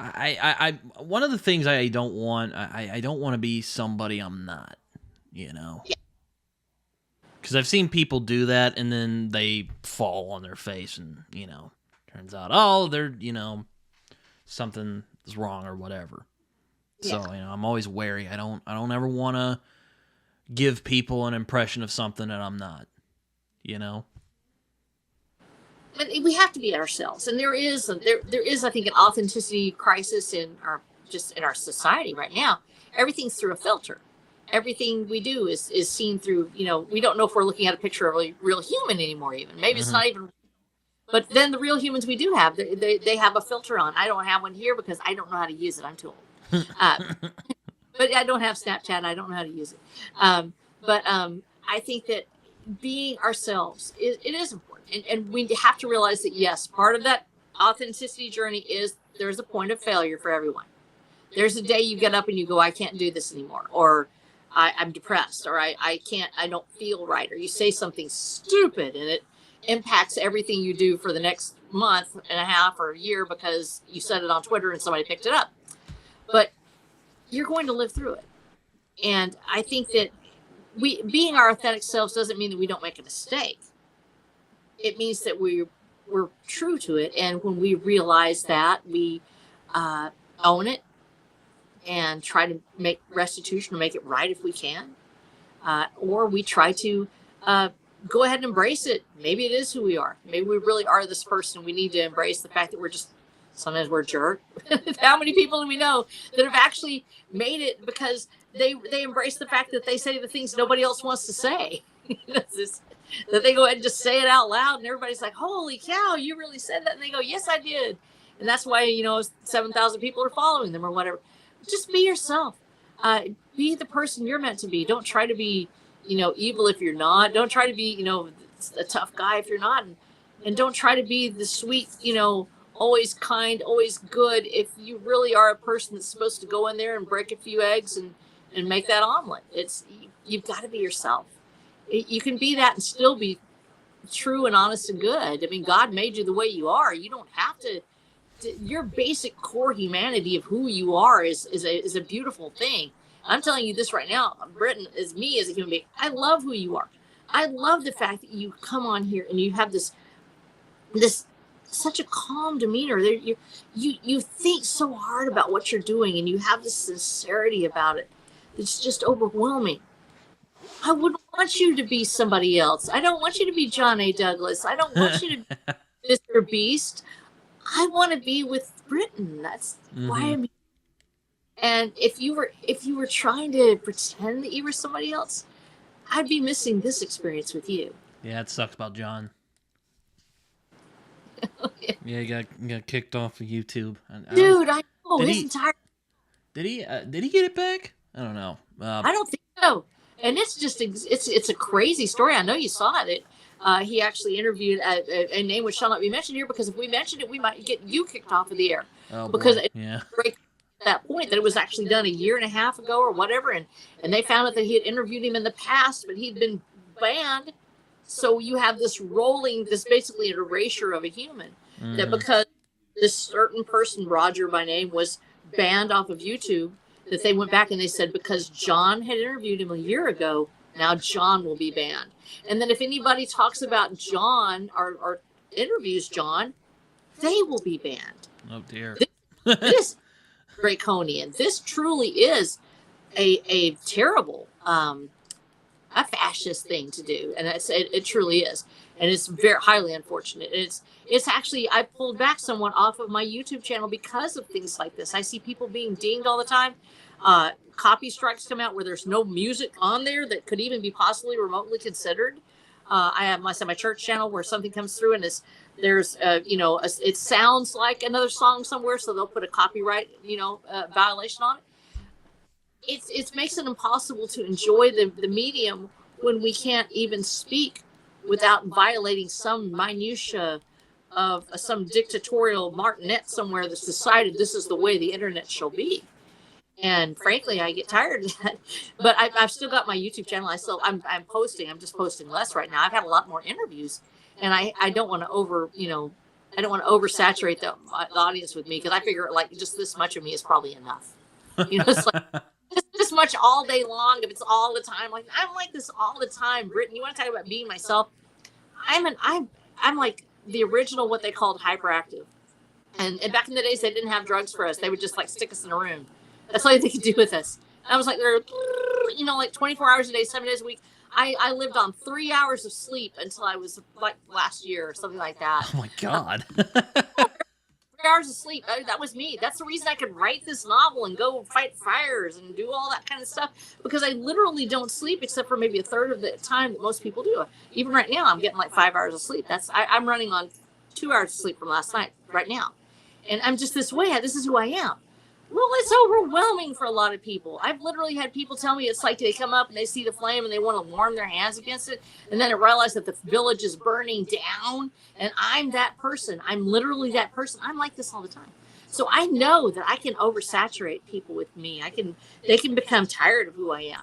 I one of the things I don't want. I don't want to be somebody I'm not. You know. Yeah. Because I've seen people do that, and then they fall on their face, and turns out, they're something is wrong or whatever. Yeah. So I'm always wary. I don't ever want to give people an impression of something that I'm not. But we have to be ourselves, and there is I think an authenticity crisis in our society right now. Everything's through a filter. Everything we do is seen through, we don't know if we're looking at a picture of a real human anymore, even. Maybe it's not even. But then the real humans we do have, they have a filter on. I don't have one here because I don't know how to use it. I'm too old. But I don't have Snapchat. I don't know how to use it. But I think that being ourselves, it is important. And we have to realize that, yes, part of that authenticity journey is there's a point of failure for everyone. There's a day you get up and you go, I can't do this anymore. Or I'm depressed, or I don't feel right, or you say something stupid and it impacts everything you do for the next month and a half or a year because you said it on Twitter and somebody picked it up. But you're going to live through it. And I think that being our authentic selves doesn't mean that we don't make a mistake. It means that we're true to it. And when we realize that, we own it and try to make restitution or make it right if we can. Or we try to go ahead and embrace it. Maybe it is who we are. Maybe we really are this person. We need to embrace the fact that sometimes we're a jerk. How many people do we know that have actually made it because they embrace the fact that they say the things nobody else wants to say? That they go ahead and just say it out loud and everybody's like, holy cow, you really said that? And they go, yes, I did. And that's why, 7,000 people are following them or whatever. Just be yourself. Be the person you're meant to be. Don't try to be, evil if you're not. Don't try to be, a tough guy if you're not. And don't try to be the sweet, always kind, always good. If you really are a person that's supposed to go in there and break a few eggs and make that omelet, you've got to be yourself. You can be that and still be true and honest and good. I mean, God made you the way you are. You don't have to. Your basic core humanity of who you are is a beautiful thing. I'm telling you this right now, Britton, as me as a human being, I love who you are. I love the fact that you come on here and you have this such a calm demeanor. You think so hard about what you're doing and you have this sincerity about it. It's just overwhelming. I wouldn't want want you to be somebody else. I don't want you to be John A. Douglas. I don't want you to be Mr. Beast. I want to be with Britton. That's why Mm-hmm. I'm. And if you were trying to pretend that you were somebody else, I'd be missing this experience with you. Yeah, it sucks about John. Yeah, he got kicked off of YouTube. I don't. Dude, I know Did his he? entire. Did he get it back? I don't know. I don't think so. And it's just it's a crazy story. I know you saw it. He actually interviewed a name which shall not be mentioned here, because if we mentioned it, we might get you kicked off of the air. Oh Because boy. it Yeah. break that point that it was actually done a year and a half ago or whatever, and they found out that he had interviewed him in the past, but he'd been banned. So you have this basically an erasure of a human, that Mm-hmm. because this certain person, Roger by name, was banned off of YouTube, that they went back and they said, because John had interviewed him a year ago, now John will be banned. And then if anybody talks about John or interviews John, they will be banned. Oh dear. This draconian. This truly is a terrible, a fascist thing to do, and it truly is, and it's very highly unfortunate. It's actually, I pulled back someone off of my YouTube channel because of things like this. I see people being dinged all the time. Copy strikes come out where there's no music on there that could even be possibly remotely considered. I have my church channel where something comes through and there's it sounds like another song somewhere, so they'll put a copyright violation on it. It makes it impossible to enjoy the medium when we can't even speak without violating some minutia of some dictatorial martinet somewhere that's decided this is the way the internet shall be. And frankly, I get tired of that. But I've still got my YouTube channel. I'm posting. I'm just posting less right now. I've had a lot more interviews, and I don't want to I don't want to oversaturate the audience with me, because I figure like just this much of me is probably enough. It's like this much all day long. If it's all the time, like I'm like this all the time. Britton, you want to talk about being myself? I'm like the original, what they called hyperactive. And back in the days, they didn't have drugs for us. They would just like stick us in a room. That's all they could do with us. And I was like, like 24 hours a day, 7 days a week. I lived on 3 hours of sleep until I was like last year or something like that. Oh my god. 3 hours of sleep. That was me. That's the reason I could write this novel and go fight fires and do all that kind of stuff, because I literally don't sleep except for maybe a third of the time that most people do. Even right now, I'm getting like 5 hours of sleep. I'm running on 2 hours of sleep from last night right now. And I'm just this way. This is who I am. Well, it's overwhelming for a lot of people. I've literally had people tell me it's like they come up and they see the flame and they want to warm their hands against it. And then I realize that the village is burning down. And I'm that person. I'm literally that person. I'm like this all the time. So I know that I can oversaturate people with me. They can become tired of who I am.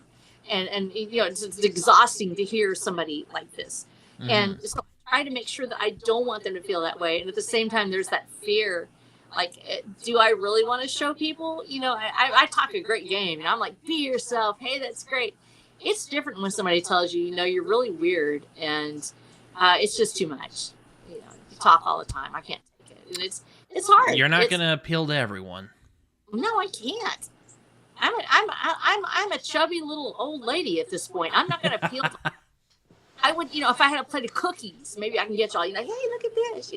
And it's exhausting to hear somebody like this. Mm-hmm. And so I try to make sure that I don't want them to feel that way. And at the same time, there's that fear. Like, do I really want to show people? I talk a great game. I'm like, be yourself. Hey, that's great. It's different when somebody tells you, you're really weird, and it's just too much. You talk all the time. I can't take it, and it's hard. You're not gonna appeal to everyone. No, I can't. I'm a chubby little old lady at this point. I'm not gonna appeal to. I would, if I had a plate of cookies, maybe I can get y'all, hey, look at this,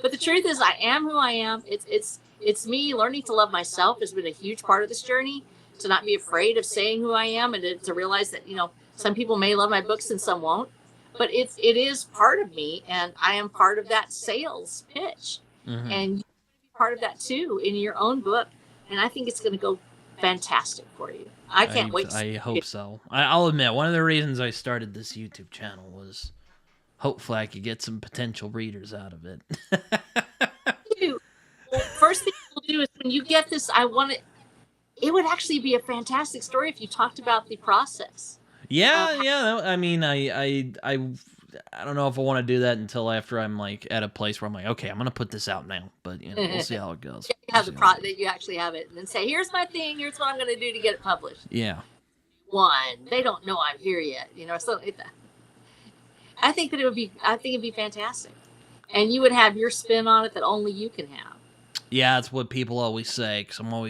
but the truth is I am who I am. It's me. Learning to love myself has been a huge part of this journey, to not be afraid of saying who I am, and to realize that, some people may love my books and some won't, but it is part of me, and I am part of that sales pitch. Mm-hmm. And you can be part of that too in your own book. And I think it's going to go fantastic for you. I can't wait. I hope so. I'll admit, one of the reasons I started this YouTube channel was hopefully I could get some potential readers out of it. Well, first thing we'll do is when you get this, it would actually be a fantastic story if you talked about the process. Yeah. I mean, I don't know if I want to do that until after I'm like at a place where I'm like, okay, I'm gonna put this out now, but we'll see how it goes. You have that you actually have it, and then say, here's my thing. Here's what I'm gonna do to get it published. Yeah. They don't know I'm here yet. So I think it'd be fantastic, and you would have your spin on it that only you can have. Yeah, that's what people always say, because I'm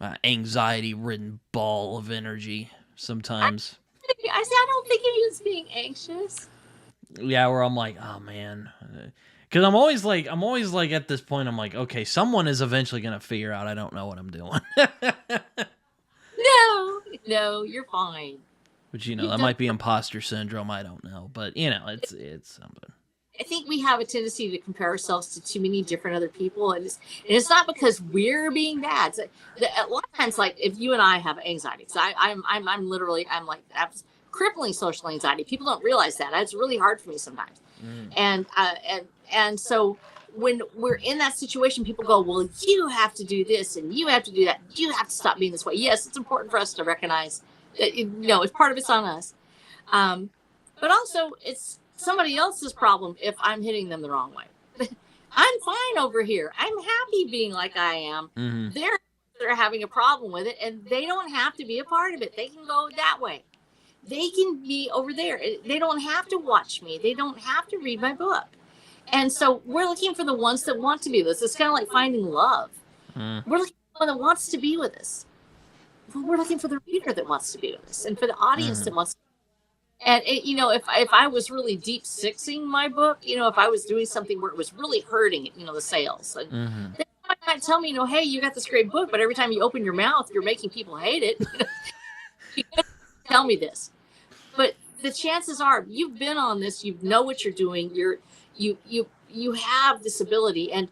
an anxiety-ridden ball of energy. sometimes. I said, I don't think he was being anxious. Yeah, where I'm like, oh man, because I'm always like at this point, I'm like, okay, someone is eventually gonna figure out I don't know what I'm doing. No, you're fine. Which, you know, You've that done. might be imposter syndrome. I don't know, but you know, it's something. I think we have a tendency to compare ourselves to too many different other people, and it's not because we're being bad. So, a lot of times, like if you and I have anxiety, because I'm literally I have crippling social anxiety. People don't realize that. It's really hard for me sometimes, Mm. and so when we're in that situation, people go, "Well, you have to do this, and you have to do that. You have to stop being this way." Yes, it's important for us to recognize that it's part of it's on us, but also it's somebody else's problem if I'm hitting them the wrong way. I'm fine over here. I'm happy being like I am. Mm-hmm. They're having a problem with it, and they don't have to be a part of it. They can go that way. They can be over there. They don't have to watch me. They don't have to read my book. And so we're looking for the ones that want to be with us. It's kind of like finding love. We're looking for the one that wants to be with us. We're looking for the reader that wants to be with us, and for the audience that wants to. And if I was really deep sixing my book, if I was doing something where it was really hurting, the sales, and then I might tell me, hey, you got this great book, but every time you open your mouth, you're making people hate it. You tell me this, but the chances are you've been on this, you know what you're doing, you have this ability,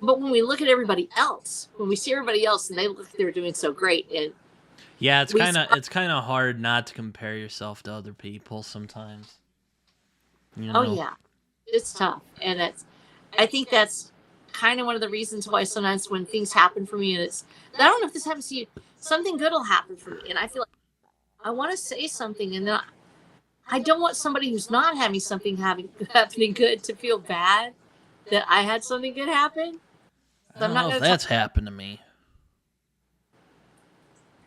but when we look at everybody else, when we see everybody else, and they look like they're doing so great, and yeah, it's kind of hard not to compare yourself to other people sometimes. Oh yeah, it's tough, and I think that's kind of one of the reasons why sometimes when things happen for me, and I don't know if this happens to you, something good will happen for me, and I feel like I want to say something, and then I don't want somebody who's not having something happening good to feel bad that I had something good happen. So I don't know if that's happened to me.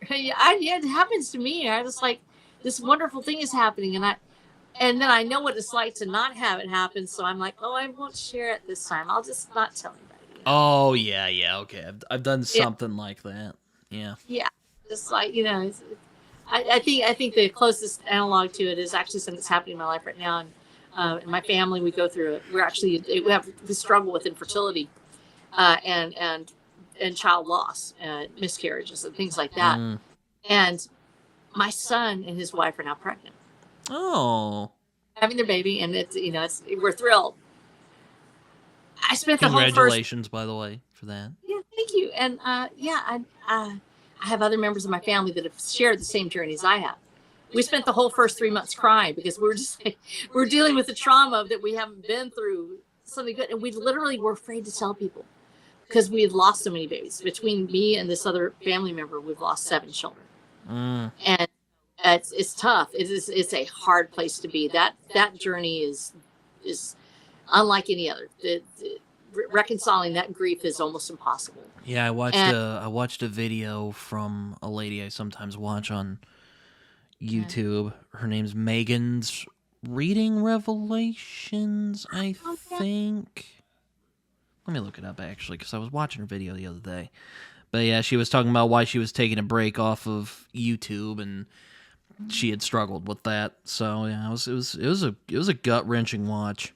Yeah, it happens to me. I just like this wonderful thing is happening, and then I know what it's like to not have it happen. So I'm like, oh, I won't share it this time. I'll just not tell anybody. Oh yeah, okay. I've done something like that. Yeah. Yeah, just like I think the closest analog to it is actually something that's happening in my life right now, and in my family we go through it. We have the struggle with infertility, and child loss, miscarriages, and things like that. And my son and his wife are now pregnant. Oh. Having their baby, and we're thrilled. I spent the whole Congratulations, by the way, for that. Yeah, thank you. And I have other members of my family that have shared the same journey as I have. We spent the whole first 3 months crying because we're dealing with the trauma that we haven't been through something good, and we literally were afraid to tell people because we had lost so many babies. Between me and this other family member, we've lost 7 children, and it's tough. It's a hard place to be. That journey is unlike any other. Reconciling that grief is almost impossible. Yeah, I watched a video from a lady I sometimes watch on YouTube. Her name's Megan's Reading Revelations, I think. Let me look it up, actually, because I was watching her video the other day. But yeah, she was talking about why she was taking a break off of YouTube, and she had struggled with that. So yeah, it was a gut-wrenching watch.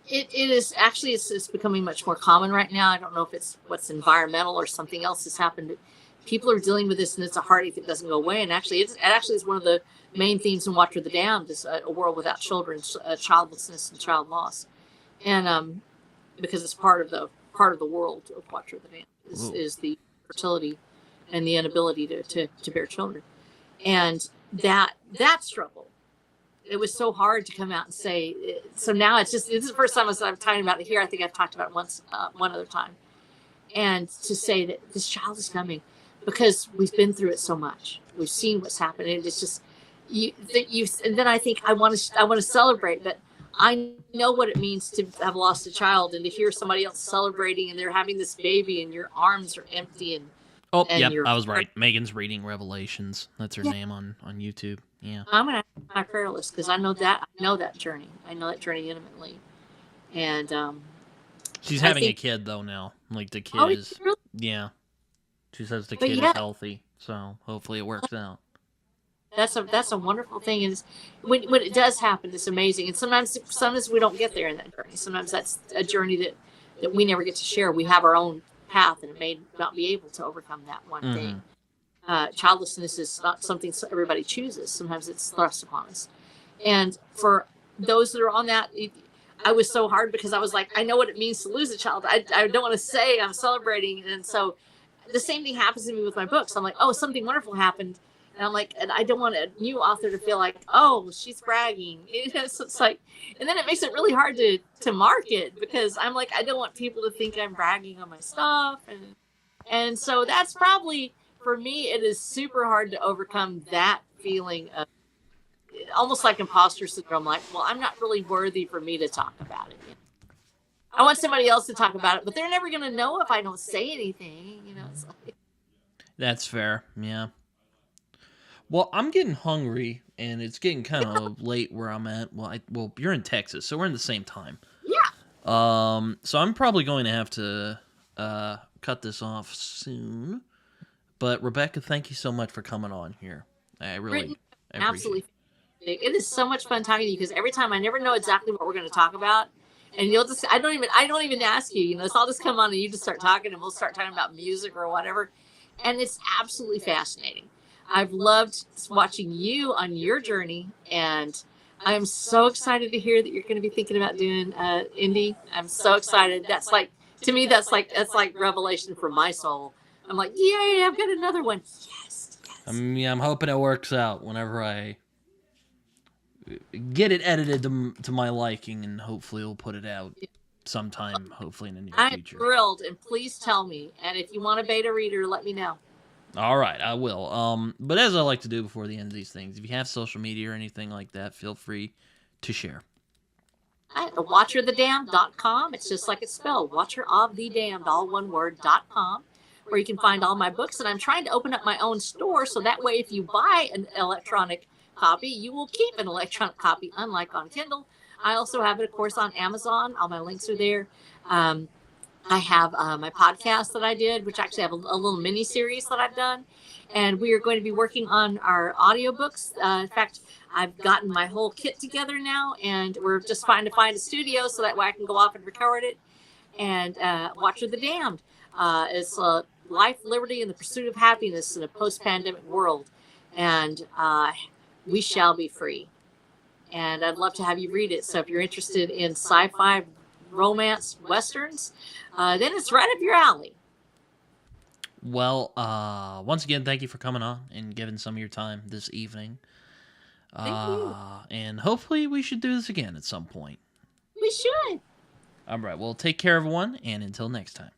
It is actually it's becoming much more common right now. I don't know if it's what's environmental or something else has happened. But people are dealing with this, and it's a heartache that doesn't go away. And actually, it is one of the main themes in Water the Damned is a world without children, childlessness and child loss, and because it's part of the world of Water the Damned is the fertility and the inability to bear children, and that struggle. It was so hard to come out and say. So now this is the first time I'm talking about it here. I think I've talked about it once, one other time, and to say that this child is coming because we've been through it so much. We've seen what's happened, and it's just you. And then I think I want to celebrate, but I know what it means to have lost a child and to hear somebody else celebrating and they're having this baby and your arms are empty and. I was right. Megan's Reading Revelations. That's her name on YouTube. Yeah. I'm gonna add my prayer list because I know that journey. I know that journey intimately, and she's having a kid though now. Like the kid is, really? yeah. She says the kid is healthy. So hopefully it works out. That's a wonderful thing. Is when it does happen, it's amazing. And sometimes we don't get there in that journey. Sometimes that's a journey that we never get to share. We have our own path, and it may not be able to overcome that one thing. Childlessness is not something everybody chooses. Sometimes it's thrust upon us. And for those that are on that, I was so hard because I was like, I know what it means to lose a child. I don't want to say I'm celebrating. And so the same thing happens to me with my books. I'm like, oh, something wonderful happened. And I'm like, and I don't want a new author to feel like, oh, she's bragging. So it's like, and then it makes it really hard to market because I'm like, I don't want people to think I'm bragging on my stuff. And so that's probably, for me, it is super hard to overcome that feeling of almost like imposter syndrome. Like, well, I'm not really worthy for me to talk about it. I want somebody else to talk about it, but they're never going to know if I don't say anything. It's like... That's fair. Yeah. Well, I'm getting hungry, and it's getting kind of late where I'm at. Well, you're in Texas, so we're in the same time. Yeah. So I'm probably going to have to cut this off soon. But Rebecca, thank you so much for coming on here. I Britton, appreciate absolutely. It is so much fun talking to you because every time I never know exactly what we're going to talk about, and you'll just I don't even ask you. So I'll just come on and you just start talking, and we'll start talking about music or whatever, and it's absolutely fascinating. I've loved watching you on your journey, and I'm so excited to hear that you're going to be thinking about doing indie. I'm so excited. That's like, to me, that's like revelation for my soul. I'm like, yay! I've got another one. Yes. I'm hoping it works out whenever I get it edited to my liking, and hopefully we'll put it out sometime, hopefully in the near future. I'm thrilled, and please tell me. And if you want a beta reader, let me know. All right, I will. But as I like to do before the end of these things, if you have social media or anything like that, feel free to share. Watcherthedamned.com. It's just like it's spelled. Watcher of the Damned, all one word, .com, where you can find all my books. And I'm trying to open up my own store, so that way if you buy an electronic copy, you will keep an electronic copy, unlike on Kindle. I also have it, of course, on Amazon. All my links are there. I have my podcast that I did, which actually have a little mini series that I've done. And we are going to be working on our audiobooks. In fact, I've gotten my whole kit together now, and we're just trying to find a studio so that way I can go off and record it. And Watcher the Damned is life, liberty, and the pursuit of happiness in a post-pandemic world. And we shall be free. And I'd love to have you read it. So if you're interested in sci-fi, romance, westerns, then it's right up your alley. Well, once again, thank you for coming on and giving some of your time this evening. Thank you. And hopefully we should do this again at some point. We should. All right, well, take care, everyone, and until next time.